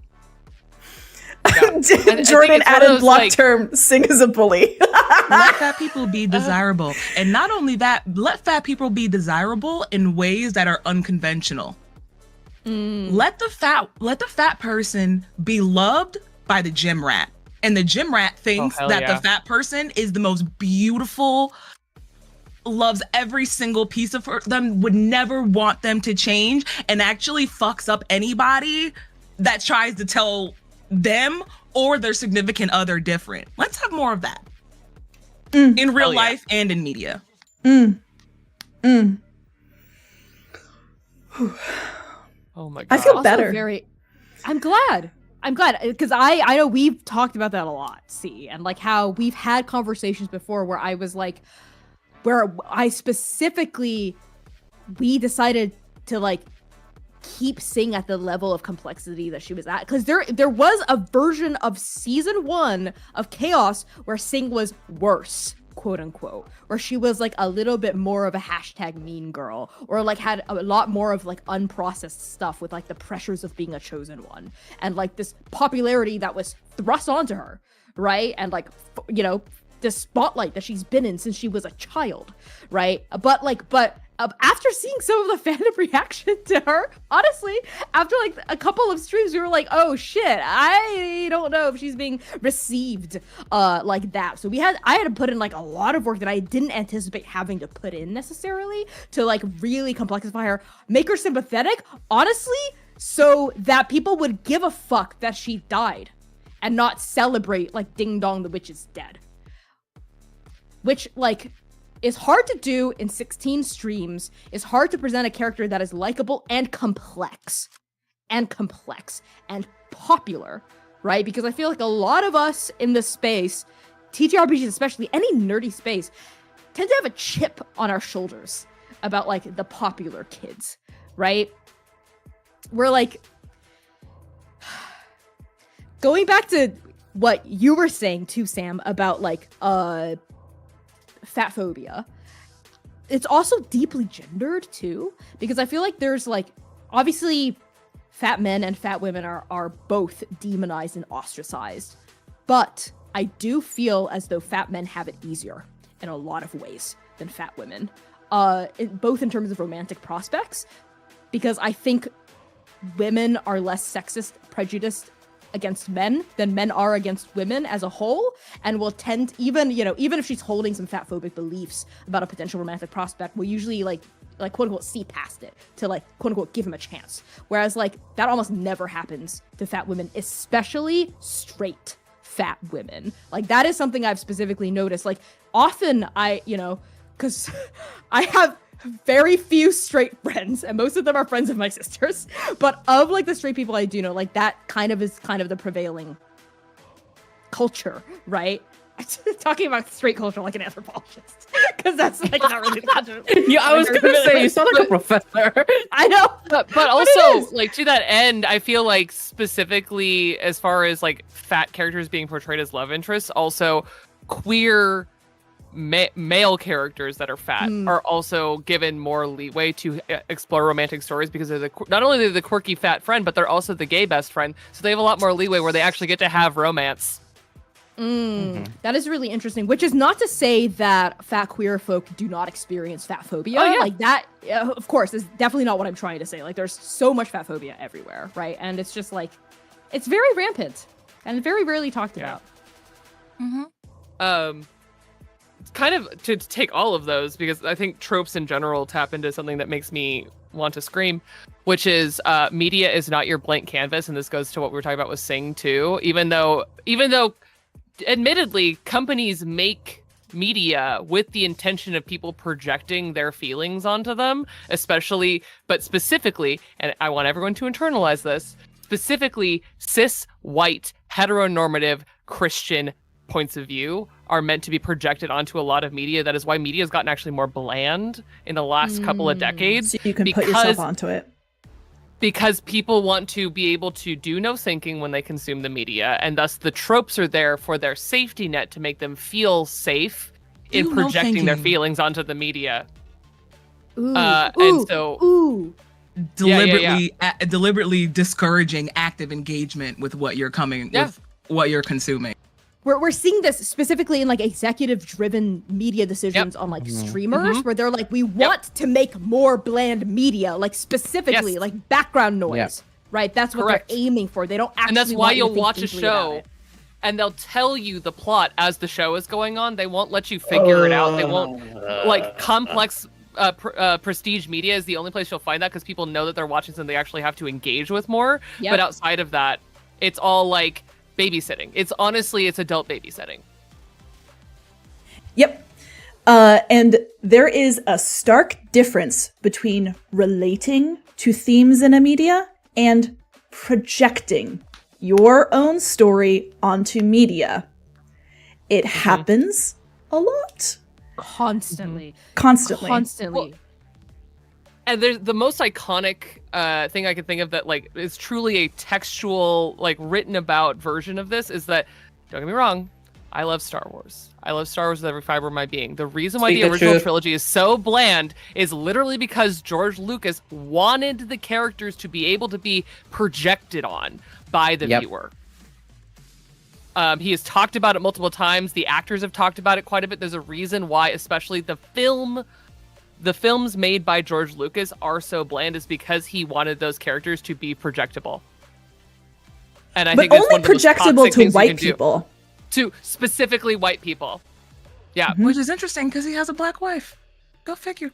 Jordan it's one of added those, block like- term, Singh is a bully. Let fat people be desirable. And not only that, let fat people be desirable in ways that are unconventional. Let the fat person be loved by the gym rat. And the gym rat thinks hell that yeah. the fat person is the most beautiful, loves every single piece of them, would never want them to change, and actually fucks up anybody that tries to tell them or their significant other different. Let's have more of that Mm. in real Hell yeah. life and in media. Mm. Mm. Oh my god. I feel Also better. I'm glad because I know we've talked about that a lot, see, and like how we've had conversations before where I was like, where I specifically, we decided to like keep Sing at the level of complexity that she was at, because there was a version of season 1 of Chaos where Sing was worse, quote unquote, where she was like a little bit more of a hashtag mean girl, or like had a lot more of like unprocessed stuff with like the pressures of being a chosen one and like this popularity that was thrust onto her, right? And like you know, the spotlight that she's been in since she was a child, right? But after seeing some of the fandom reaction to her, honestly, after like a couple of streams, we were like, oh shit, I don't know if she's being received like that. So I had to put in like a lot of work that I didn't anticipate having to put in necessarily to like really complexify her, make her sympathetic, honestly, so that people would give a fuck that she died and not celebrate like ding dong the witch is dead. Which like is hard to do in 16 streams. It's hard to present a character that is likable and complex and popular, right? Because I feel like a lot of us in this space, TTRPGs especially, any nerdy space, tend to have a chip on our shoulders about like the popular kids, right? We're like, going back to what you were saying too, Sam, about like fat phobia, it's also deeply gendered too, because I feel like there's like, obviously fat men and fat women are both demonized and ostracized, but I do feel as though fat men have it easier in a lot of ways than fat women, both in terms of romantic prospects, because I think women are less sexist, prejudiced against men than men are against women as a whole, and will tend, even if she's holding some fat phobic beliefs about a potential romantic prospect, will usually like quote unquote see past it to like quote unquote give him a chance. Whereas like that almost never happens to fat women, especially straight fat women. Like that is something I've specifically noticed. Like often because I have very few straight friends, and most of them are friends of my sisters. But of like the straight people I do know, like that is the prevailing culture, right? Talking about straight culture like an anthropologist, because that's like not really the culture. Yeah, I was gonna say you sound like a professor. I know, but also like to that end, I feel like specifically as far as like fat characters being portrayed as love interests, also queer male characters that are fat are also given more leeway to explore romantic stories, because they're not only the quirky fat friend, but they're also the gay best friend, so they have a lot more leeway where they actually get to have romance. That is really interesting, which is not to say that fat queer folk do not experience fat phobia. Oh, yeah. Like that, of course, is definitely not what I'm trying to say. Like there's so much fat phobia everywhere, right? And it's just like, it's very rampant and very rarely talked about. Kind of to take all of those, because I think tropes in general tap into something that makes me want to scream, which is media is not your blank canvas, and this goes to what we were talking about with Sing too. Even though admittedly companies make media with the intention of people projecting their feelings onto them, but specifically, and I want everyone to internalize this, specifically cis, white, heteronormative, Christian points of view are meant to be projected onto a lot of media. That is why media has gotten actually more bland in the last couple of decades. So you can put yourself onto it. Because people want to be able to do no thinking when they consume the media, and thus the tropes are there for their safety net to make them feel safe in Do no projecting their thinking. feelings onto the media. And so Deliberately discouraging active engagement with what you're with what you're consuming. We're seeing this specifically in like executive driven media decisions on like streamers, where they're like, we want to make more bland media, like specifically like background noise, right? That's what they're aiming for. They don't actually, and that's why want you to you'll think watch a deeply about show it. and they'll tell you the plot as the show is going on. They won't let you figure it out. They won't like complex prestige media is the only place you'll find that, because people know that they're watching something they actually have to engage with more. But outside of that, it's all like babysitting. It's honestly, it's adult babysitting. Yep. And there is a stark difference between relating to themes in a media and projecting your own story onto media. It happens a lot. Constantly. Constantly. And there's the most iconic thing I can think of that like is truly a textual, like written about version of this is that, don't get me wrong, I love Star Wars. I love Star Wars with every fiber of my being. The reason why Speak the the original truth. trilogy is so bland is literally because George Lucas wanted the characters to be able to be projected on by the Yep. viewer. He has talked about it multiple times. The actors have talked about it quite a bit. There's a reason why, especially the films made by George Lucas are so bland is because he wanted those characters to be projectable. And I But think that's only one of the most projectable toxic to things you white can do. people. To specifically white people. Yeah. Which is interesting because he has a black wife. Go figure.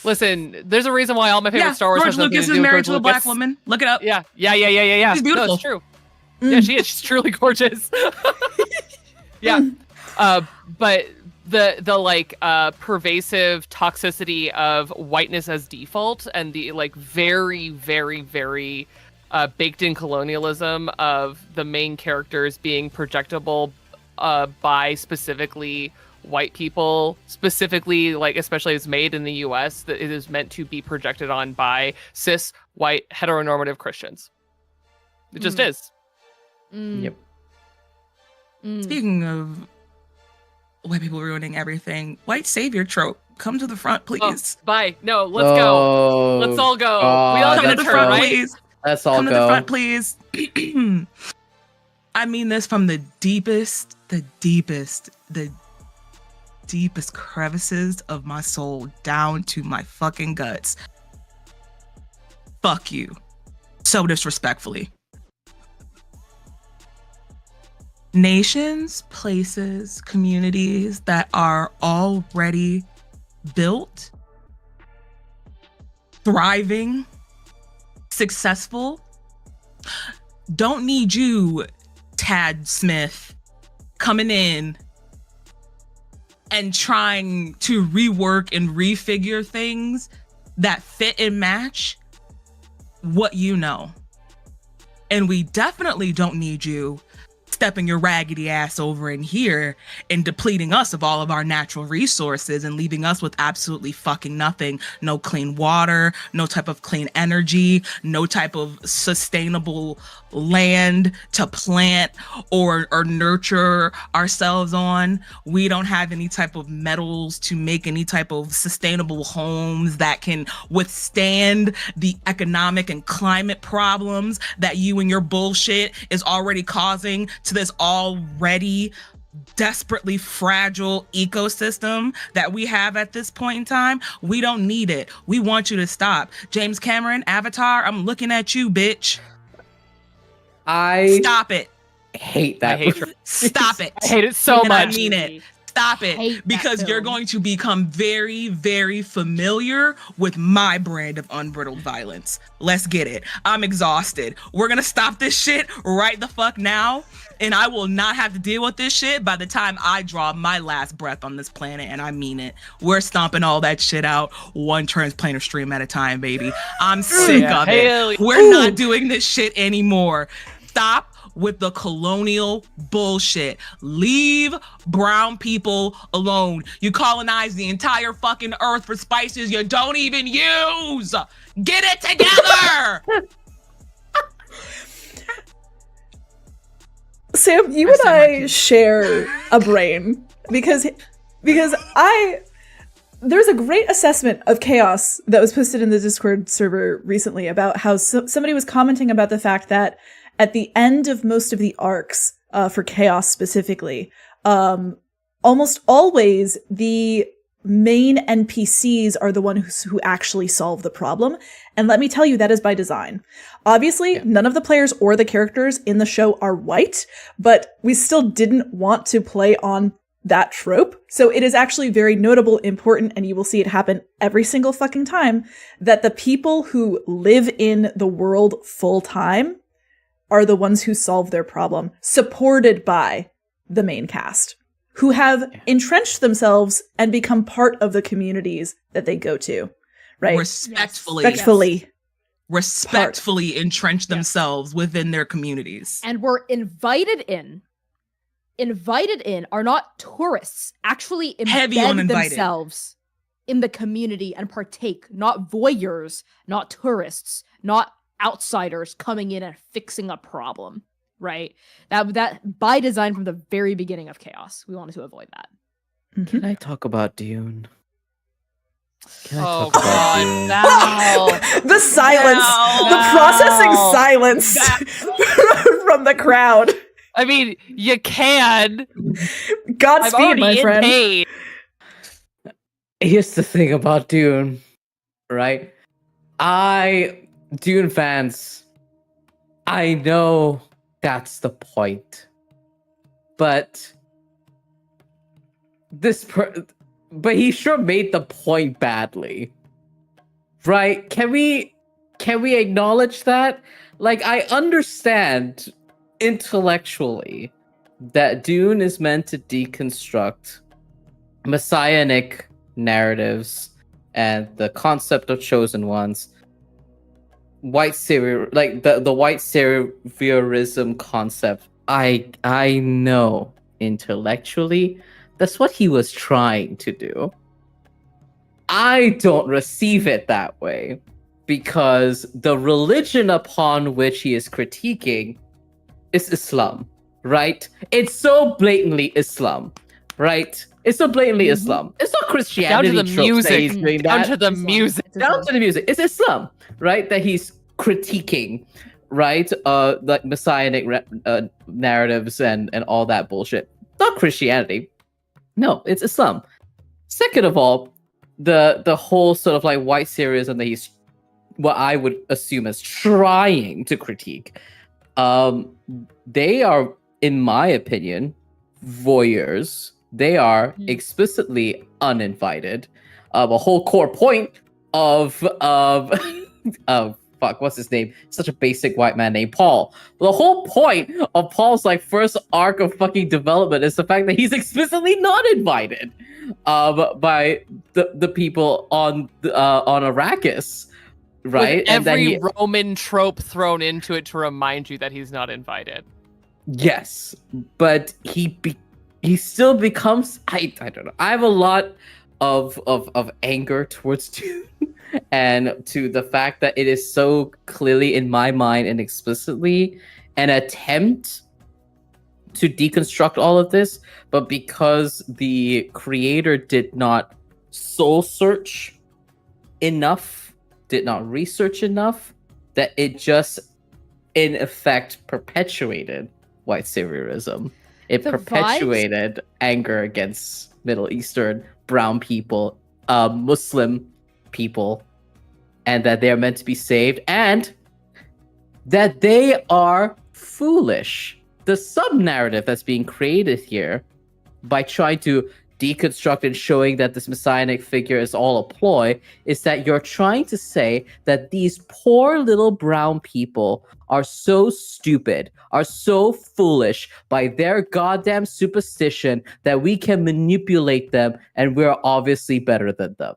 Listen, there's a reason why all my favorite Yeah, Star Wars George has nothing Lucas to is do with married George to a black Lucas. woman. Look it up. Yeah. She's beautiful. No, it's true. Yeah, she is. She's truly gorgeous. Yeah. But the like pervasive toxicity of whiteness as default and the like very, very, very baked in colonialism of the main characters being projectable by specifically white people, specifically like especially it's made in the US, that it is meant to be projected on by cis white heteronormative Christians. It just is. Yep. Speaking of white people ruining everything, white savior trope. Come to the front, Oh, please. bye. No, let's go. Let's all go. We all God, have Come a to the turn, front, right? please. Let's all Come go. to the front, please. I mean this from the deepest crevices of my soul down to my fucking guts. Fuck you. So disrespectfully. Nations, places, communities that are already built, thriving, successful, don't need you, Tad Smith, coming in and trying to rework and refigure things that fit and match what you know. And we definitely don't need you stepping your raggedy ass over in here and depleting us of all of our natural resources and leaving us with absolutely fucking nothing. No clean water, no type of clean energy, no type of sustainable land to plant or nurture ourselves on. We don't have any type of metals to make any type of sustainable homes that can withstand the economic and climate problems that you and your bullshit is already causing to this already desperately fragile ecosystem that we have at this point in time. We don't need it. We want you to stop. James Cameron, Avatar, I'm looking at you, bitch. I Stop it. hate that. I hate movie. Stop it. I hate it so And much. I mean it. Stop Hate it. that Because you're film. going to become very, very familiar with my brand of unbridled violence. Let's get it. I'm exhausted. We're going to stop this shit right the fuck now. And I will not have to deal with this shit by the time I draw my last breath on this planet. And I mean it. We're stomping all that shit out one transplanter stream at a time, baby. I'm sick yeah. of it. Hell yeah. We're not doing this shit anymore. Stop with the colonial bullshit. Leave brown people alone. You colonize the entire fucking earth for spices you don't even use. Get it together. Sam, you I and said my I piece. share a brain because there's a great assessment of chaos that was posted in the Discord server recently about how somebody was commenting about the fact that at the end of most of the arcs for chaos specifically, almost always the main NPCs are the ones who actually solve the problem. And let me tell you, that is by design. Obviously, none of the players or the characters in the show are white, but we still didn't want to play on that trope. So it is actually very notable, important, and you will see it happen every single fucking time, that the people who live in the world full time are the ones who solve their problem, supported by the main cast, who have entrenched themselves and become part of the communities that they go to, right? Respectfully entrench themselves within their communities. And were invited in, are not tourists, actually embed themselves in the community and partake, not voyeurs, not tourists, not outsiders coming in and fixing a problem, right? That by design from the very beginning of Chaos, we wanted to avoid that. Can I talk about Dune? Oh God, Val. The silence, the processing silence from the crowd. I mean, you can. Godspeed, my friend. Paid. Here's the thing about Dune, right? Dune fans, I know that's the point, but but he sure made the point badly, right? Can we acknowledge that? Like, I understand intellectually that Dune is meant to deconstruct messianic narratives and the concept of chosen ones, white savior, like the white saviorism concept. I know intellectually that's what he was trying to do. I don't receive it that way, because the religion upon which he is critiquing is Islam, right? It's so blatantly Islam, right? It's so blatantly Islam. It's not Christianity. Down to the music. Down to the music. Down to the music. It's Islam, right? That he's critiquing, right? Like messianic narratives and all that bullshit. Not Christianity. No, it's Islam. Second of all, the whole sort of like white saviorism that he's, what I would assume as trying to critique, they are, in my opinion, voyeurs. They are explicitly uninvited. A whole core point of fuck, what's his name? Such a basic white man named Paul. The whole point of Paul's like first arc of fucking development is the fact that he's explicitly not invited by the people on Arrakis, right? With every Roman trope thrown into it to remind you that he's not invited. Yes, but he still becomes, I don't know. I have a lot of anger towards Dune and to the fact that it is so clearly in my mind and explicitly an attempt to deconstruct all of this, but because the creator did not soul search enough, did not research enough, that it just in effect perpetuated white saviorism. It perpetuated anger against Middle Eastern, brown people, Muslim people, and that they are meant to be saved, and that they are foolish. The sub-narrative that's being created here by trying to deconstruct and showing that this messianic figure is all a ploy is that you're trying to say that these poor little brown people are so stupid, are so foolish by their goddamn superstition that we can manipulate them and we're obviously better than them.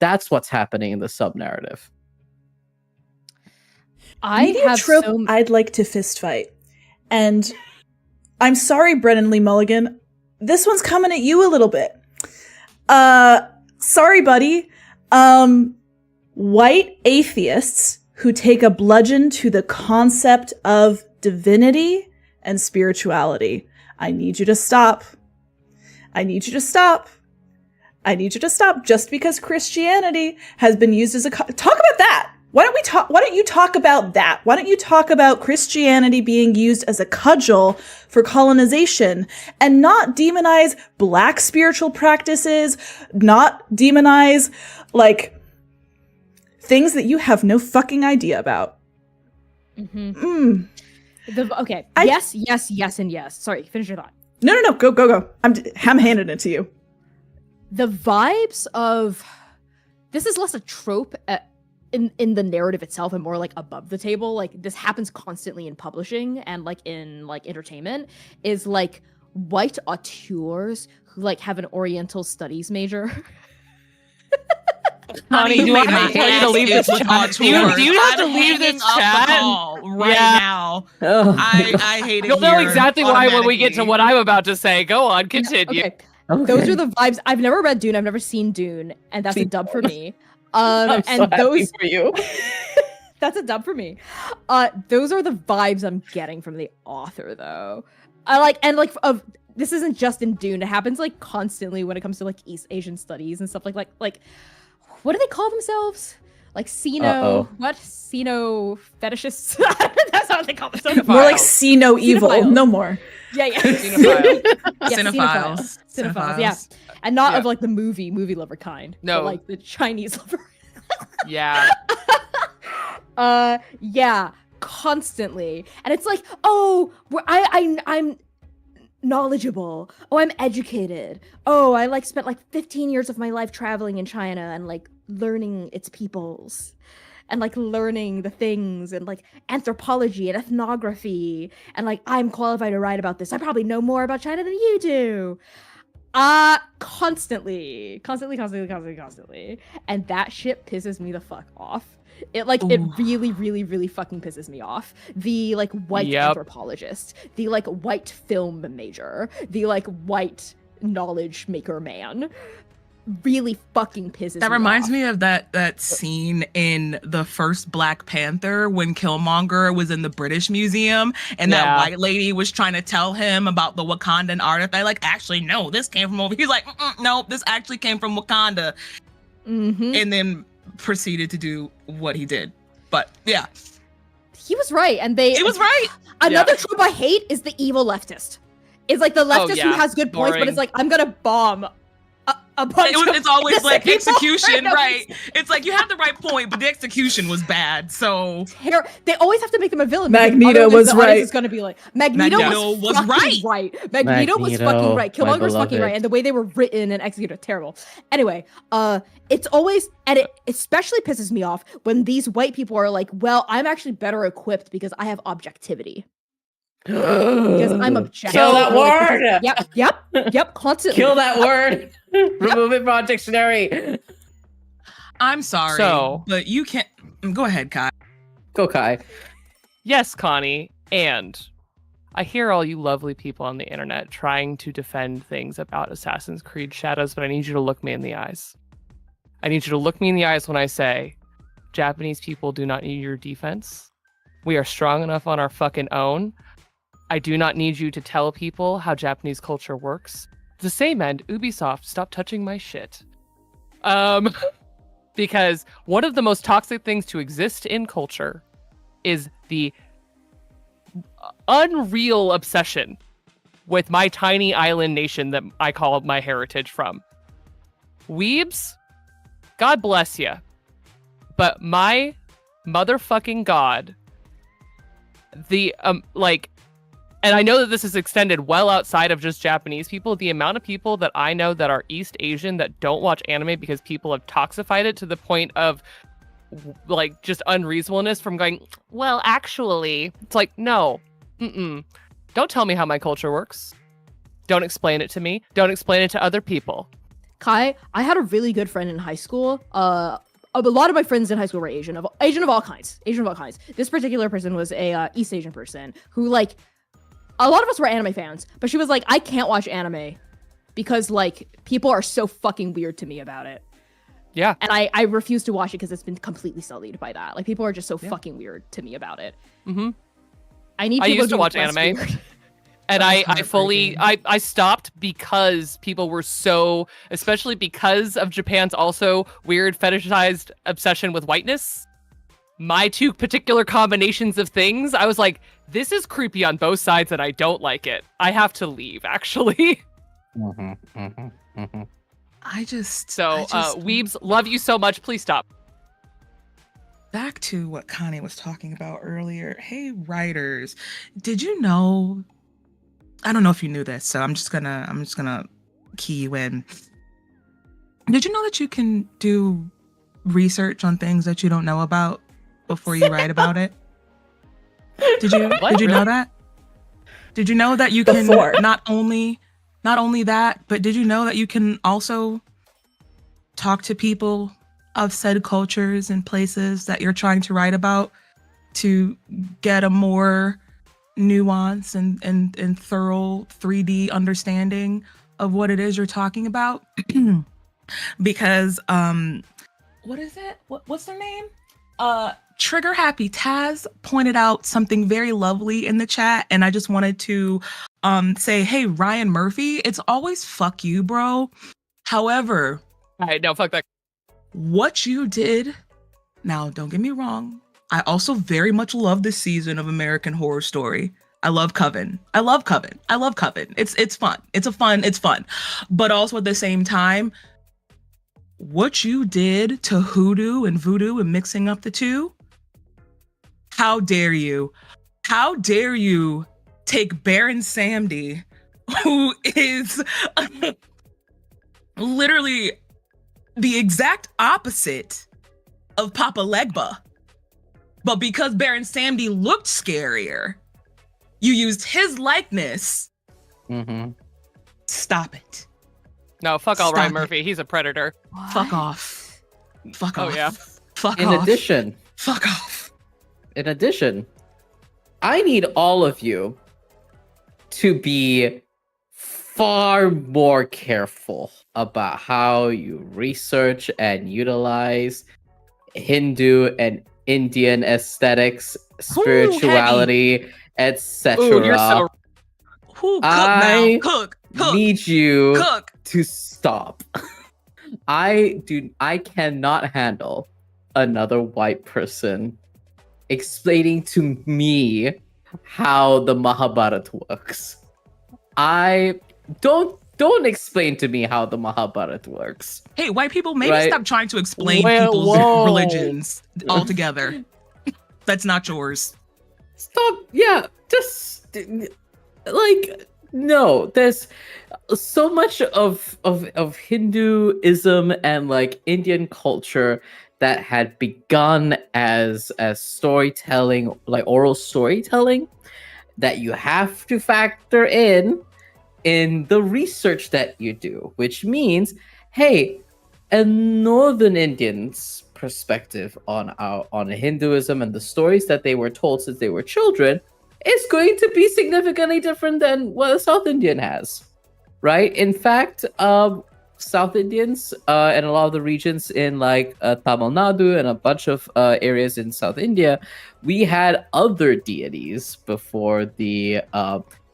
That's what's happening in the sub-narrative. Media trope I'd like to fist fight. And I'm sorry, Brennan Lee Mulligan, this one's coming at you a little bit. Sorry, buddy. White atheists who take a bludgeon to the concept of divinity and spirituality. I need you to stop. I need you to stop. I need you to stop. Just because Christianity has been used as a... talk about that. Why don't you talk about that? Why don't you talk about Christianity being used as a cudgel for colonization and not demonize Black spiritual practices, not demonize, like, things that you have no fucking idea about. Okay. Yes, and yes. Sorry, finish your thought. No. Go. I'm handing it to you. The vibes of... This is less a trope in the narrative itself and more like above the table, like this happens constantly in publishing and like in like entertainment, is like white auteurs who like have an Oriental studies major. Honey, do I have to tell you to leave this chat? Do you have to leave this chat right now? Oh, I hate it. You'll know here exactly why when we get to automatically. what I'm about to say. Go on, continue. Okay. okay. Those are the vibes. I've never read Dune. I've never seen Dune, and that's a dub for me. I'm so And happy those for you. that's a dub for me. Those are the vibes I'm getting from the author, though. I like and like of this isn't just in Dune. It happens like constantly when it comes to like East Asian studies and stuff like what do they call themselves? Like Sino, what? Sino fetishists? That's not what they call themselves. More like see no evil, Cinephile. no more. Yeah. Cinephile. Yeah, Cinephiles. Cinephiles, yeah. And not Yeah. of like the movie lover kind. No. But like the Chinese lover. Yeah. Yeah, constantly. And it's like, oh, I'm knowledgeable. Oh, I'm educated. Oh, I like spent like 15 years of my life traveling in China and like learning its peoples. And like learning the things and like anthropology and ethnography. And like, I'm qualified to write about this. I probably know more about China than you do. Constantly. And that shit pisses me the fuck off. It really, really, really fucking pisses me off. The like white anthropologist, the like white film major, the like white knowledge maker man really fucking pisses me off. That reminds me of that scene in the first Black Panther when Killmonger was in the British Museum and that white lady was trying to tell him about the Wakandan artifact. Like, actually, no, this came from over. He's like, no, this actually came from Wakanda. Mm-hmm. And then proceeded to do what he did. But yeah, he was right, and he was right. Another trope I hate is the evil leftist. It's like the leftist who has good points, but it's like, I'm gonna bomb a bunch It's always like people. execution, right? It's like you have the right point, but the execution was bad. So they always have to make them a villain. Magneto was right. It's gonna be like Magneto was right. Magneto was fucking right. Killmonger was fucking it. right, and the way they were written and executed, terrible. Anyway, it's always, and it especially pisses me off when these white people are like, well, I'm actually better equipped because I have objectivity. Because I'm objective. Kill that word! Yep, constantly. Kill that word! Remove it from our dictionary! I'm sorry, but you can't. Go ahead, Kai. Go, Kai. Yes, Connie, and I hear all you lovely people on the internet trying to defend things about Assassin's Creed Shadows, but I need you to look me in the eyes. I need you to look me in the eyes when I say, Japanese people do not need your defense. We are strong enough on our fucking own. I do not need you to tell people how Japanese culture works. To the same end, Ubisoft, stop touching my shit. Because one of the most toxic things to exist in culture is the unreal obsession with my tiny island nation that I call my heritage from. Weebs, God bless ya. But my motherfucking God, and I know that this is extended well outside of just Japanese people. The amount of people that I know that are East Asian that don't watch anime because people have toxified it to the point of like just unreasonableness from going, well, actually, it's like, no, don't tell me how my culture works. Don't explain it to me. Don't explain it to other people. Kai, I had a really good friend in high school. A lot of my friends in high school were Asian of all kinds. This particular person was a East Asian person who like. A lot of us were anime fans, but she was like, I can't watch anime because like people are so fucking weird to me about it. Yeah. And I refuse to watch it because it's been completely sullied by that. Like people are just so fucking weird to me about it. Mm-hmm. I used to watch anime. And I stopped because people were so, especially because of Japan's also weird fetishized obsession with whiteness. My two particular combinations of things, I was like, this is creepy on both sides and I don't like it. I have to leave, actually. Weebs, love you so much. Please stop. Back to what Connie was talking about earlier. Hey, writers, did you know? I don't know if you knew this, so I'm just gonna key you in. Did you know that you can do research on things that you don't know about before you write about it? Did you What? did you know Really? that? Did you know that you can Before. not only that, but did you know that you can also talk to people of said cultures and places that you're trying to write about to get a more nuance and thorough 3D understanding of what it is you're talking about? Because what is it? What's their name? Trigger Happy Taz pointed out something very lovely in the chat, and I just wanted to say, hey, Ryan Murphy, it's always fuck you, bro. However, All right, no, fuck that. what you did, now don't get me wrong, I also very much love this season of American Horror Story. I love Coven. It's fun. It's fun. But also at the same time, what you did to hoodoo and voodoo and mixing up the two, how dare you? How dare you take Baron Samdi, who is literally the exact opposite of Papa Legba, but because Baron Samdi looked scarier, you used his likeness. Mm-hmm. Stop it. No, fuck all Stop Ryan it. Murphy. He's a predator. Fuck off. Fuck Oh, off. yeah. Fuck In off. addition, Fuck off. I need all of you to be far more careful about how you research and utilize Hindu and Indian aesthetics, spirituality, etc. Ooh, you're so Who cook I now? Cook. need you Cook. to stop. I cannot handle another white person explaining to me how the Mahabharata works. I don't explain to me how the Mahabharata works. Hey, white people, maybe Right. stop trying to explain Well, people's whoa. religions altogether. That's not yours. Stop. Yeah, just like no. There's so much of Hinduism and like Indian culture that had begun as storytelling, like oral storytelling, that you have to factor in the research that you do, which means, hey, a Northern Indian's perspective on Hinduism and the stories that they were told since they were children is going to be significantly different than what a South Indian has, right? In fact, South Indians and a lot of the regions in like Tamil Nadu and a bunch of areas in South India, we had other deities before the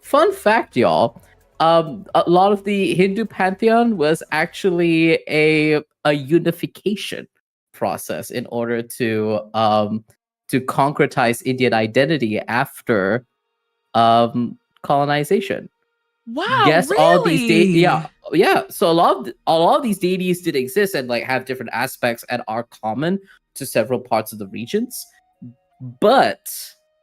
fun fact, y'all. A lot of the Hindu pantheon was actually a unification process in order to concretize Indian identity after colonization. Wow, Yes, really? all these yeah. So a lot of these deities did exist and like have different aspects and are common to several parts of the regions. But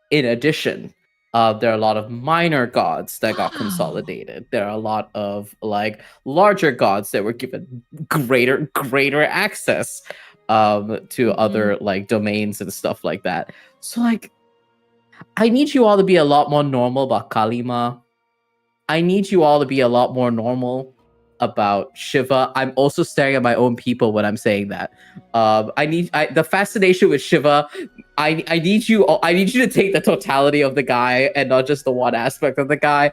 in addition, there are a lot of minor gods that got Wow. consolidated. There are a lot of like larger gods that were given greater access to other like domains and stuff like that. So like, I need you all to be a lot more normal about Kalima. I need you all to be a lot more normal about Shiva. I'm also staring at my own people when I'm saying that. The fascination with Shiva. I need you to take the totality of the guy and not just the one aspect of the guy.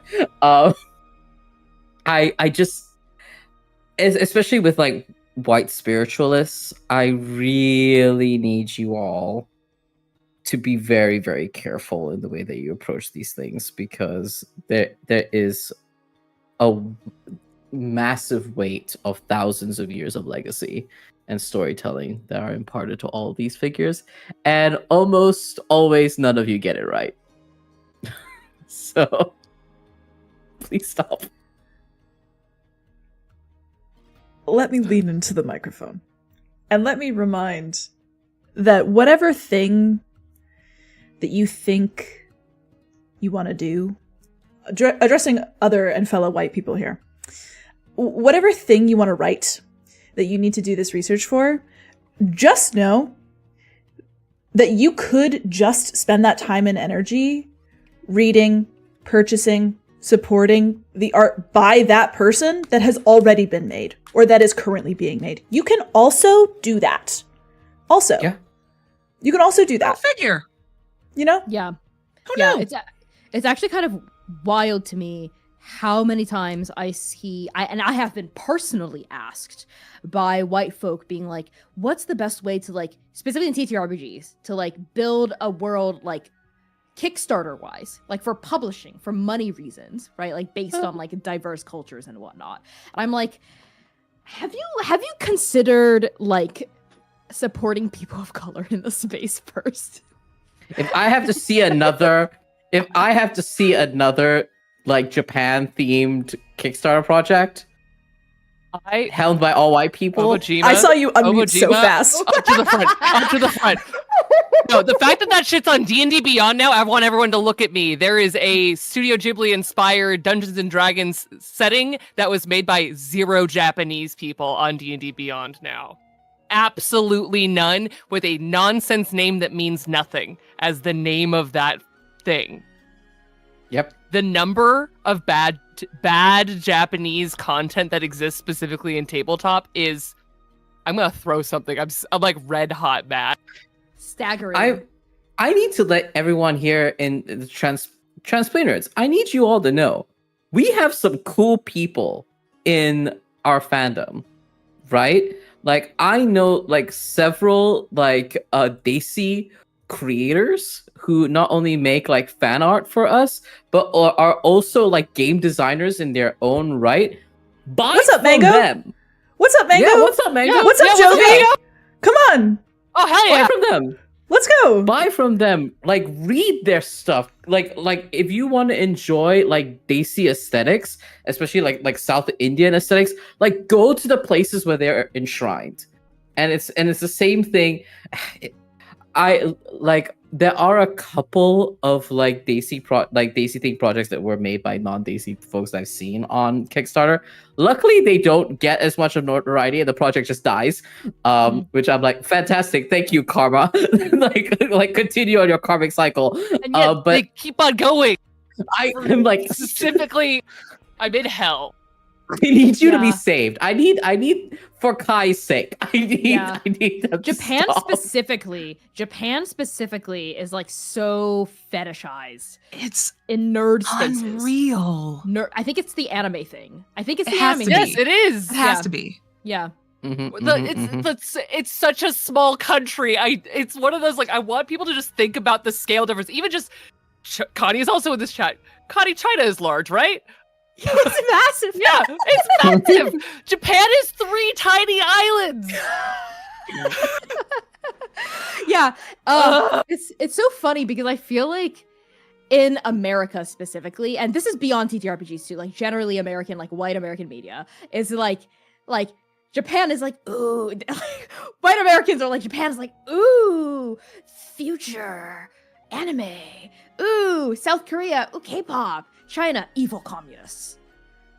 I just, especially with like white spiritualists, I really need you all to be very, very careful in the way that you approach these things, because there is a massive weight of thousands of years of legacy and storytelling that are imparted to all of these figures, and almost always none of you get it right. So please stop. Let me lean into the microphone and let me remind that whatever thing that you think you want to do, addressing other and fellow white people here, whatever thing you want to write that you need to do this research for, just know that you could just spend that time and energy reading, purchasing, supporting the art by that person that has already been made or that is currently being made. You can also do that. Also, you can also do Go that. figure. You know? Yeah. Who Yeah, knew? it's actually kind of wild to me how many times I see I have been personally asked by white folk being like, what's the best way to like, specifically in TTRPGs, to like build a world like Kickstarter wise, like for publishing, for money reasons, right? Like based on like diverse cultures and whatnot. And I'm like, have you considered like supporting people of color in the space first? If I have to see another like Japan themed Kickstarter project held by all white people, Obojima, I saw you unmute so Obojima, fast. Up to the front. Up to the front. No, the fact that shit's on D&D Beyond now, I want everyone to look at me. There is a Studio Ghibli-inspired Dungeons & Dragons setting that was made by 0 Japanese people on D&D Beyond now. Absolutely none, with a nonsense name that means nothing as the name of that thing. Yep. The number of bad Japanese content that exists specifically in tabletop is, I'm gonna throw something. I'm like red hot mad. Staggering. I need to let everyone here in the transplainers, I need you all to know, we have some cool people in our fandom, right? Like, I know like several like Daisy creators who not only make like fan art for us, but are also like game designers in their own right. Buy What's up, from Mango? them. What's up, Mango? Yeah, what's up, Mango? Yeah, What's up, yeah, Jovi? what's up? Come on. Oh hell yeah! Buy from them. Let's go. Buy from them. Like, read their stuff. Like if you want to enjoy like Desi aesthetics, especially like South Indian aesthetics, like go to the places where they're enshrined. And it's the same thing. I like, there are a couple of like Desi themed projects that were made by non-Desi folks that I've seen on Kickstarter. Luckily, they don't get as much of notoriety, and the project just dies. Which I'm like, fantastic, thank you, karma. like continue on your karmic cycle. And yet But they keep on going. I'm like, Specifically, I'm in hell. I need you to be Yeah. saved. I need for Kai's sake. I need them to Japan stop. specifically is like so fetishized It's in nerd spaces. unreal. I think it's the anime thing. I think it's It the has anime to thing. Yes, it is. It has Yeah. to be. Yeah. It's such a small country. It's one of those, like, I want people to just think about the scale difference. Even just Connie is also in this chat. Connie, China is large, right? It's massive. Yeah, it's massive. Japan is 3 tiny islands. Yeah. It's so funny because I feel like in America specifically, and this is beyond TTRPGs too, like generally American, like white American media, is like Japan is like, ooh, like, white Americans are like, Japan is like, ooh, future, anime, ooh, South Korea, ooh, K-pop, China, evil communists.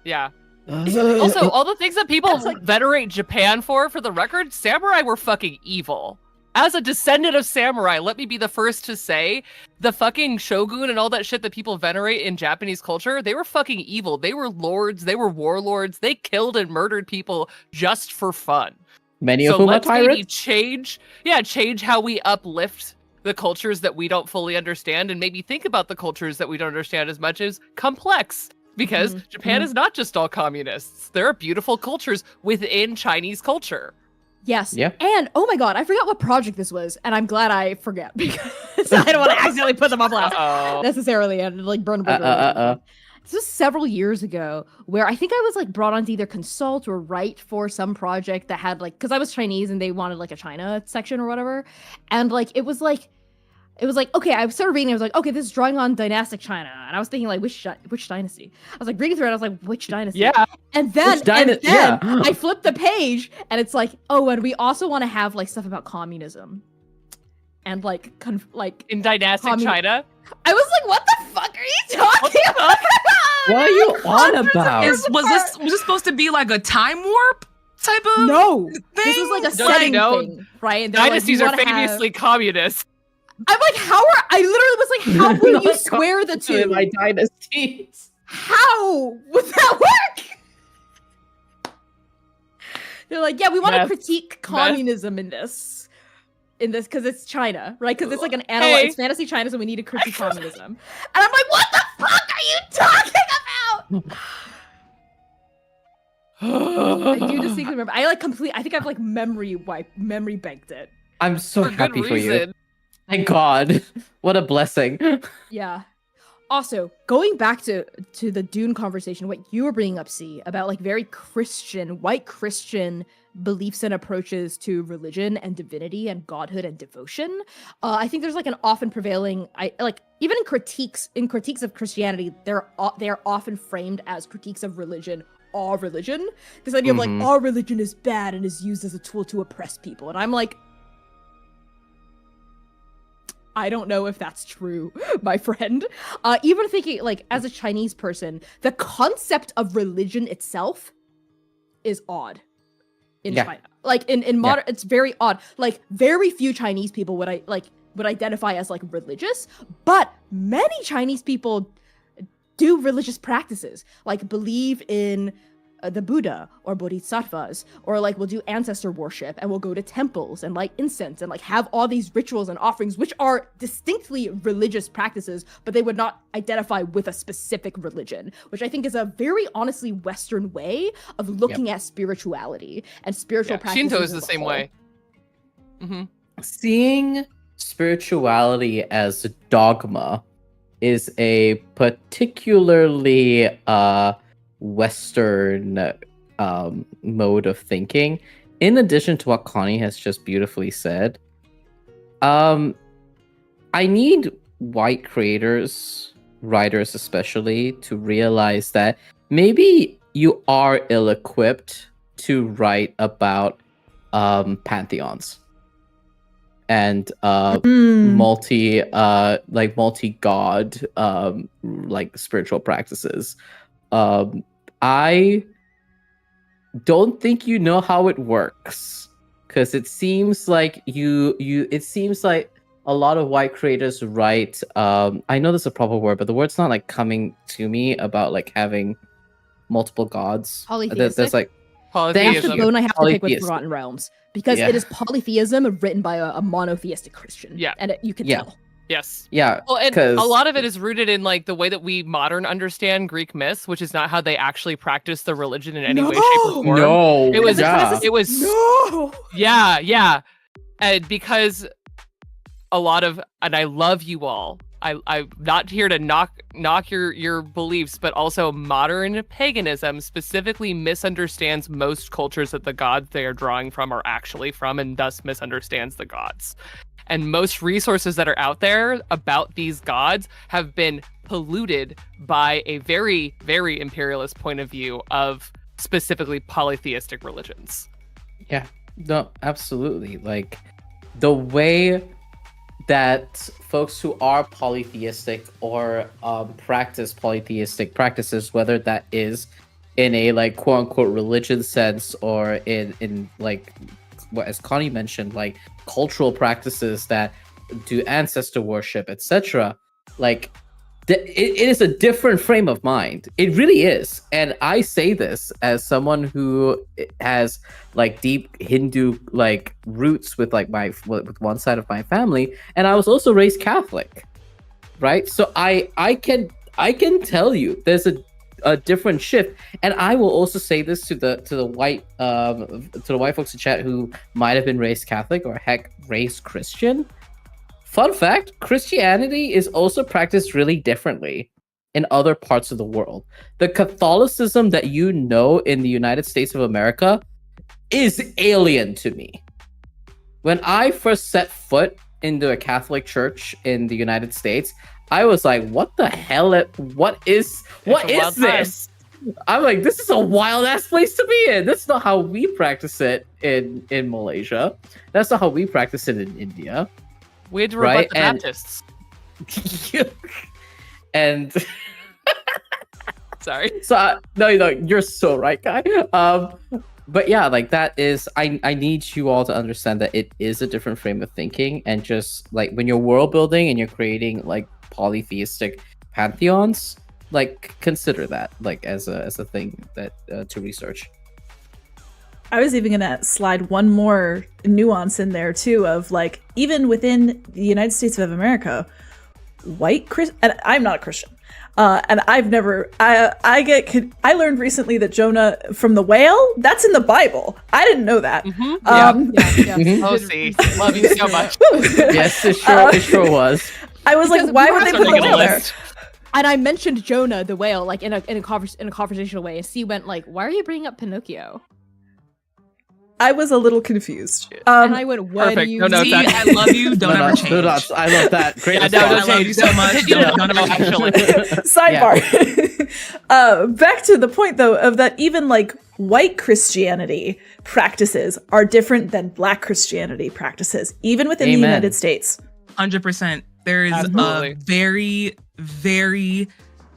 Yeah. Also, all the things that people That's like- venerate Japan for the record, samurai were fucking evil. As a descendant of samurai, let me be the first to say, the fucking shogun and all that shit that people venerate in Japanese culture, they were fucking evil. They were lords, they were warlords, they killed and murdered people just for fun. Many of So whom are let's maybe tyrants. change how we uplift the cultures that we don't fully understand, and maybe think about the cultures that we don't understand as much as complex. Because Japan is not just all communists. There are beautiful cultures within Chinese culture. Yes. Yeah. And oh my god, I forgot what project this was, and I'm glad I forget because I don't want to accidentally put them on blast Uh-oh. necessarily and like burn. This was several years ago where I think I was like brought on to either consult or write for some project that had like, because I was Chinese and they wanted like a China section or whatever, and like it was like, okay, I started reading. I was like, okay, this is drawing on dynastic China, and I was thinking like, which dynasty? I was like reading through it. I was like, which dynasty? Yeah. And then, Yeah. I flipped the page, and it's like, oh, and we also want to have like stuff about communism, and like, In dynastic China. I was like, what the fuck are you talking about? What are you on about? Was this supposed to be like a time warp type of No, thing? this was like a Don't you setting know? thing. right? And they're like, Dynasties "You are wanna have-" famously communist. I'm like, I literally was like, how will you square the two? My dynasties. How would that work? They're like, yeah, we want to Meth. critique communism in this because it's China, right? Because it's like an analog, Hey. it's fantasy China, so we need to critique communism. And I'm like, what the fuck are you talking about? I do distinctly remember. I think I've like memory banked it. I'm so For good happy for you. reason. Thank God. What a blessing. Yeah. Also, going back to the Dune conversation, what you were bringing up, C, about like very Christian, white Christian beliefs and approaches to religion and divinity and godhood and devotion. I think there's like an often prevailing, even in critiques of Christianity, they are often framed as critiques of religion. All religion, this idea of like all religion is bad and is used as a tool to oppress people, and I'm like, I don't know if that's true, my friend. Even thinking, like, as a Chinese person, the concept of religion itself is odd in China. Like, in modern, it's very odd. Like, very few Chinese people would identify as, like, religious, but many Chinese people do religious practices, like, believe in the Buddha or bodhisattvas, or like will do ancestor worship and will go to temples and light incense and like have all these rituals and offerings, which are distinctly religious practices, but they would not identify with a specific religion, which I think is a very honestly Western way of looking at spirituality and spiritual practices. Shinto is the as a same whole. way. Seeing spirituality as a dogma is a particularly Western mode of thinking. In addition to what Connie has just beautifully said, I need white creators, writers especially, to realize that maybe you are ill-equipped to write about pantheons and multi-god like spiritual practices. I don't think you know how it works, because it seems like it seems like a lot of white creators write, I know there's a proper word, but the word's not like coming to me, about like having multiple gods. Polytheistic? There's like That's Polytheism. the bone I have to pick with Polytheism. Forgotten Realms, because it is polytheism written by a monotheistic Christian. Yeah. And you can Yeah. tell. Yes. Yeah, Well, and 'cause- a lot of it is rooted in like the way that we modern understand Greek myths, which is not how they actually practice the religion in any way, shape, or form. no, It was yeah. it was No! yeah. And because a lot of, and I love you all. I'm not here to knock your beliefs, but also modern paganism specifically misunderstands most cultures that the gods they are drawing from are actually from, and thus misunderstands the gods. And most resources that are out there about these gods have been polluted by a very, very imperialist point of view of specifically polytheistic religions. Yeah, no, absolutely. Like the way that folks who are polytheistic or practice polytheistic practices, whether that is in a like quote unquote religion sense, or in like what, as Connie mentioned, like cultural practices that do ancestor worship, etc. Like it is a different frame of mind. It really is. And I say this as someone who has like deep Hindu like roots with like with one side of my family, and I was also raised Catholic, right? So I can tell you there's a different shift. And I will also say this to the white folks in chat who might have been raised Catholic or heck raised Christian. Fun fact, Christianity is also practiced really differently in other parts of the world. The Catholicism that you know in the United States of America is alien to me. When I first set foot into a Catholic church in the United States, I was like, what the hell? What is this? I'm like, this is a wild ass place to be in. That's not how we practice it in Malaysia. That's not how we practice it in India. We had to rebut the Baptists. And Sorry. so no, you're so right, Guy. but yeah, like that is I need you all to understand that it is a different frame of thinking, and just like when you're world building and you're creating like polytheistic pantheons, like consider that like as a thing that to research. I was even gonna slide one more nuance in there too of like even within the United States of America, and I'm not a Christian, and I've never I learned recently that Jonah from the whale, that's in the Bible. I didn't know that. Mm-hmm. Oh, see, love you so much. Yes, it sure was. I was Because like, why we would have they put something the on whale the there? And I mentioned Jonah the whale like in a conversational way, and C went like, "Why are you bringing up Pinocchio?" I was a little confused. And I went, "What do perfect. you No, no, mean?" it's I love you. Don't ever change. I love that. Great Yeah, response. no, I love you so much. Don't ever actually. Sidebar. Back to the point though of that even like white Christianity practices are different than black Christianity practices, even within the Amen. United States. 100%. There is Absolutely. a very, very,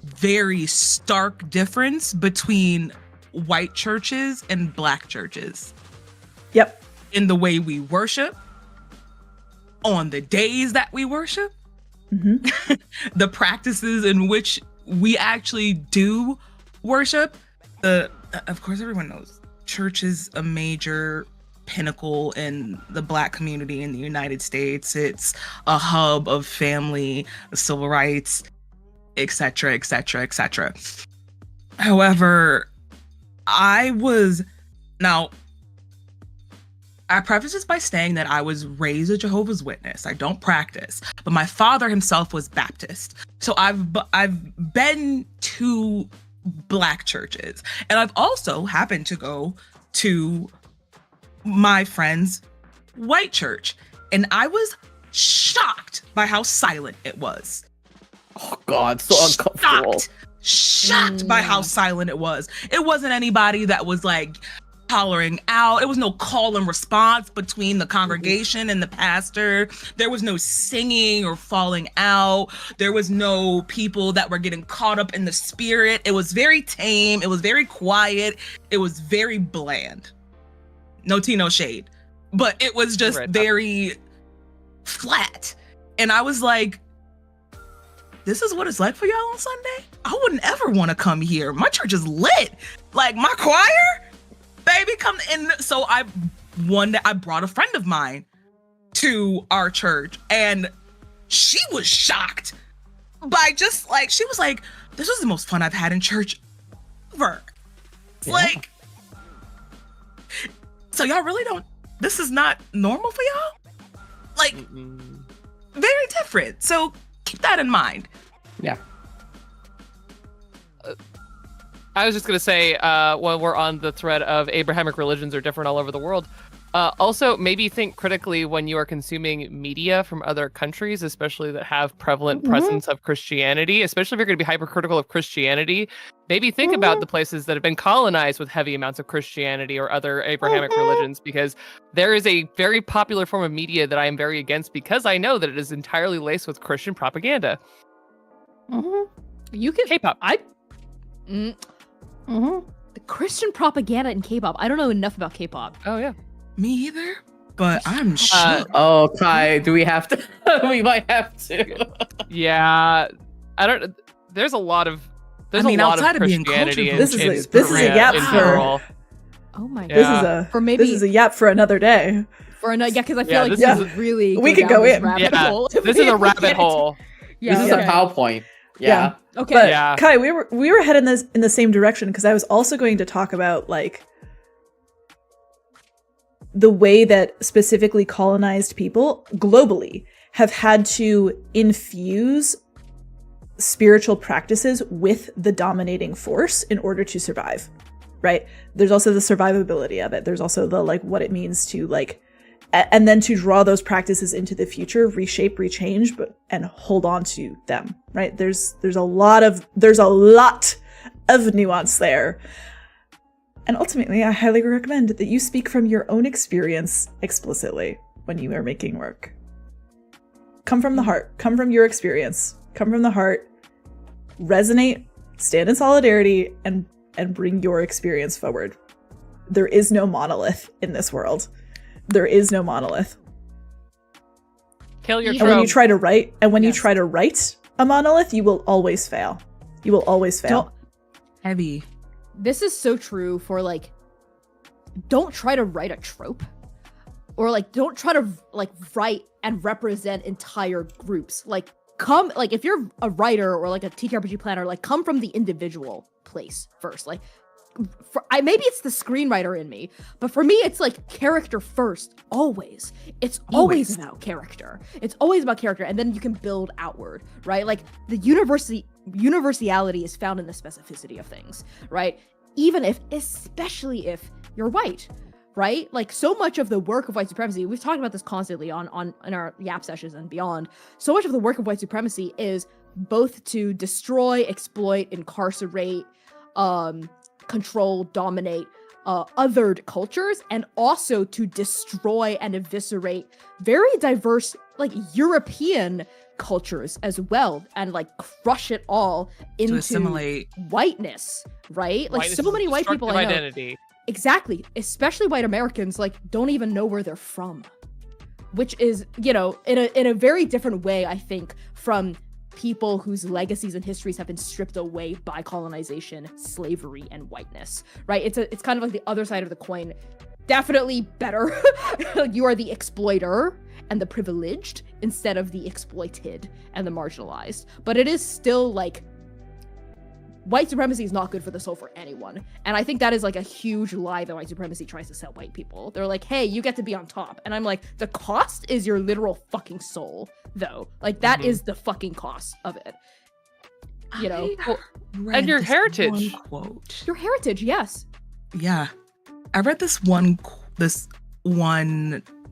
very stark difference between white churches and black churches Yep. in the way we worship, on the days that we worship, the practices in which we actually do worship. Of course, everyone knows church is a major pinnacle in the black community in the United States. It's a hub of family, civil rights, etc., etc., etc. However, I preface this by saying that I was raised a Jehovah's Witness. I don't practice, but my father himself was Baptist. So I've been to black churches, and I've also happened to go to my friend's white church, and I was shocked by how silent it was. Oh God, so uncomfortable. Shocked by how silent it was. It wasn't anybody that was like hollering out. It was no call and response between the congregation and the pastor. There was no singing or falling out. There was no people that were getting caught up in the spirit. It was very tame. It was very quiet. It was very bland. No tea, no shade. But it was just very flat. And I was like, this is what it's like for y'all on Sunday? I wouldn't ever want to come here. My church is lit. Like my choir, baby, come in. So I brought a friend of mine to our church, and she was shocked by just like, she was like, this was the most fun I've had in church ever. Yeah. Like, so y'all really don't, this is not normal for y'all? Like, very different. So keep that in mind. Yeah. I was just going to say, while we're on the thread of Abrahamic religions are different all over the world, also maybe think critically when you are consuming media from other countries, especially that have prevalent presence of Christianity, especially if you're going to be hypercritical of Christianity. Maybe think about the places that have been colonized with heavy amounts of Christianity or other Abrahamic religions, because there is a very popular form of media that I am very against, because I know that it is entirely laced with Christian propaganda. You can K-pop. The Christian propaganda in K-pop. I don't know enough about K-pop. Oh yeah. Me either, but I'm shook. Oh, Kai, do we have to? We might have to. Yeah. I don't. There's a lot of. There's I mean, a lot outside of of being Christianity in, This is in a- this is a Korea gap in for- general. Oh my Yeah. god. This This is a yap for another day. for another, because I feel Yeah, like this this is- is really we could down go this in. rabbit Yeah, hole. this is a rabbit hole. Yeah, This is okay. a PowerPoint. Yeah. Okay. But Yeah. Kai, we were heading this in the same direction, because I was also going to talk about like the way that specifically colonized people globally have had to infuse spiritual practices with the dominating force in order to survive, right? There's also the survivability of it. There's also the like what it means to like and then to draw those practices into the future, reshape, rechange, but and hold on to them, right? There's a lot of nuance there. And ultimately, I highly recommend that you speak from your own experience explicitly when you are making work. Come from the heart, come from your experience, come from the heart, resonate, stand in solidarity, and bring your experience forward. there is no monolith in this world. There is no monolith. Kill your And trope. when you try to write, you Yes. try to write a monolith, you will always fail. You will always fail. Heavy. This is so true for like, don't try to write a trope, or like don't try to like write and represent entire groups. Like come, like if you're a writer or like a TTRPG planner, like come from the individual place first. Like maybe it's the screenwriter in me, but for me it's like character first. Always, it's always about character. It's always about character, and then you can build outward, right? Like the universality is found in the specificity of things, right? Especially if you're white, right? Like so much of the work of white supremacy, we've talked about this constantly on in our Yap sessions and beyond. So much of the work of white supremacy is both to destroy, exploit, incarcerate, control, dominate othered cultures, and also to destroy and eviscerate very diverse like European cultures as well, and like crush it all into To assimilate. whiteness, right? Like Whiteness so is many white people I know, identity. exactly, especially white Americans, like don't even know where they're from, which is, you know, in a very different way, I think, from people whose legacies and histories have been stripped away by colonization, slavery, and whiteness, right? It's kind of like the other side of the coin. Definitely better. You are the exploiter and the privileged instead of the exploited and the marginalized. But it is still like white supremacy is not good for the soul for anyone. And I think that is like a huge lie that white supremacy tries to sell white people. They're like, hey, you get to be on top. And I'm like, the cost is your literal fucking soul, though. Like that is the fucking cost of it. You know? Read your this heritage. one quote. Your heritage, yes. Yeah, I read this one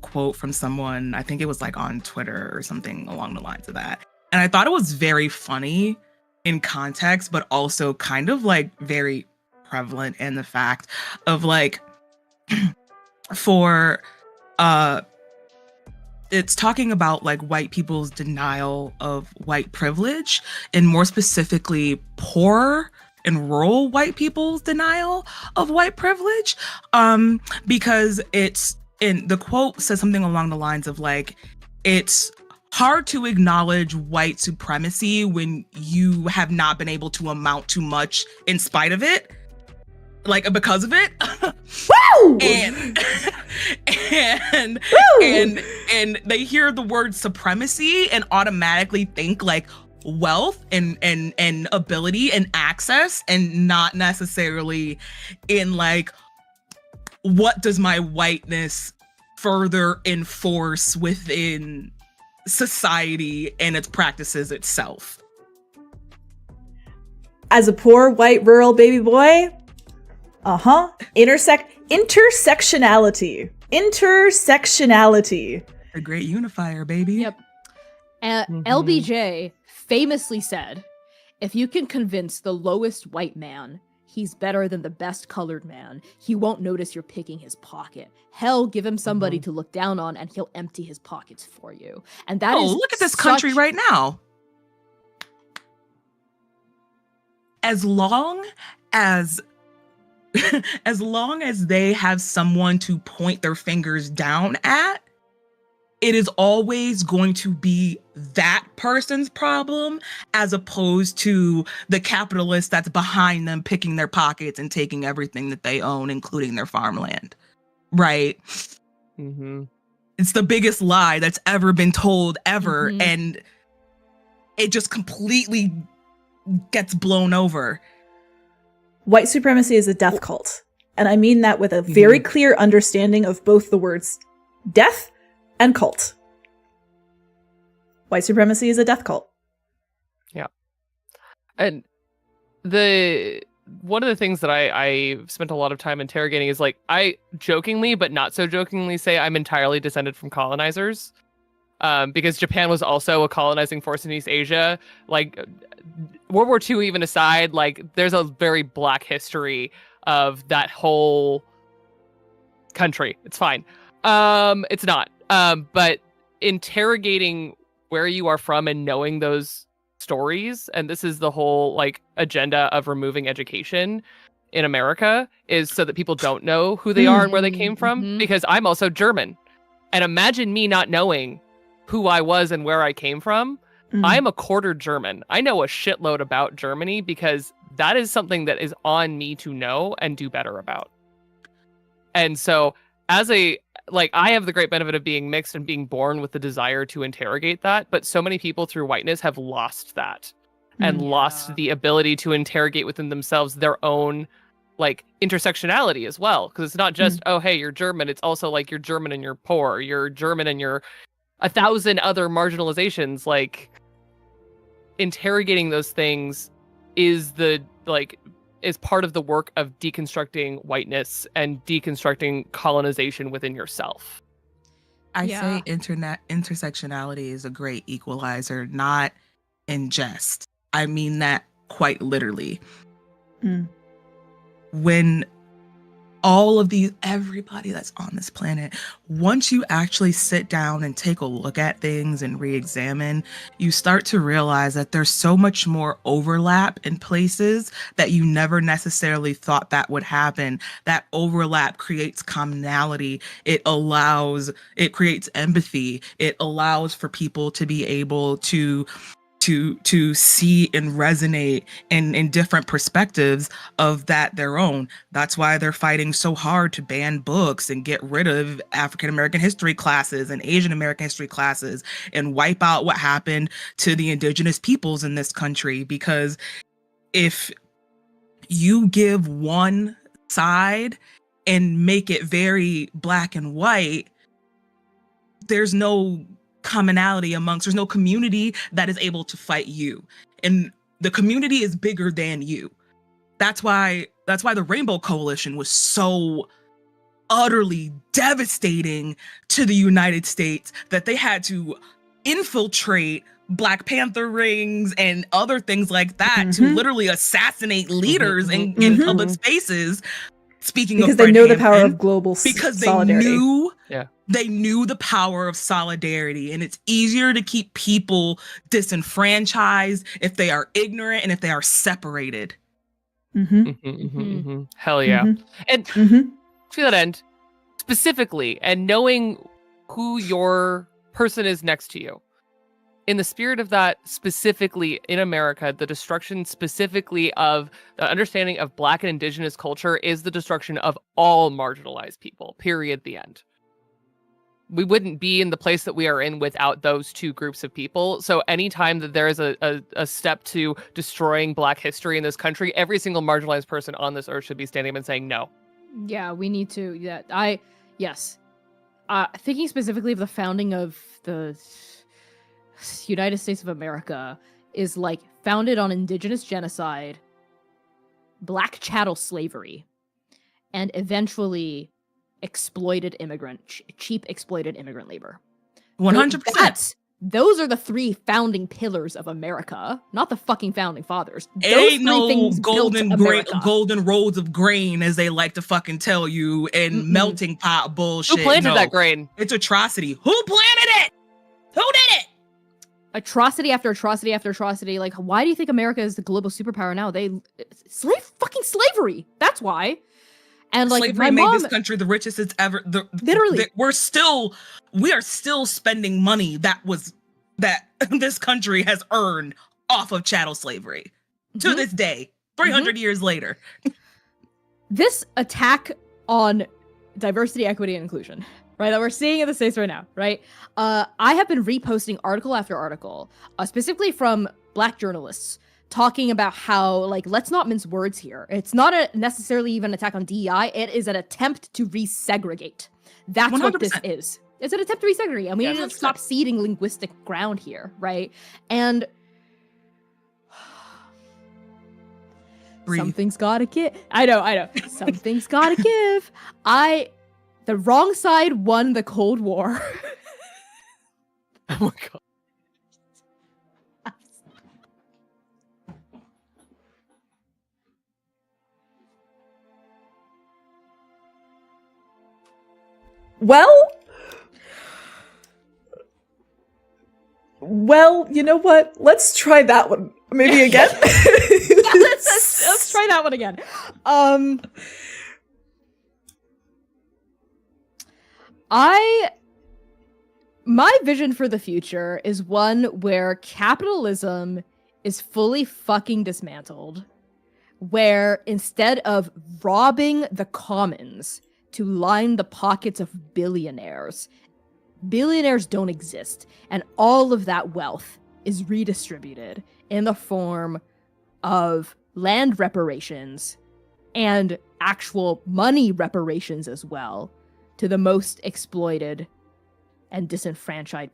quote from someone. I think it was like on Twitter or something along the lines of that, and I thought it was very funny in context, but also kind of like very prevalent in the fact of like for it's talking about like white people's denial of white privilege, and more specifically poor and rural white people's denial of white privilege, because it's in the quote says something along the lines of like, it's hard to acknowledge white supremacy when you have not been able to amount to much in spite of it, like because of it. Woo! and Woo! and they hear the word supremacy and automatically think like wealth and ability and access, and not necessarily in like, what does my whiteness further enforce within society and its practices itself. As a poor white rural baby boy, intersectionality. A great unifier, baby. Yep. LBJ famously said, if you can convince the lowest white man he's better than the best colored man, he won't notice you're picking his pocket. Hell, give him somebody to look down on and he'll empty his pockets for you. And that is look at this country right now. As long as they have someone to point their fingers down at, it is always going to be that person's problem, as opposed to the capitalist that's behind them picking their pockets and taking everything that they own, including their farmland. Right? Mm-hmm. It's the biggest lie that's ever been told ever, and it just completely gets blown over. White supremacy is a death cult. And I mean that with a very clear understanding of both the words death and cult. White supremacy is a death cult. Yeah. And one of the things that I spent a lot of time interrogating is like, I jokingly, but not so jokingly, say I'm entirely descended from colonizers. Because Japan was also a colonizing force in East Asia. Like, World War II even aside, like, there's a very black history of that whole country. It's fine. It's not. But interrogating where you are from and knowing those stories, and this is the whole like agenda of removing education, in America is so that people don't know who they are and where they came from, because I'm also German. And imagine me not knowing who I was and where I came from. I'm a quarter German. I know a shitload about Germany because that is something that is on me to know and do better about. And so I have the great benefit of being mixed and being born with the desire to interrogate that, but so many people through whiteness have lost that and lost the ability to interrogate within themselves their own like intersectionality as well. Because it's not just, oh, hey, you're German. It's also like you're German and you're poor. You're German and you're 1,000 other marginalizations. Like interrogating those things is part of the work of deconstructing whiteness and deconstructing colonization within yourself. I say intersectionality is a great equalizer, not in jest. I mean that quite literally. When everybody that's on this planet, once you actually sit down and take a look at things and re-examine, you start to realize that there's so much more overlap in places that you never necessarily thought that would happen. That overlap creates commonality. It creates empathy. It allows for people to be able to see and resonate in different perspectives of that their own. That's why they're fighting so hard to ban books and get rid of African American history classes and Asian American history classes and wipe out what happened to the indigenous peoples in this country. Because if you give one side and make it very black and white, there's no commonality there's no community that is able to fight you, and the community is bigger than you. That's why the Rainbow Coalition was so utterly devastating to the United States that they had to infiltrate Black Panther rings and other things like that to literally assassinate leaders in public spaces. Speaking because of they Fred know the Hampton, power of global solidarity. They knew the power of solidarity, and it's easier to keep people disenfranchised if they are ignorant and if they are separated. Hell yeah. And to that end, specifically, and knowing who your person is next to you, in the spirit of that, specifically in America, the destruction specifically of the understanding of Black and Indigenous culture is the destruction of all marginalized people, period, the end. We wouldn't be in the place that we are in without those two groups of people. So anytime that there is a step to destroying Black history in this country, every single marginalized person on this earth should be standing up and saying no. Yeah, we need to. Yeah, yes. Thinking specifically of the founding of the United States of America is like founded on indigenous genocide, Black chattel slavery, and eventually cheap exploited immigrant labor. 100%. Those are the three founding pillars of America, not the fucking founding fathers. Those ain't three no things golden built America. golden roads of grain, as they like to fucking tell you, and melting pot bullshit. Who planted that grain? It's atrocity. Who planted it? Who did it? Atrocity after atrocity after atrocity. Like, why do you think America is the global superpower now? Fucking slavery. That's why. And like, slavery made this country the richest it's ever. Literally, we are still spending money that this country has earned off of chattel slavery to this day, 300 years later. This attack on diversity, equity, and inclusion, right, that we're seeing in the States right now, right? I have been reposting article after article, specifically from Black journalists, talking about how, like, let's not mince words here. It's not necessarily even an attack on DEI. It is an attempt to resegregate. That's 100%. What this is. It's an attempt to resegregate. And we need to stop ceding linguistic ground here, right? And something's gotta give. I know. Something's gotta give. The wrong side won the Cold War. Oh my god. Well, you know what? Let's try that one maybe again. let's try that one again. My vision for the future is one where capitalism is fully fucking dismantled, where instead of robbing the commons to line the pockets of billionaires don't exist, and all of that wealth is redistributed in the form of land reparations and actual money reparations as well to the most exploited and disenfranchised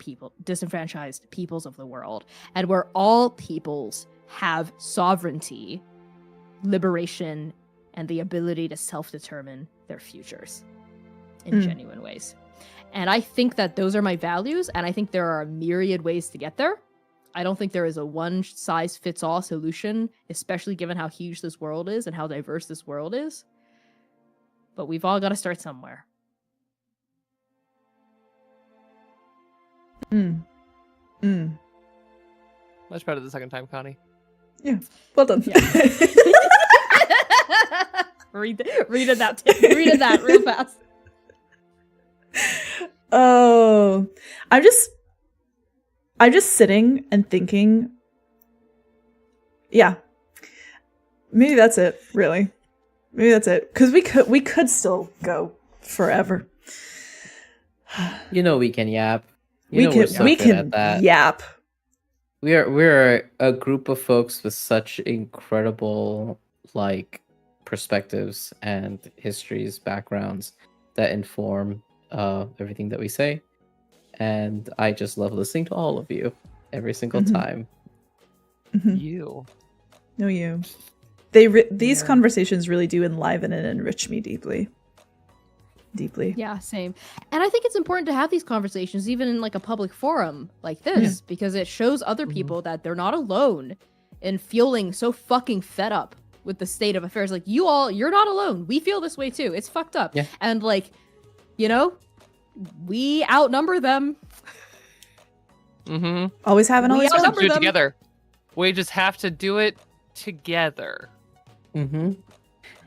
peoples of the world, and where all peoples have sovereignty, liberation, and the ability to self-determine their futures in genuine ways. And I think that those are my values, and I think there are a myriad ways to get there. I don't think there is a one-size-fits-all solution, especially given how huge this world is and how diverse this world is. But we've all got to start somewhere. Much better the second time, Connie. Yeah, well done. Yeah. read that real fast. Oh, I'm just sitting and thinking. Yeah, maybe that's it. Really, maybe that's it. Because we could still go forever. You know we can yap. We can yap. We're a group of folks with such incredible perspectives and histories, backgrounds that inform everything that we say, and I just love listening to all of you every single time. You. No, you. These conversations really do enliven and enrich me deeply. Yeah, same. And I think it's important to have these conversations even in a public forum like this, because it shows other people that they're not alone in feeling so fucking fed up with the state of affairs. You're not alone. We feel this way too. It's fucked up. Yeah. And we outnumber them. Always have and always We will. outnumber Do it them. together. We just have to do it together. And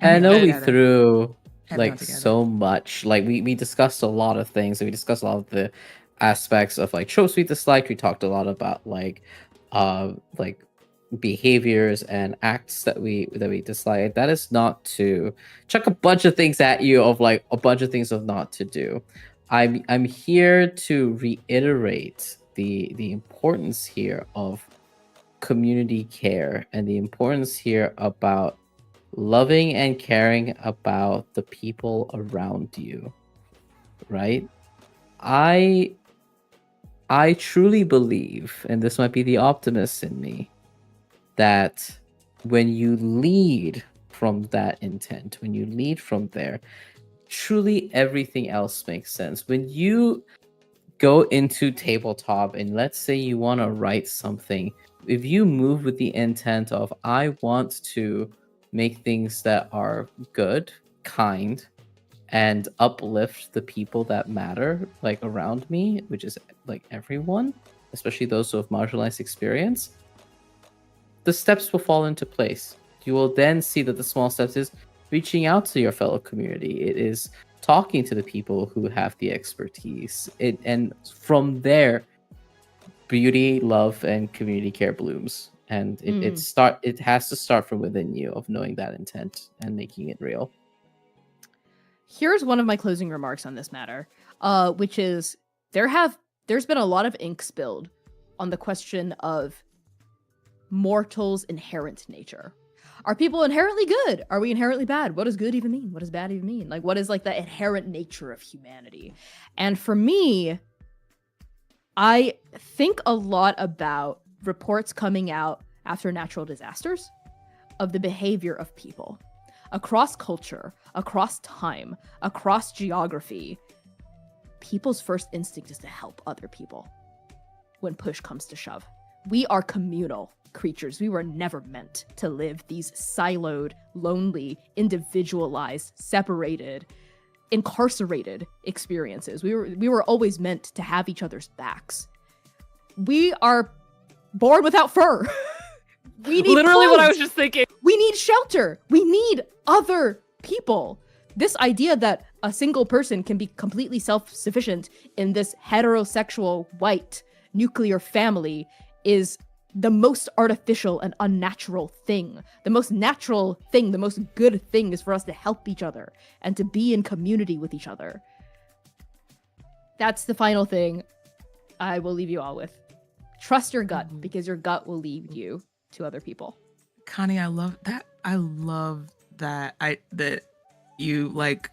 I know we threw Head on together. so much. We discussed a lot of things, and we discussed a lot of the aspects of tropes we disliked. We talked a lot about behaviors and acts that we dislike. That is not to chuck a bunch of things at you of a bunch of things of not to do. I'm here to reiterate the importance here of community care and the importance here about loving and caring about the people around you, right? I truly believe, and this might be the optimist in me, that when you lead from that intent, when you lead from there, truly everything else makes sense. When you go into tabletop and let's say you want to write something, if you move with the intent of I want to make things that are good, kind, and uplift the people that matter around me, which is everyone, especially those who have marginalized experience, the steps will fall into place. You will then see that the small steps is reaching out to your fellow community. It is talking to the people who have the expertise. And from there, beauty, love, and community care blooms. And it has to start from within you of knowing that intent and making it real. Here's one of my closing remarks on this matter, which is there's been a lot of ink spilled on the question of mortals' inherent nature. Are people inherently good? Are we inherently bad? What does good even mean? What does bad even mean? What is the inherent nature of humanity? And for me, I think a lot about reports coming out after natural disasters of the behavior of people across culture, across time, across geography. People's first instinct is to help other people when push comes to shove. We are communal creatures. We were never meant to live these siloed, lonely, individualized, separated, incarcerated experiences. We were always meant to have each other's backs. We are born without fur. We need Literally clothes. what I was just thinking. we need shelter. We need other people. This idea that a single person can be completely self-sufficient in this heterosexual white nuclear family is the most artificial and unnatural thing. The most natural thing, the most good thing is for us to help each other and to be in community with each other. That's the final thing I will leave you all with. Trust your gut, because your gut will lead you to other people. Connie, I love that. I love that you like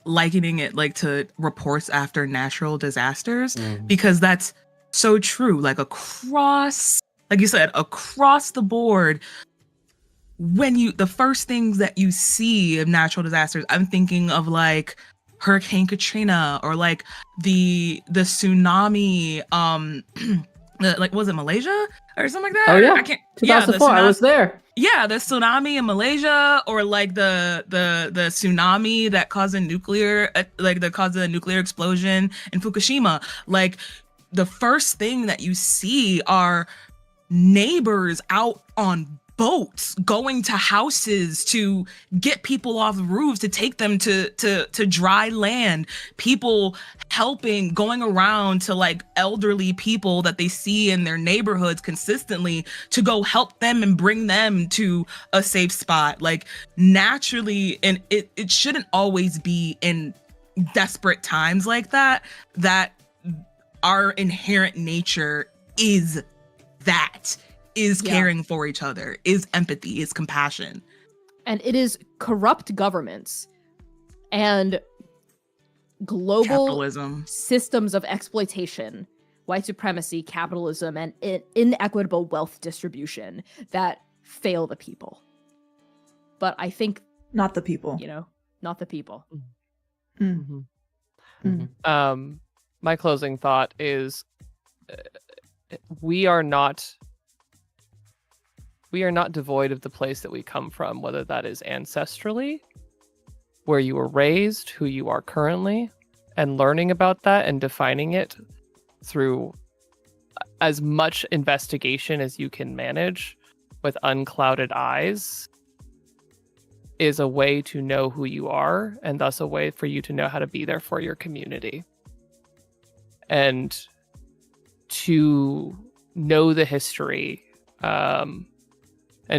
likening it like to reports after natural disasters, because that's so true. Like across, like you said, across the board, when the first things that you see of natural disasters, I'm thinking of like Hurricane Katrina or like the tsunami, like was it Malaysia or something like that? Oh yeah, I can't. 2004. I was there. Yeah, the tsunami in Malaysia, or like the tsunami that caused a nuclear explosion in Fukushima. Like the first thing that you see are neighbors out on boats going to houses to get people off the roofs, to take them to dry land, people helping, going around to like elderly people that they see in their neighborhoods consistently to go help them and bring them to a safe spot. Like naturally, and it shouldn't always be in desperate times like that our inherent nature is caring for each other, is empathy, is compassion. And it is corrupt governments and global capitalism, systems of exploitation, white supremacy, capitalism, and inequitable wealth distribution that fail the people. But I think... Not the people. Not the people. Mm. Mm-hmm. My closing thought is we are not devoid of the place that we come from, whether that is ancestrally, where you were raised, who you are currently, and learning about that and defining it through as much investigation as you can manage with unclouded eyes is a way to know who you are, and thus a way for you to know how to be there for your community. And to know the history, and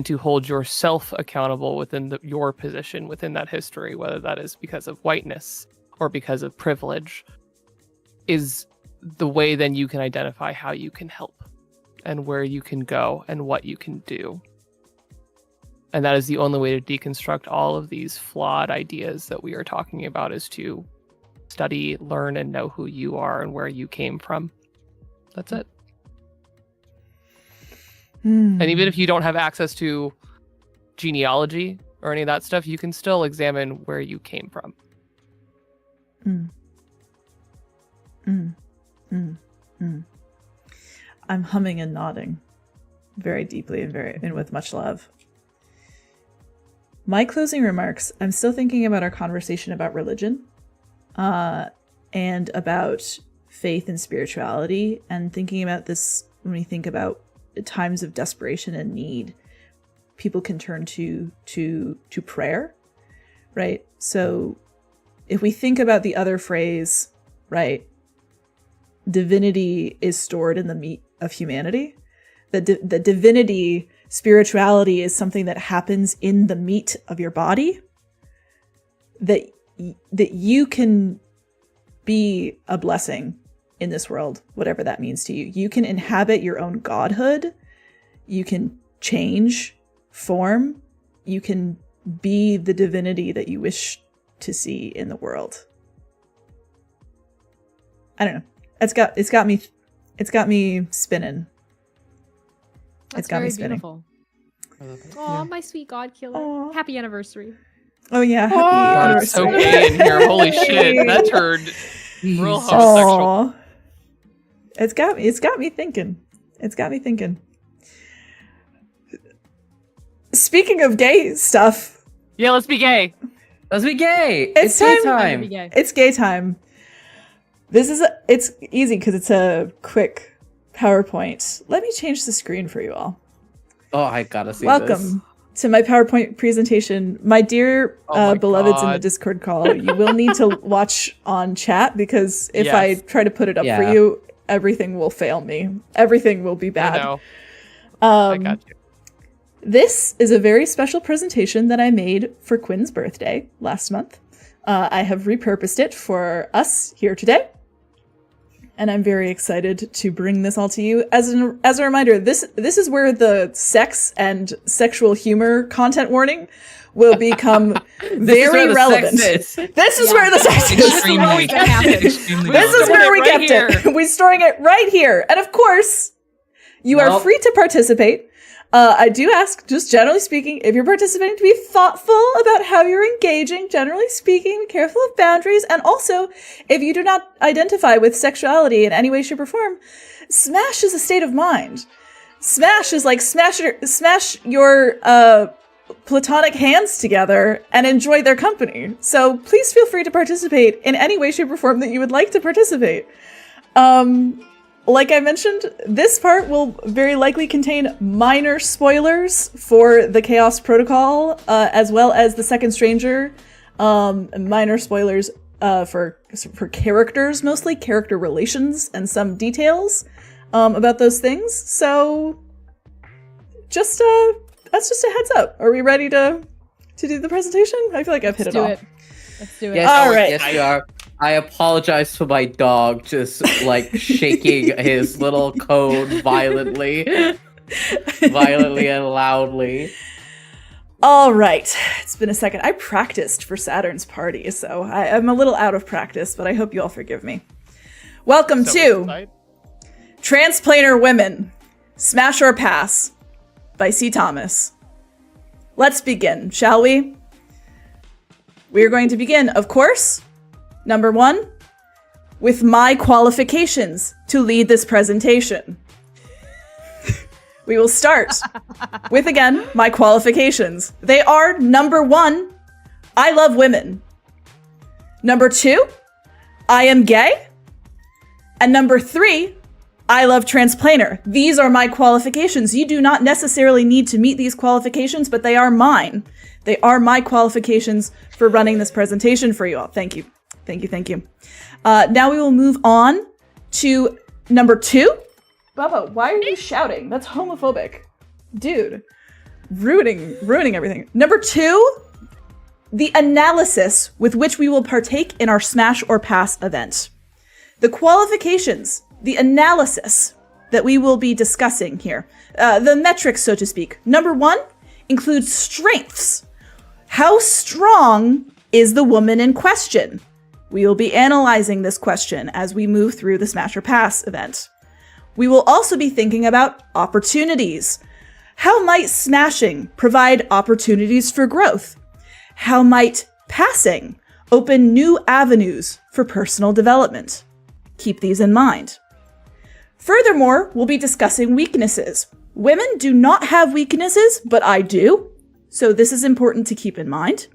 to hold yourself accountable within your position within that history, whether that is because of whiteness or because of privilege, is the way then you can identify how you can help and where you can go and what you can do. And that is the only way to deconstruct all of these flawed ideas that we are talking about, is to study, learn, and know who you are and where you came from. That's it. And even if you don't have access to genealogy or any of that stuff, you can still examine where you came from. I'm humming and nodding very deeply and with much love. My closing remarks, I'm still thinking about our conversation about religion and about faith and spirituality, and thinking about this when we think about times of desperation and need, people can turn to prayer, right? So if we think about the other phrase, right, divinity is stored in the meat of humanity, the divinity, spirituality is something that happens in the meat of your body, that you can be a blessing in this world, whatever that means to you. You can inhabit your own godhood. You can change form. You can be the divinity that you wish to see in the world. I don't know. It's got me spinning. That's it's got me very spinning. Beautiful. Oh, my sweet God killer. Aww. Happy anniversary. Oh yeah, happy God, it's so anniversary. gay in here. Holy shit. That turned real homosexual. Aw. It's got me thinking. It's got me thinking. Speaking of gay stuff. Yeah, let's be gay. Let's be gay. It's gay time. time. Be gay. It's gay time. It's easy because it's a quick PowerPoint. Let me change the screen for you all. Oh, I gotta see this. Welcome to my PowerPoint presentation. My dear Oh my beloveds in the God. Discord call, you will need to watch on chat because if I Yes. try to put it up for Yeah. you, everything will fail me. Everything will be I bad. know. I Um, got you. This is a very special presentation that I made for Quinn's birthday last month. I have repurposed it for us here today. And I'm very excited to bring this all to you. As a reminder, this is where the sex and sexual humor content warning will become very relevant. This is where the sex is. Extremely, extremely This is relevant. where we Right kept here. it. We're storing it right here. And of course, you are Nope. free to participate. I do ask, just generally speaking, if you're participating, to be thoughtful about how you're engaging, generally speaking, be careful of boundaries, and also, if you do not identify with sexuality in any way, shape, or form, smash is a state of mind. Smash is like smash your platonic hands together and enjoy their company. So please feel free to participate in any way, shape, or form that you would like to participate. Like I mentioned, this part will very likely contain minor spoilers for the Chaos Protocol, as well as the Second Stranger. Minor spoilers for characters, mostly character relations, and some details about those things. So, that's just a heads up. Are we ready to do the presentation? I feel like I've hit Let's it do all. it. Let's do it. Yes, All right. yes, we are. I apologize to my dog, just like shaking his little cone violently and loudly. All right. It's been a second. I practiced for Saturn's party, so I'm a little out of practice, but I hope you all forgive me. Welcome to Transplanar Women, Smash or Pass by C. Thomas. Let's begin, shall we? We are going to begin, of course, number 1, with my qualifications to lead this presentation. We will start with, again, my qualifications. They are, number 1, I love women. Number 2, I am gay. And number 3, I love transplanar. These are my qualifications. You do not necessarily need to meet these qualifications, but they are mine. They are my qualifications for running this presentation for you all. Thank you. Thank you, thank you. Now we will move on to number 2. Bubba, why are you shouting? That's homophobic. Dude, ruining everything. Number 2, the analysis with which we will partake in our Smash or Pass event. The qualifications, the analysis that we will be discussing here. The metrics, so to speak. Number 1 includes strengths. How strong is the woman in question? We will be analyzing this question as we move through the Smash or Pass event. We will also be thinking about opportunities. How might smashing provide opportunities for growth? How might passing open new avenues for personal development? Keep these in mind. Furthermore, we'll be discussing weaknesses. Women do not have weaknesses, but I do. So this is important to keep in mind.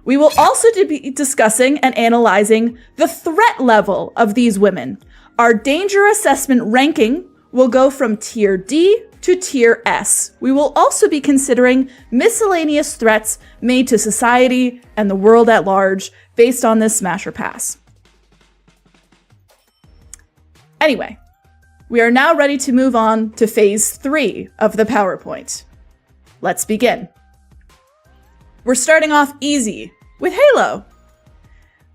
We will also be discussing and analyzing the threat level of these women. Our danger assessment ranking will go from tier D to tier S. We will also be considering miscellaneous threats made to society and the world at large based on this Smash or Pass. Anyway, we are now ready to move on to phase 3 of the PowerPoint. Let's begin. We're starting off easy with Halo.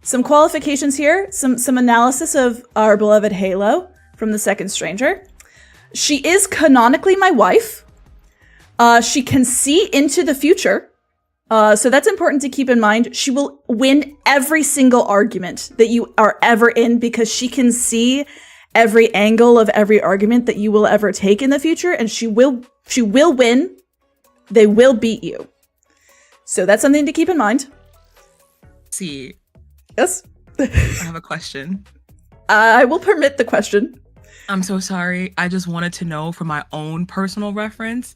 Some qualifications here, some analysis of our beloved Halo from the Second Stranger. She is canonically my wife. She can see into the future. So that's important to keep in mind. She will win every single argument that you are ever in because she can see every angle of every argument that you will ever take in the future, and she will win. They will beat you. So that's something to keep in mind. See, Yes? I have a question. I will permit the question. I'm so sorry. I just wanted to know for my own personal reference,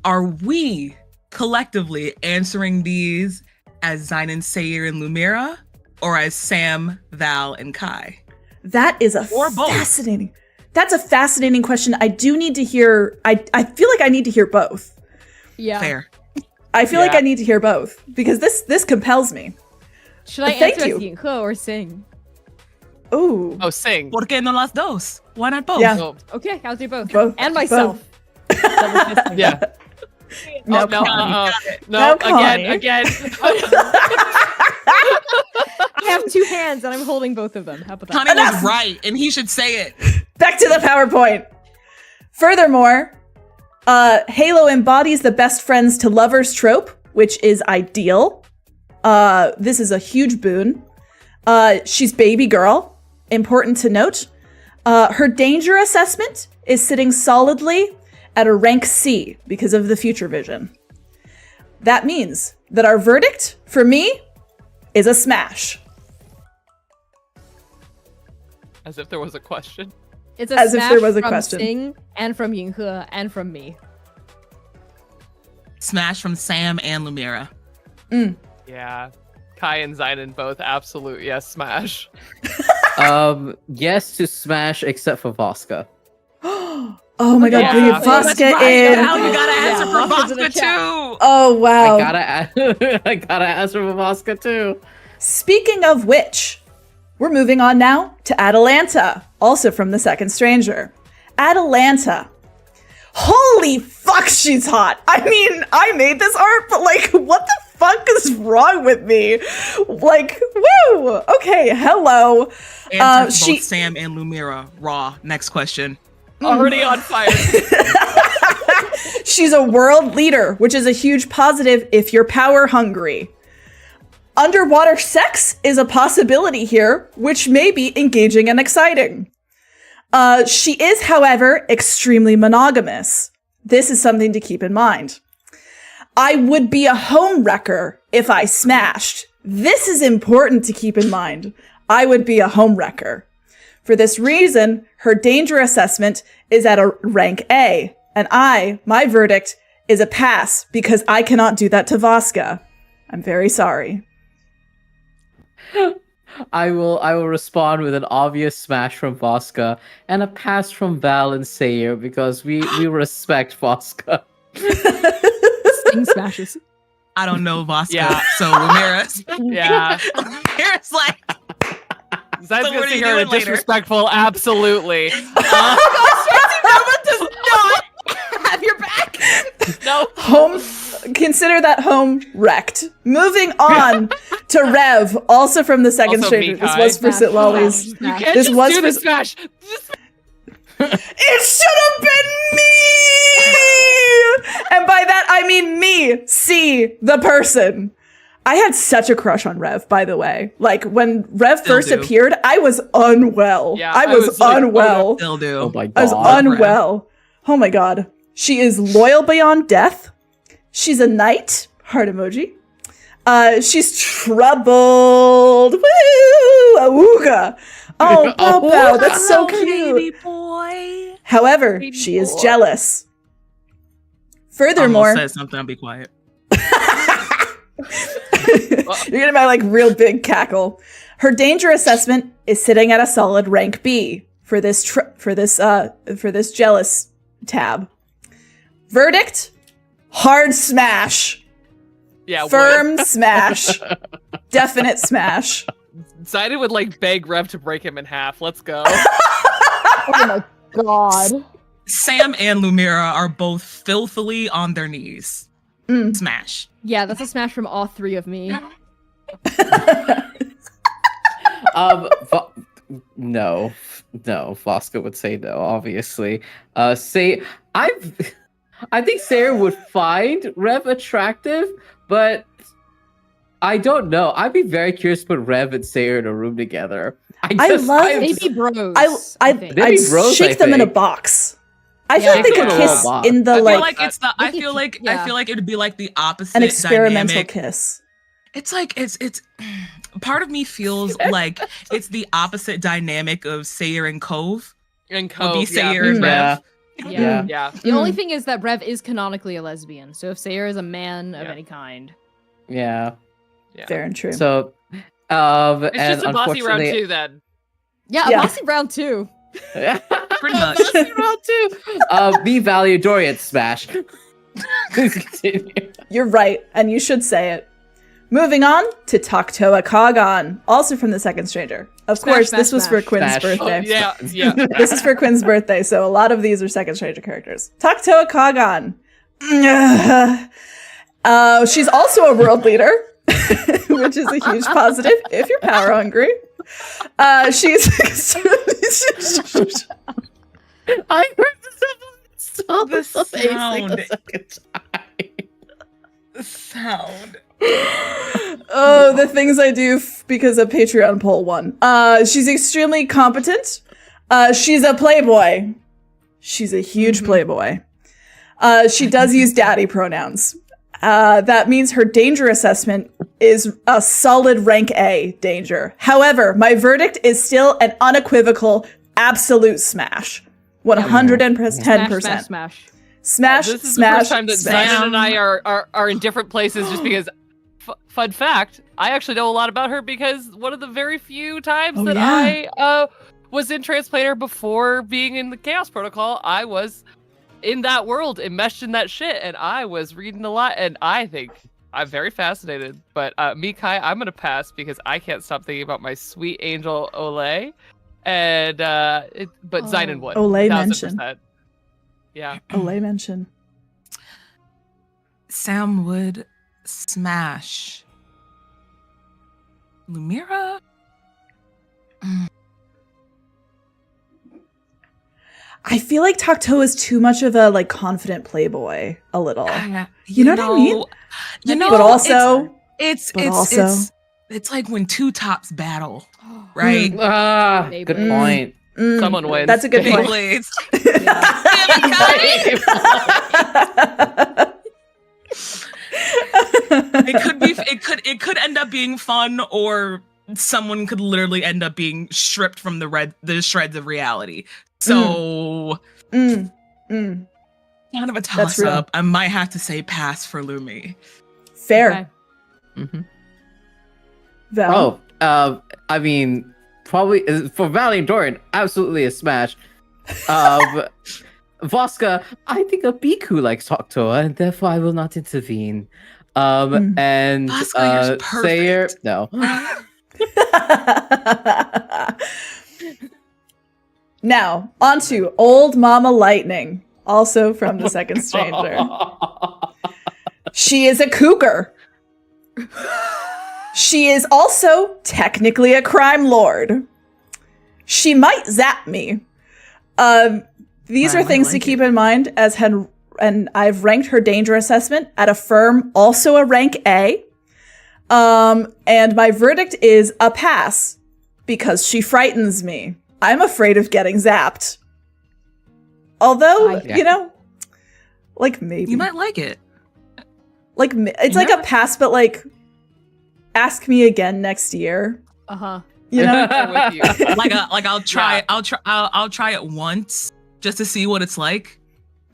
are we collectively answering these as Zynon, Sayer, and Lumira, or as Sam, Val, and Kai? That is a Or both. That's a fascinating question. I do need to hear. I feel like I need to hear both. Yeah. Fair. I feel like Yeah. I need to hear both because this compels me. Should I Thank answer you. as Yinghe or Sing? Ooh. Oh, sing. ¿Por qué no las dos? Why not both? Yeah. Oh, Okay, I'll do both. Both. And myself. Double fisting. yeah. No, Oh, no, Connie. no, No, again. I have two hands and I'm holding both of them. How about that? Connie Enough! was right, and he should say it. Back to the PowerPoint. Furthermore, Halo embodies the best friends to lovers trope, which is ideal. This is a huge boon. She's baby girl. Important to note. Her danger assessment is sitting solidly at a rank C because of the future vision. That means that our verdict, for me, is a smash. As if there was a question. It's a As if smash there was a from question. Sing and from Yinghe and from me. Smash from Sam and Lumira. Yeah. Kai and Zynon both absolute yes smash. Yes to smash except for Voska. Oh my god, Yeah. bring Oh, Voska Now in. you gotta answer Yeah, for Voska's in the Voska chat. too. Oh wow. I gotta answer for Voska too. Speaking of which, we're moving on now to Atalanta, also from The Second Stranger. Atalanta. Holy fuck, she's hot. I mean, I made this art, but like, what the fuck is wrong with me? Like, woo! Okay, hello. Answer for she- both Sam and Lumira. Raw. Next question. Already on fire. She's a world leader, which is a huge positive if you're power hungry. Underwater sex is a possibility here, which may be engaging and exciting. She is, however, extremely monogamous. This is something to keep in mind. I would be a home wrecker if I smashed. This is important to keep in mind. I would be a home wrecker. For this reason, her danger assessment is at a rank A, and my verdict is a pass because I cannot do that to Voska. I'm very sorry. I will respond with an obvious smash from Voska and a pass from Val and Sayer because we respect Voska. Sing smashes. I don't know Voska, Yeah. so Lumira's. Yeah. Lumira's like, Zyn's So gonna what are see you her doing later? disrespectful, absolutely. Have your back. No. Home, consider that home wrecked. Moving on to Rev, also from The Second Also Stranger. me, This Kai. was for Sit Lollies. You can't This just was do for- the smash. It should have been me! And by that, I mean me, C, the person. I had such a crush on Rev, by the way. Like, when Rev Still first do. appeared, I was unwell. Yeah, I I was was like, unwell. still do. Oh my I was god. unwell. Oh my god. She is loyal beyond death. She's a knight. Heart emoji. She's troubled. Woo! Awooga. Oh, Bow Bow. That's so cute. Baby boy. However, Baby she is boy. jealous. Almost Furthermore, said something. I'll be quiet. you're getting my like real big cackle. Her danger assessment is sitting at a solid rank B for this jealous tab. Verdict: hard smash, Yeah. firm smash, definite smash. Zydon would like beg Rev to break him in half. Let's go. Oh my god. Sam and Lumira are both filthily on their knees. Mm. Smash. Yeah, that's a smash from all three of me. No, Voska would say no. Obviously, I think Sayer would find Rev attractive, but I don't know. I'd be very curious to put Rev and Sayer in a room together. Maybe bros. I'd think. Maybe bros, shake I them in a think. box. I Yeah, feel like they I could think kiss a little in the I feel like like it's the. I Maybe- feel like yeah. I feel like it would be like the opposite an experimental dynamic. kiss. It's like it's part of me feels like it's the opposite dynamic of Sayer and Cove. And Would Cove, be Sayer and Yeah. Rev. Yeah. Yeah. The only Mm. thing is that Rev is canonically a lesbian, so if Sayer is a man of Yeah. any kind. Yeah. Yeah. Fair and true. So, It's and just a bossy round unfortunately, two then. Yeah, Yeah. a bossy round too. Pretty much. Round two. Be valedictorian smash. Please continue. You're right, and you should say it. Moving on to Taktoa Kagan, also from the Second Stranger. Of course, smash, this was for smash. Quinn's Smash. birthday. Yeah, yeah. This is for Quinn's birthday, so a lot of these are Second Stranger characters. Taktoa Kagan. She's also a world leader, which is a huge positive if you're power hungry. She's I heard the sound. The sound. Oh, the things I do because of Patreon poll 1. She's extremely competent. She's a playboy. She's a huge playboy. She does use daddy pronouns. That means her danger assessment is a solid rank A danger. However, my verdict is still an unequivocal absolute smash. 110%. Smash. This is Smash, the first time that smash. Zion and I are in different places just because. Fun fact: I actually know a lot about her because one of the very few times that I was in Translator before being in the Chaos Protocol, I was in that world, enmeshed in that shit, and I was reading a lot, and I think I'm very fascinated. But me, Kai, I'm gonna pass because I can't stop thinking about my sweet angel Olay, and but Zion would. Olay 1000%. mention. Yeah. Olay mention. Sam would smash. Lumira? I feel like Taktoa is too much of a like confident playboy. A little. You know what I mean? You know, But also, it's like when two tops battle, right? Mm. Good point. Someone wins. That's a good point. Beyblades. It could end up being fun, or someone could literally end up being stripped from the shreds of reality. So kind of a toss up. I might have to say pass for Lumi. Fair. Okay. Val? I mean, probably for Valedictorian, absolutely a smash. Voska, I think a Biku likes Taktoa, and therefore I will not intervene. And Voska, you're perfect. Sayer, no. Now, on to Old Mama Lightning, also from the Second Stranger. She is a cougar. She is also technically a crime lord. She might zap me. These are things to keep in mind and I've ranked her danger assessment at a firm, also a rank A. And my verdict is a pass because she frightens me. I'm afraid of getting zapped. Although, you know, like maybe. You might like it. Like it's like a pass, but like ask me again next year. You know? I'm with you. I'll try it. I'll try it once just to see what it's like.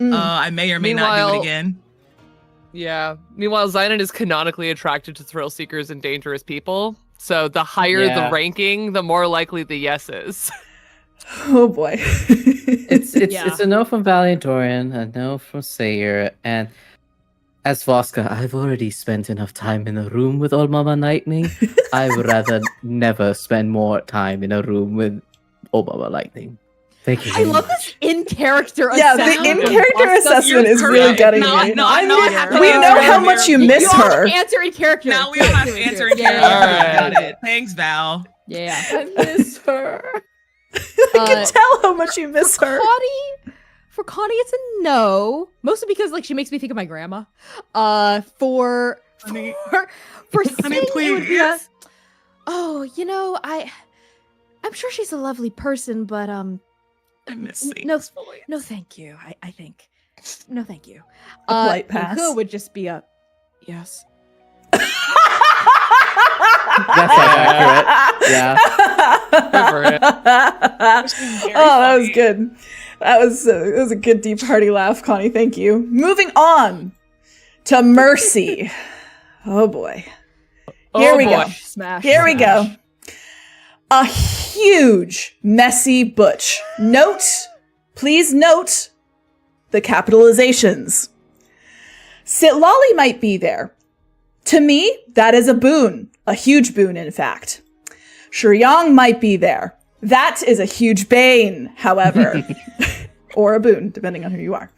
I may or may not do it again. Yeah. Meanwhile, Zion is canonically attracted to thrill seekers and dangerous people. So the higher the ranking, the more likely the yes is. Oh boy. It's a no from Valedictorian, a no from Sayer, and as Voska, I've already spent enough time in a room with Old Mama Lightning. I would rather never spend more time in a room with Old Mama Lightning. Thank you. I love this in-character assessment. Yeah, the in-character assessment is really getting me. We know how much you miss her. You answer in character. Now we all have to answer in character. Right. Got it. Thanks, Val. Yeah. I miss her. I can tell how much you miss her. For Connie, it's a no. Mostly because like she makes me think of my grandma. For Honey, Sing, please. it would be oh, you know, I'm sure she's a lovely person, but I miss Sing's voice. no, thank you. I think no, thank you. A polite pass. Who would just be a yes. That's accurate. Yeah. Oh, that was good. That was a good deep hearty laugh, Connie. Thank you. Moving on to Mercy. Oh boy. Here we go. Smash. Here we go. A huge, messy butch. Note Please note the capitalizations. Sitlali might be there. To me, that is a boon. A huge boon, in fact. Shuryang might be there. That is a huge bane, however. Or a boon, depending on who you are.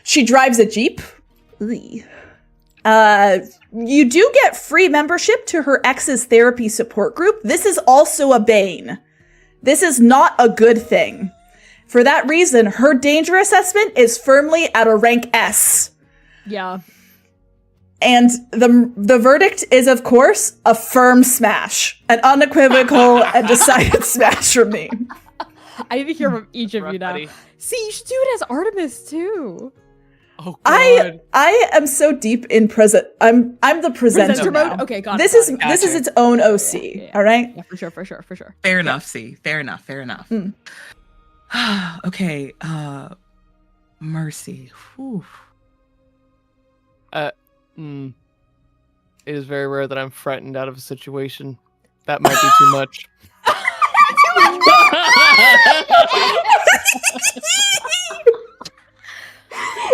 She drives a Jeep. You do get free membership to her ex's therapy support group. This is also a bane. This is not a good thing. For that reason, her danger assessment is firmly at a rank S. Yeah. And the verdict is, of course, a firm smash. An unequivocal and decided smash from me. I need to hear from each of you now. Buddy. See, you should do it as Artemis too. Oh god. I am so deep in present. I'm the presenter now. mode? Okay, got it. This is Gotcha. its own OC. Yeah. All right. Yeah, for sure. Fair enough, C. Fair enough. Okay, Mercy. Whew. It is very rare that I'm frightened out of a situation. That might be too much.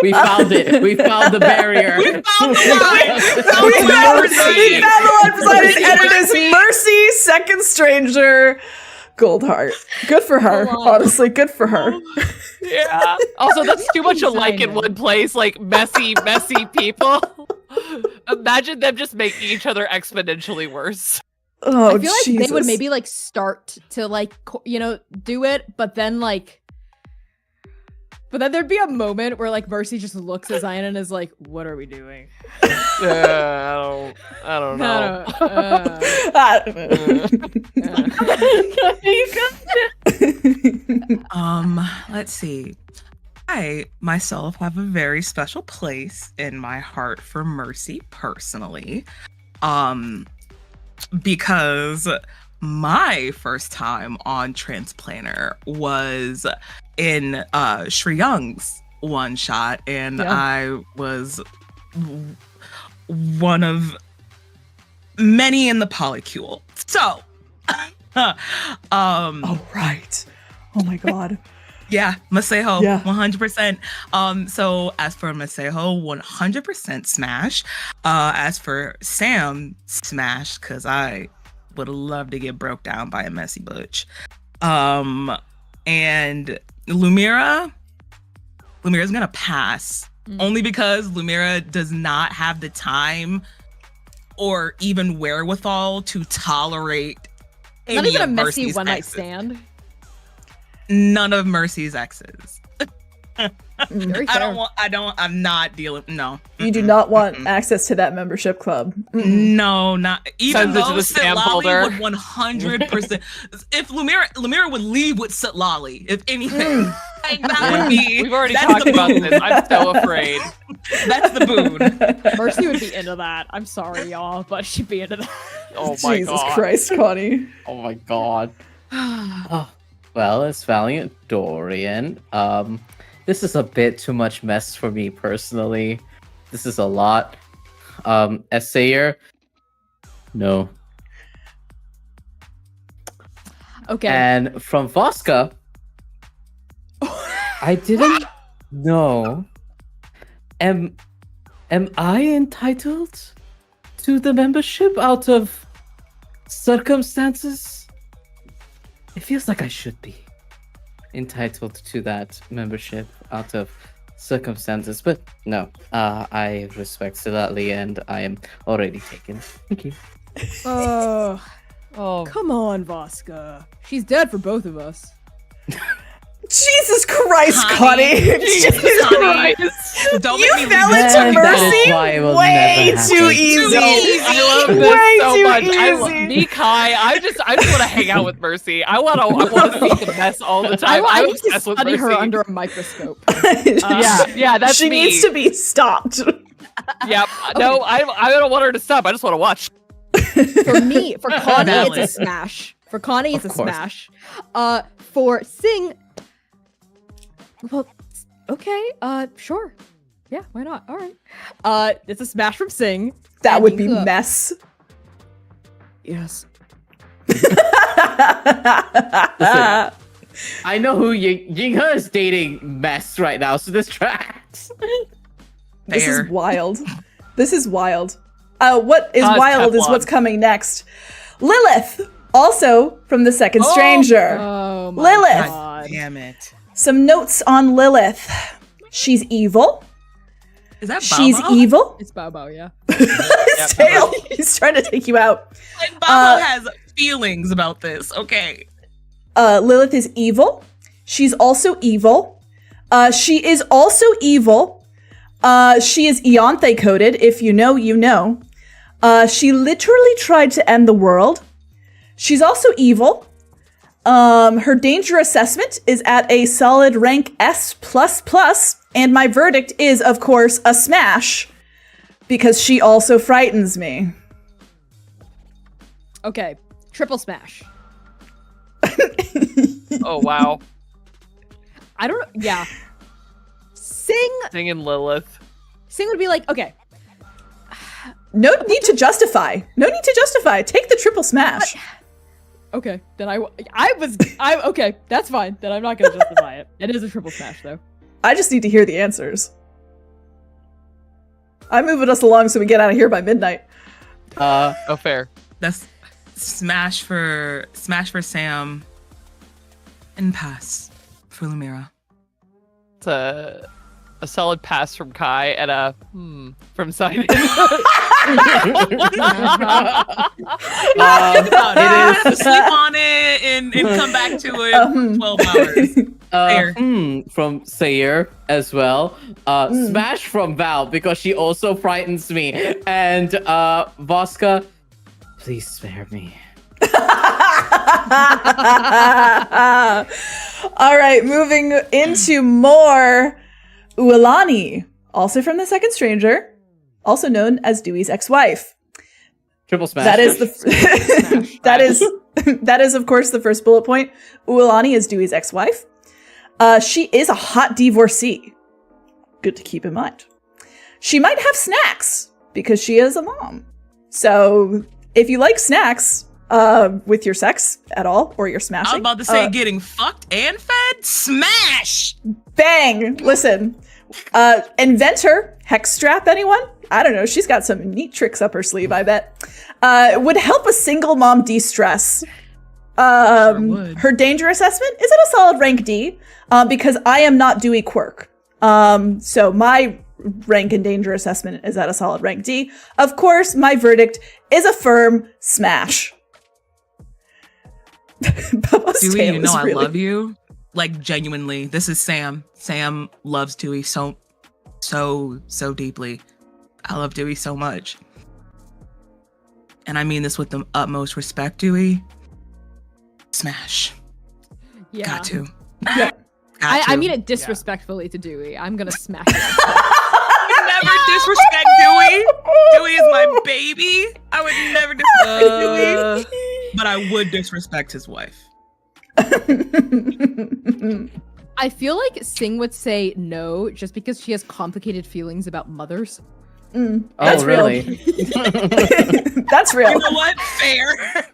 We found it. We found the barrier. We found the line. We found the line beside it, and it is Mercy, second stranger, Gold Heart. Good for her. Hold on. Honestly, good for her. Yeah. Also, that's too much alike in one place. Like messy people. Imagine them just making each other exponentially worse. Oh, I feel like Jesus. they would maybe like start to like do it, but then there'd be a moment where like Mercy just looks at Zion and is like, "What are we doing?" I don't know. Let's see. I myself have a very special place in my heart for Mercy personally. Because my first time on Transplanter was in Sri Young's one shot, and Yeah. I was one of many in the polycule. So, Oh, right. Oh, my God. yeah, Maseho, Yeah. 100%. So as for Maseho, 100% smash. As for Sam, smash, because I would love to get broke down by a messy butch. And Lumira's gonna pass, only because Lumira does not have the time or even wherewithal to tolerate Not any even a of messy Mercy's one night exes. stand. None of Mercy's exes. Very fair. I'm not dealing. No. You do not want access to that membership club. No, not even Sends it though to the spam folder. Sitlali would 100%. If Lumira would leave with Sitlali, if anything, like, that would be. We've already that's talked the about boon. this. I'm so afraid. That's the boon. Mercy would be into that. I'm sorry, y'all, but she'd be into that. Oh my Jesus god. Christ, Connie. Oh my god. Oh, well, as Valiant Dorian, this is a bit too much mess for me personally. This is a lot. Essayer, no. Okay. And from Voska, I didn't know. Am I entitled to the membership out of circumstances? It feels like I should be entitled to that membership out of circumstances, but no. I respect Silatli and I am already taken. Thank you. Oh, Oh, come on, Voska. She's dead for both of us. Jesus Christ, Connie. Connie. Jesus Connie. Christ. Don't You make me fell leave into That is Mercy why it will way never too happen. easy. I love this Way so too much. I love easy. me, Kai. I just want to hang out with Mercy. I want to see the mess all the time. I I'm need to obsessed with study her Mercy. under a microscope. Yeah, that's she me. needs to be stopped. Yep. No, I don't want her to stop. I just want to watch. For me, for Connie, Valid. it's a smash. For Connie, it's Of a course. smash. For Sing, well, okay, sure. Yeah, why not? All right. It's a smash from Sing. That would be Ending up- mess. Yes. I know who Yinghe is dating mess right now, so this tracks. This Fair. is wild. This is wild. What is Pause, wild is Teflon. what's coming next. Lilith, also from the Second Stranger. Oh my Lilith. god. Damn it. Some notes on Lilith. She's evil. Is that She's Babo? evil. It's Bobo, yeah. His tail. He's trying to take you out. And Babo has feelings about this. Okay. Lilith is evil. She's also evil. She is also evil. She is Eonthe coded. If you know, you know. She literally tried to end the world. She's also evil. Her danger assessment is at a solid rank S++, and my verdict is, of course, a smash, because she also frightens me. Okay, triple smash. Oh wow. I don't know. Yeah. Sing Singing Lilith. would be like, okay, No need to justify. No need to justify. Take the triple smash. okay, then I okay, that's fine. Then I'm not gonna justify it. It is a triple smash though. I just need to hear the answers. I'm moving us along so we get out of here by midnight. Oh, fair. That's smash for Sam and pass for Lumira. It's a solid pass from Kai and a from Simon. Think about it. Sleep on it and come back to it in 12 hours. Fair. From Sayer as well. Smash from Val because she also frightens me. And Voska, please spare me. All right, moving into more. Ualani, also from the Second Stranger, also known as Dewey's ex-wife. Triple smash. That is the that is of course the first bullet point. Ualani is Dewey's ex-wife. She is a hot divorcee. Good to keep in mind. She might have snacks because she is a mom. So if you like snacks with your sex at all or your smashing, I was about to say getting fucked and fed. Smash! bang! Listen, inventor hex strap. Anyone? I don't know. She's got some neat tricks up her sleeve. I bet would help a single mom de-stress. would. Her danger assessment is at a solid rank D because I am not Dewey Quirk. So my rank and danger assessment is at a solid rank D. Of course, my verdict is a firm smash. Bubba's Dewey, tail you is know I really- love you. Like, genuinely. This is Sam. Sam loves Dewey so deeply. I love Dewey so much. And I mean this with the utmost respect, Dewey. Smash. Yeah. Got to. Yeah. Got I to. mean it disrespectfully to Dewey. I'm gonna smack it. Never disrespect Dewey. Dewey is my baby. I would never disrespect Dewey. But I would disrespect his wife. I feel like Sing would say no just because she has complicated feelings about mothers. That's Oh, real. really? That's real. You know what? Fair.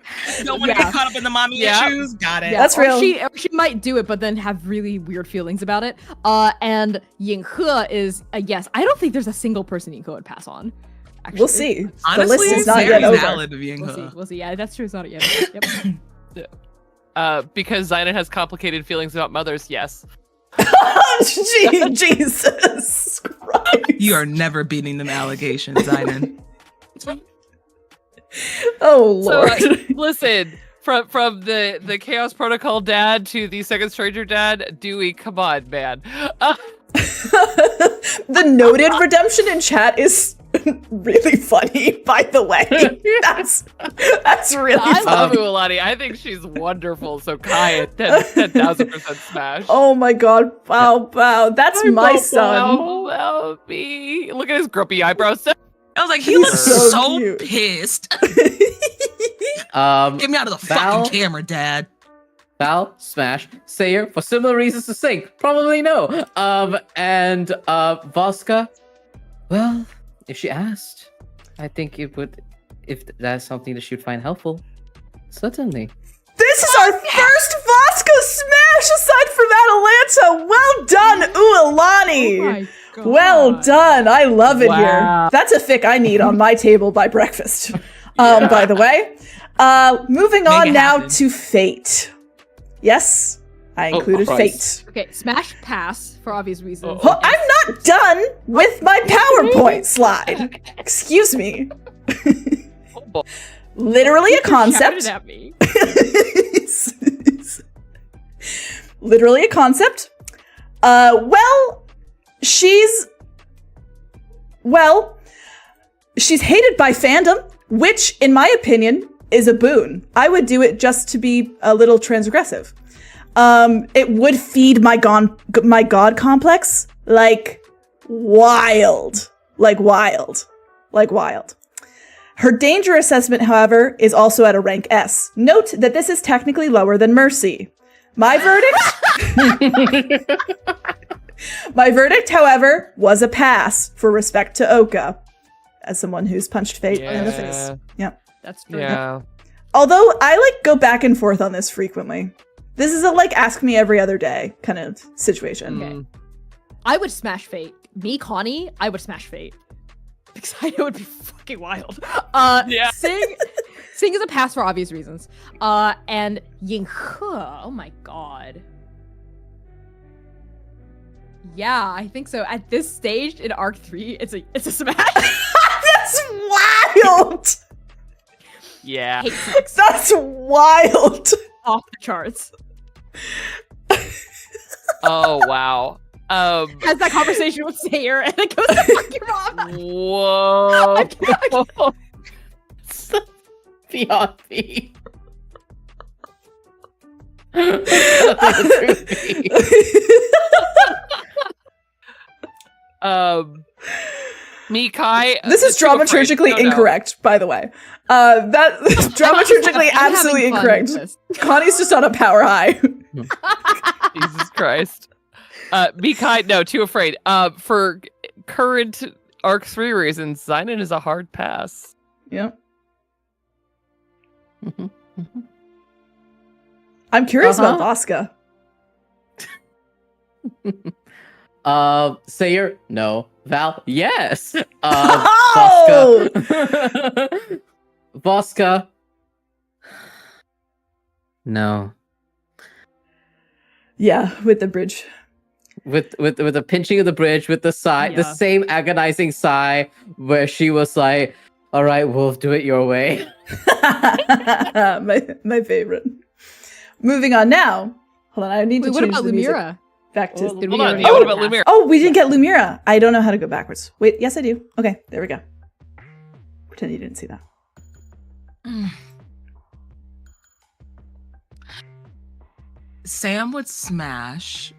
Don't want to Yeah. get caught up in the mommy Yeah. issues. Got it. Yeah, That's real. Or she might do it, but then have really weird feelings about it. And Yinghe is a yes. I don't think there's a single person Yinghe would pass on. Actually. We'll see. Honestly, the list is it's not very yet over. valid of Yinghe. We'll see. We'll see. Yeah, that's true. It's not yet. Yep. Because Zynon has complicated feelings about mothers, yes. Jesus Christ. You are never beating them allegations, Zynon. Oh So, Lord. listen, from the Chaos Protocol dad to the Second Stranger dad, Dewey, come on, man. The noted redemption in chat is really funny, by the way. That's really I love funny. Ualani. I think she's wonderful. So Kai at 10,000% smash. Oh my god. Wow, wow. That's my son. Help me. Look at his grumpy eyebrows. I was like, he He's looks so so cute. pissed. Um, Get me out of the Val? fucking camera, Dad. Val, smash, Sayer, for similar reasons to Sing, probably no. And Voska, well, if she asked, I think it would, if that's something that she'd find helpful, certainly. This is our first Voska smash aside for that, Atlanta. Well done, Ualani. Oh my God. Well done. I love it Wow. here. That's a fic I need on my table by breakfast. By the way. Moving on it now happen. to Fate. Yes, I included Christ. Fate. Okay, smash pass for obvious reasons. Oh, I'm not done with my PowerPoint slide. Excuse me. Oh, boy. Literally a Shouted concept. at me. Literally a concept. She's hated by fandom, which, in my opinion, is a boon. I would do it just to be a little transgressive. It would feed my god complex like wild. Her danger assessment, however, is also at a rank S. Note that this is technically lower than Mercy. My verdict, however, was a pass for respect to Oka, as someone who's punched Fate in the face. Yep. That's true. Yeah. Although I go back and forth on this frequently. This is a ask me every other day kind of situation. Okay. I would smash Fate. Me, Connie, I would smash Fate. Because I know it would be fucking wild. Yeah. Sing is a pass for obvious reasons. And Yinghe, oh my god. Yeah, I think so. At this stage in Arc 3, it's a smash. That's wild! Yeah. Hate sex. That's wild! Off the charts. Oh wow. Has that conversation with Sayer and it goes to fuck your mom. Whoa. Beyond me. Me, Kai. This is dramaturgically incorrect, by the way. That dramaturgically I'm absolutely having fun incorrect. with this. Connie's just on a power high. Jesus Christ. Me, Kai. No, too afraid. For current Arc 3 reasons, Zynon is a hard pass. Yep. I'm curious about Voska. Sayer, no. Val, yes. Oh! Voska. Voska. No. Yeah, with the bridge. With the pinching of the bridge, with the sigh, the Yeah. same agonizing sigh where she was like, "All right, Wolf, do it your way." my favorite. Moving on now. Hold on, I need Wait, to what change about the music Lumira? back to. Did we Hold on. already Yeah, what do about that? Lumira? Oh, we didn't get Lumira. I don't know how to go backwards. Wait, yes, I do. Okay, there we go. Pretend you didn't see that. Sam would smash,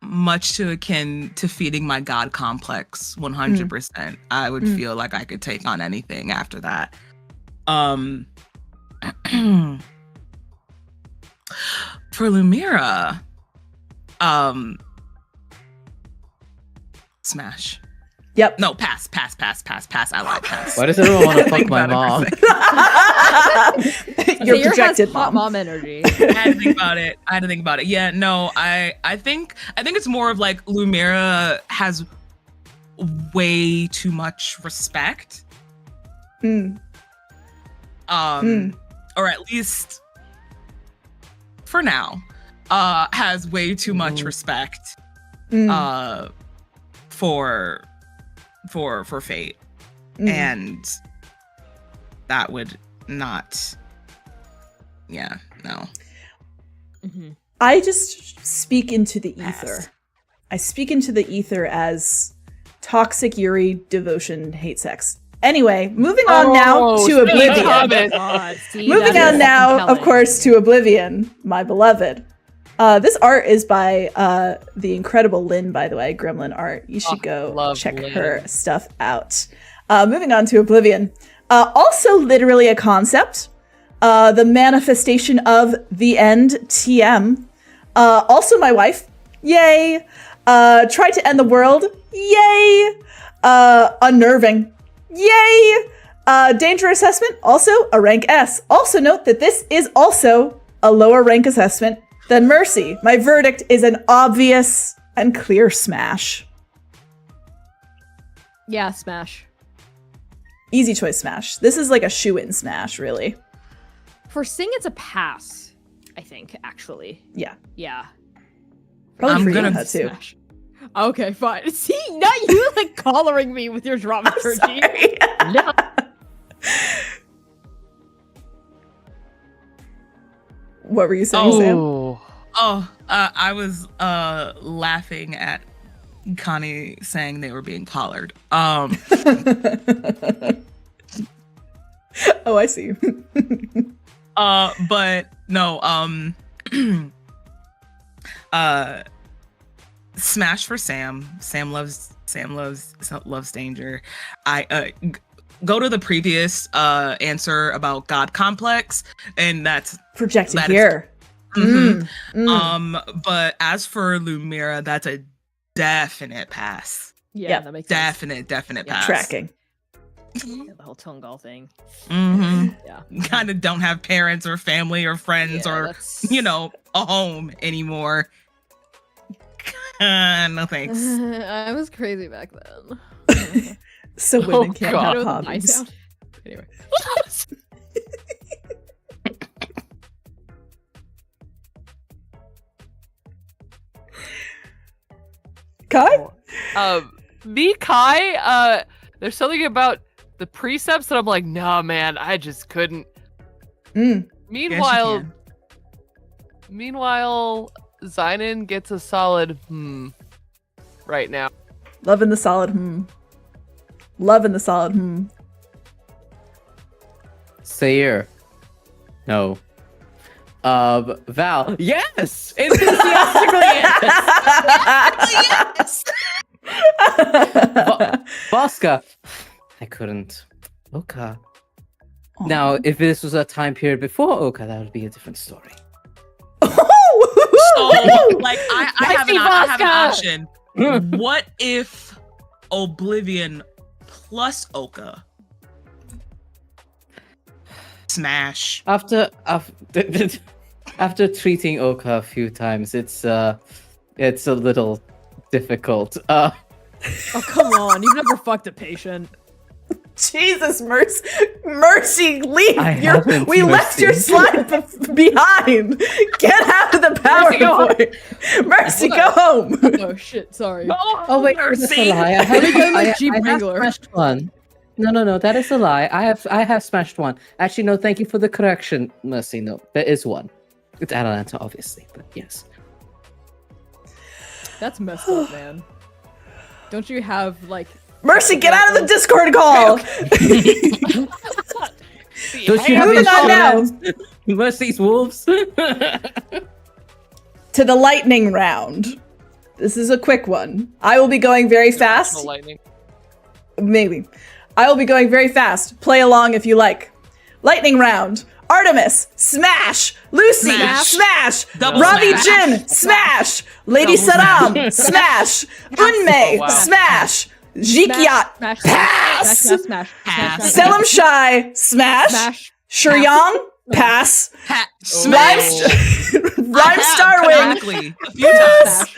much to akin to feeding my god complex 100%. I would feel like I could take on anything after that. For Lumira, smash. Yep. No, pass. I like pass. Why does everyone want to fuck Think my about it for mom? a second. Your Sayer projected has hot mom. mom energy. I had to think about it. Yeah, no, I think it's more of like Lumira has way too much respect. Mm. Or at least for now, has way too much respect for Fate. And that would not, yeah, no. I just speak into the Pass. ether. I speak into the ether as toxic Yuri devotion hate sex. Anyway, moving on now to Oblivion. God, see, Moving that on is now, of compelling. course, to Oblivion, my beloved. This art is by the incredible Lynn, by the way, Gremlin Art. You should go love check Lynn. her stuff out. Moving on to Oblivion. Also literally a concept. The manifestation of the end, TM. Also my wife. Yay. Tried to end the world. Yay. Unnerving. Yay. Danger assessment, also a rank S. Also note that this is also a lower rank assessment Then Mercy, my verdict is an obvious and clear smash. Yeah, smash. Easy choice smash. This is like a shoe-in smash, really. For Sing, it's a pass, I think, actually. Yeah. Yeah. Probably I'm for you, gonna that too. Smash. Okay, fine. See, not you like collaring me with your dramaturgy. Sorry. No. What were you saying, Sam? Oh, I was laughing at Connie saying they were being collared. Oh, I see. But no, smash for Sam. Sam loves danger. Go to the previous answer about God complex, and that's Projected that is- here. mhm. Mm. But as for Lumira, that's a definite pass. Yeah, Yep. that makes sense. Definite Yeah. pass. Tracking. Yeah, the whole Tungal thing. Mm-hmm. Yeah. Kind of don't have parents or family or friends Yeah, or that's- a home anymore. No thanks. I was crazy back then. So women can't God. I have know what the nice hobbies. sound. Anyway. Kai? Me, Kai, there's something about the precepts that I'm like, nah, man, I just couldn't. Mm. Meanwhile, Zynon gets a solid right now. Loving the solid Loving the solid Sayer. No. Val. Yes! Enthusiastically yes! Voska. I couldn't. Oka. Now, if this was a time period before Oka, that would be a different story. So, like, I have an Voska! option. What if Oblivion plus Oka? Smash. After treating Oka a few times, it's a little difficult. Oh, come on. You've never fucked a patient. Jesus, Mercy, leave! I haven't, We left your Mercy. slide behind. Get out of the Mercy, go home. PowerPoint. Mercy, go home. Oh, shit. Sorry. Oh wait, that's a Mercy. lie. I Let me go in my have, Jeep I have Wrangler. smashed one. No, that is a lie. I have smashed one. Actually, no. Thank you for the correction, Mercy. No, there is one. It's Atalanta, obviously, but yes. That's messed up, man. Don't you have, like... Mercy, get out of the Discord call. Don't you have Moving on now. insurance? Mercy's wolves. To the lightning round. This is a quick one. I will be going very fast. Lightning. Maybe. I will be going very fast. Play along if you like. Lightning round. Artemis, smash. Lucy, Smash. smash. Double Ravi smash. Jin, smash. Lady Double Saddam, smash. Unmei, Oh, wow. smash. Jikyat, Smash, pass. smash, smash, Pass. smash, Selim Shai, smash. smash. Shuryang, pass. Ha- Rhyme, smash. Rhyme Starwing, Canonically, a few times.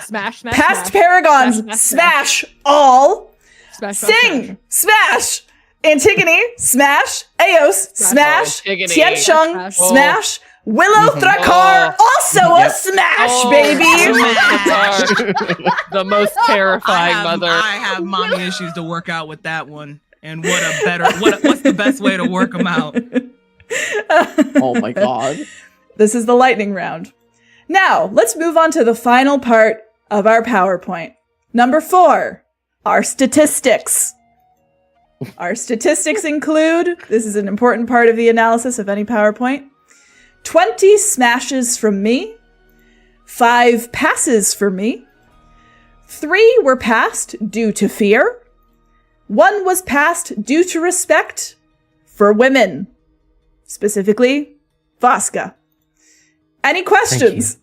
Smash, smash, past smash. Paragons, Smash, smash all. Smash, smash, Sing, smash. Antigone, smash. Eos, smash. Antigone. Tiansheng, Smash. smash. Willow Thrakar, also a Yep. smash, Oh, baby. the most terrifying mother. I have mommy issues to work out with that one. And what's the best way to work them out? Oh my god. This is the lightning round. Now, let's move on to the final part of our PowerPoint. Number 4, our statistics. Our statistics include, this is an important part of the analysis of any PowerPoint, 20 smashes from me, 5 passes for me, 3 were passed due to fear, 1 was passed due to respect for women, specifically Voska. Any questions?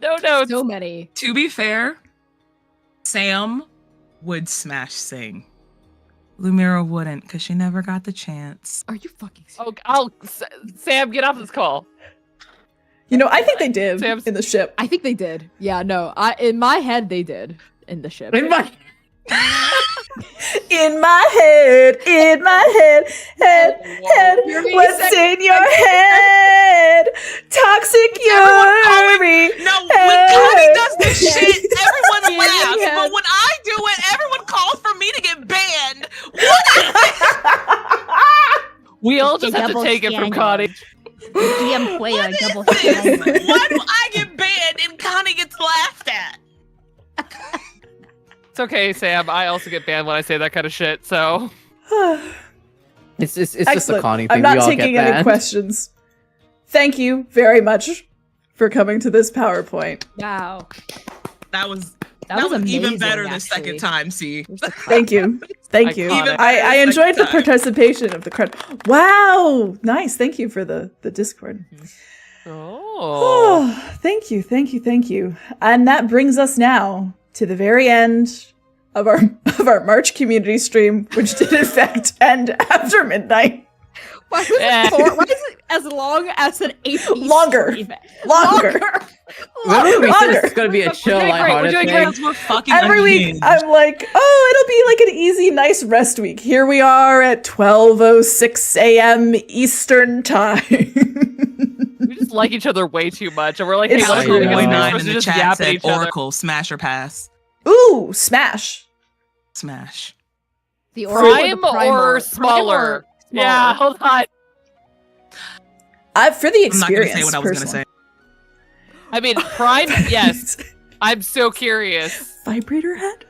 No, So many. To be fair, Sam would smash Sing. Lumira wouldn't, because she never got the chance. Are you fucking serious? Oh, Sam, get off this call. You know, I think they did Sam's- in the ship. I think they did. Yeah, no. In my head they did in the ship. In my In my head, head, what's in your head? Toxic Yuri. No, when Connie does this shit, everyone laughs. But when I do it, everyone calls for me to get banned. What is We all just have to take it from Connie. GM player this? double Why standard. do I get banned and Connie gets laughed at? It's okay, Sam. I also get banned when I say that kind of shit. So it's just a Excellent. Connie thing. I'm not we all taking get any banned. questions. Thank you very much for coming to this PowerPoint. Wow. That was That was even amazing, better the actually. second time. See, Thank you. Thank you. Iconic. I Even enjoyed the second time. participation of the crowd. Wow. Nice. Thank you for the Discord. Oh. Oh, thank you. And that brings us now to the very end of our March community stream, which did in fact end after midnight. Why was why is it as long as an AP Longer. stream? Longer. Remember we said Longer. it's gonna be a chill, doing great, we're lighthearted doing thing. great. because we're fucking Every week unhinged. I'm like, oh, it'll be like an easy, nice rest week. Here we are at 12:06 a.m. Eastern time. We just like each other way too much, and we're like, It's hey, let's true. go Boy get Nine supposed in to the just chat yap at said each other. Oracle smash or pass. Ooh, smash. Smash. The Oracle or the Prime or Primer? smaller? Prime or Yeah, smaller? hold on. For the I'm not gonna experience. say what I was gonna say. I mean, Prime, yes. I'm so curious. Vibrator head?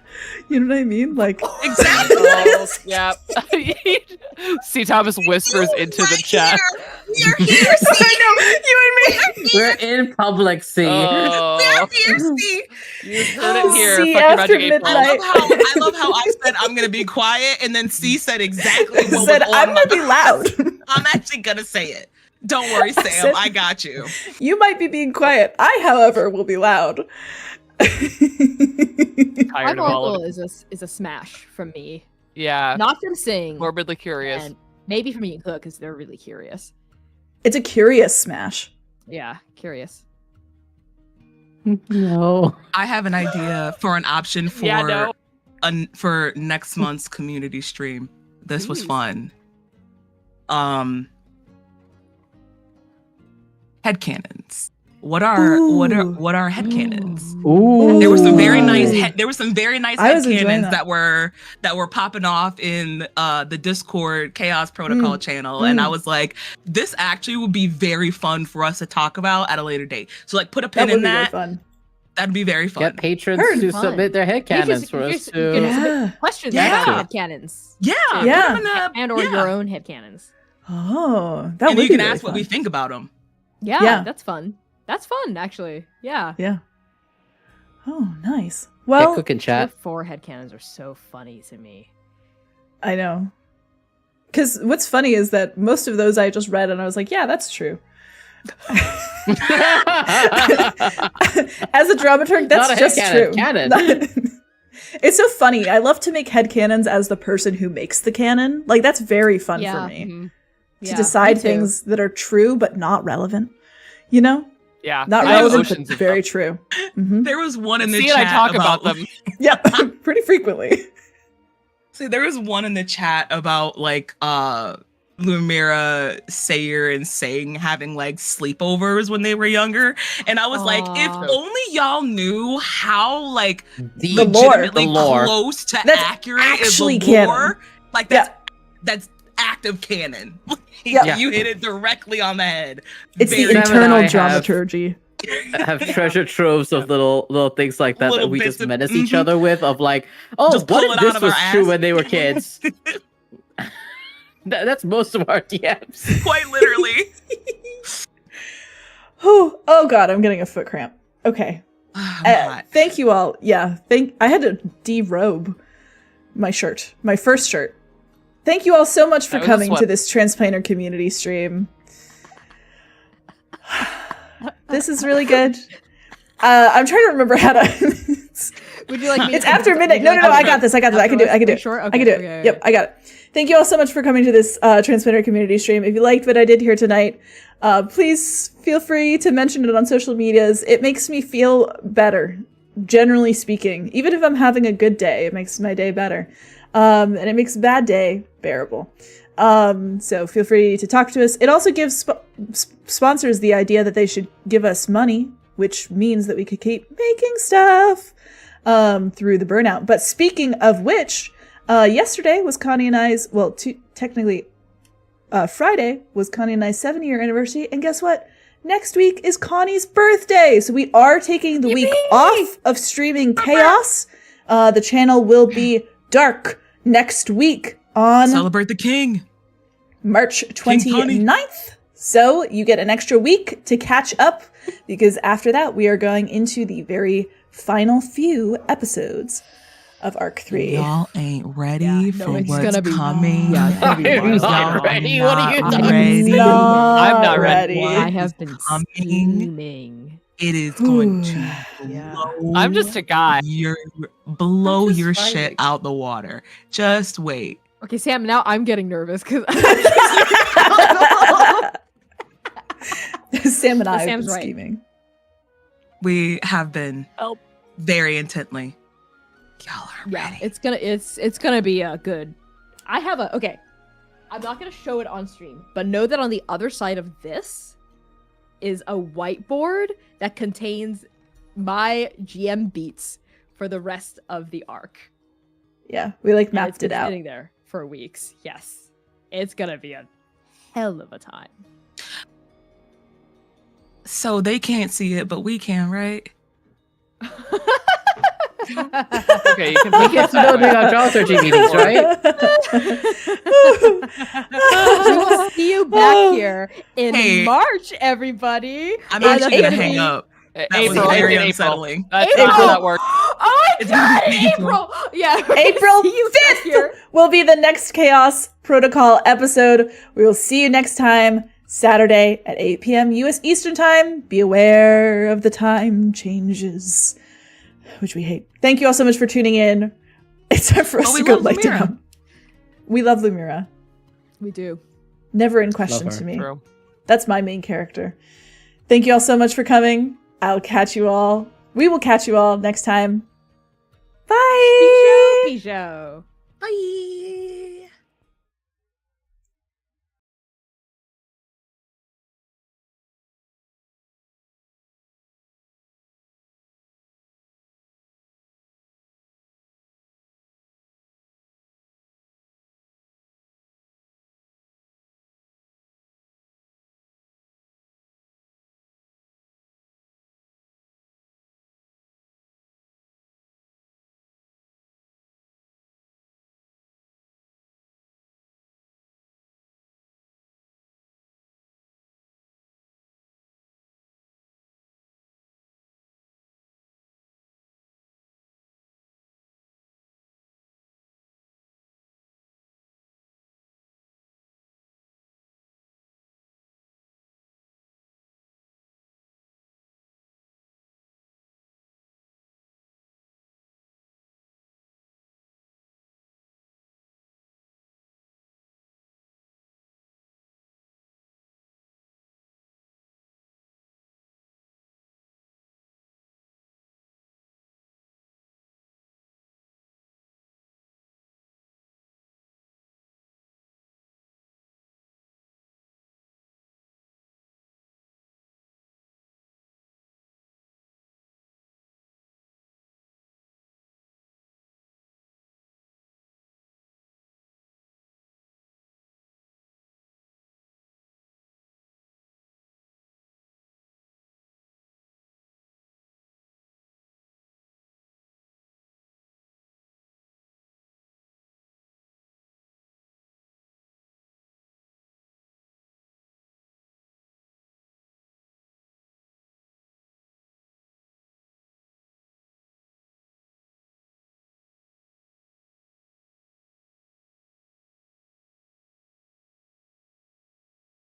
You know what I mean? Like, Exactly. Oh, yeah. C. Thomas whispers into the chat. We're here. I know, you and me. We're in public, see. Oh, We're here. See. you heard it here. See, Fucking after Magic 8 Ball. midnight. I love how I said I'm gonna be quiet, and then C said exactly what Said, was I'm on gonna my be loud. I'm actually gonna say it. Don't worry, Sam. said- I got you. You might be being quiet. I, however, will be loud. Tired Prime of all Oracle of it. is a smash from me. Yeah. Not from Sing. Morbidly curious. And maybe from Ian Cook because they're really curious. It's a curious smash. Yeah, curious. No. I have an idea for an option for Yeah, no. for next month's community stream. This was Please. fun. Headcanons. What are headcanons? Ooh. There were some very nice I was enjoying headcanons that were popping off in the Discord Chaos Protocol channel, and I was like, this actually would be very fun for us to talk about at a later date. So like put a pin That would in be really that. fun. That'd be very fun. Get patrons Heard. to Fun. submit their headcanons for us You can to. submit Yeah. questions Yeah. about headcanons. Yeah, Yeah. put 'em in the- And or yeah. your own headcanons. Oh, that And would you be can really ask what fun. we think about them. Yeah, Yeah. that's fun. That's fun, actually. Yeah. Yeah. Oh, nice. Get Well, cooking Your chat. 4 headcanons are so funny to me. I know. Because what's funny is that most of those I just read and I was like, yeah, that's true. As a dramaturg, that's Not a just headcanon, true. canon. It's so funny. I love to make headcanons as the person who makes the canon. Like, that's very fun Yeah. for me. Mhm. To decide me too. things that are true but not relevant. You know? Yeah. Not I have relevant, oceans but of very them. true. Hmm. There was one in the See, chat and I talk about them. Yeah, pretty frequently. See, there was one in the chat about like Lumira, Sayer, and Sang having like sleepovers when they were younger. And I was like, if Aw. only y'all knew how like The lore. legitimately The lore. close to That's accurate actually is the lore. canon. Like Yeah. that's active canon. Yeah. You hit it directly on the head. It's the Very Sam and internal I have- dramaturgy. have treasure troves of little things like that Little that we bits just of- menace each mhm. other with. Of like, oh, Just what pull if it out this of our was true ass. when they were kids? That's most of our DMs. Quite literally. Oh god, I'm getting a foot cramp. Okay. I'm hot. Thank you all. Yeah, I had to derobe my shirt, my first shirt. Thank you all so much for That was a coming to sweat. this transplanter community stream. This is really good. I'm trying to remember how to. Would you like me? It's after midnight. No, I got this. I can do it. I can do it. Sure. I can do it. Okay. Yep, I got it. Thank you all so much for coming to this Transplaner community stream. If you liked what I did here tonight, please feel free to mention it on social medias. It makes me feel better, generally speaking. Even if I'm having a good day, it makes my day better. And it makes a bad day bearable. So feel free to talk to us. It also gives sponsors the idea that they should give us money, which means that we could keep making stuff through the burnout. But speaking of which, yesterday was Connie and I's, well, technically, Friday was Connie and I's 7-year anniversary. And guess what? Next week is Connie's birthday. So we are taking the week off of streaming Chaos. The channel will be dark next week on Celebrate the king. March King Connie. 29th. So you get an extra week to catch up because after that we are going into the very final few episodes of Arc 3. Y'all ain't ready Yeah, for no, it's what's gonna be- coming. yeah, it's gonna be I'm wild. not ready. What are you Not talking ready. I'm not ready. I have been Coming. scheming. It is going to Yeah. blow I'm just a guy. your I'm just shit fighting. out the water. Just wait. Okay, Sam. Now I'm getting nervous because Sam and I have Sam's been right. scheming. We have been Help. very intently. Y'all are yeah, ready. it's gonna be good. I have a okay. I'm not gonna show it on stream, but know that on the other side of this is a whiteboard that contains my GM beats for the rest of the arc. Yeah, we like And it's mapped been it out. sitting there for weeks. Yes, it's gonna be a hell of a time. So they can't see it, but we can, right? Okay, you can We put get this to know that way. about dramaturgy meetings, right? We will see you back here in Hey. March, everybody. I'm It's actually gonna April. hang up. That was April, very April. unsettling. That's April. not how that works. Oh my It's god, April. April! Yeah, we're gonna April see you back 5th here. will be the next Chaos Protocol episode. We will see you next time, Saturday at 8 p.m. U.S. Eastern Time. Be aware of the time changes, which we hate. Thank you all so much for tuning in. It's time for us Oh, we to go love lay Lumira. down. We love Lumira. We do. Never in question Love her. to me. True. That's my main character. Thank you all so much for coming. I'll catch you all. We will catch you all next time. Bye. Bijou. Bye.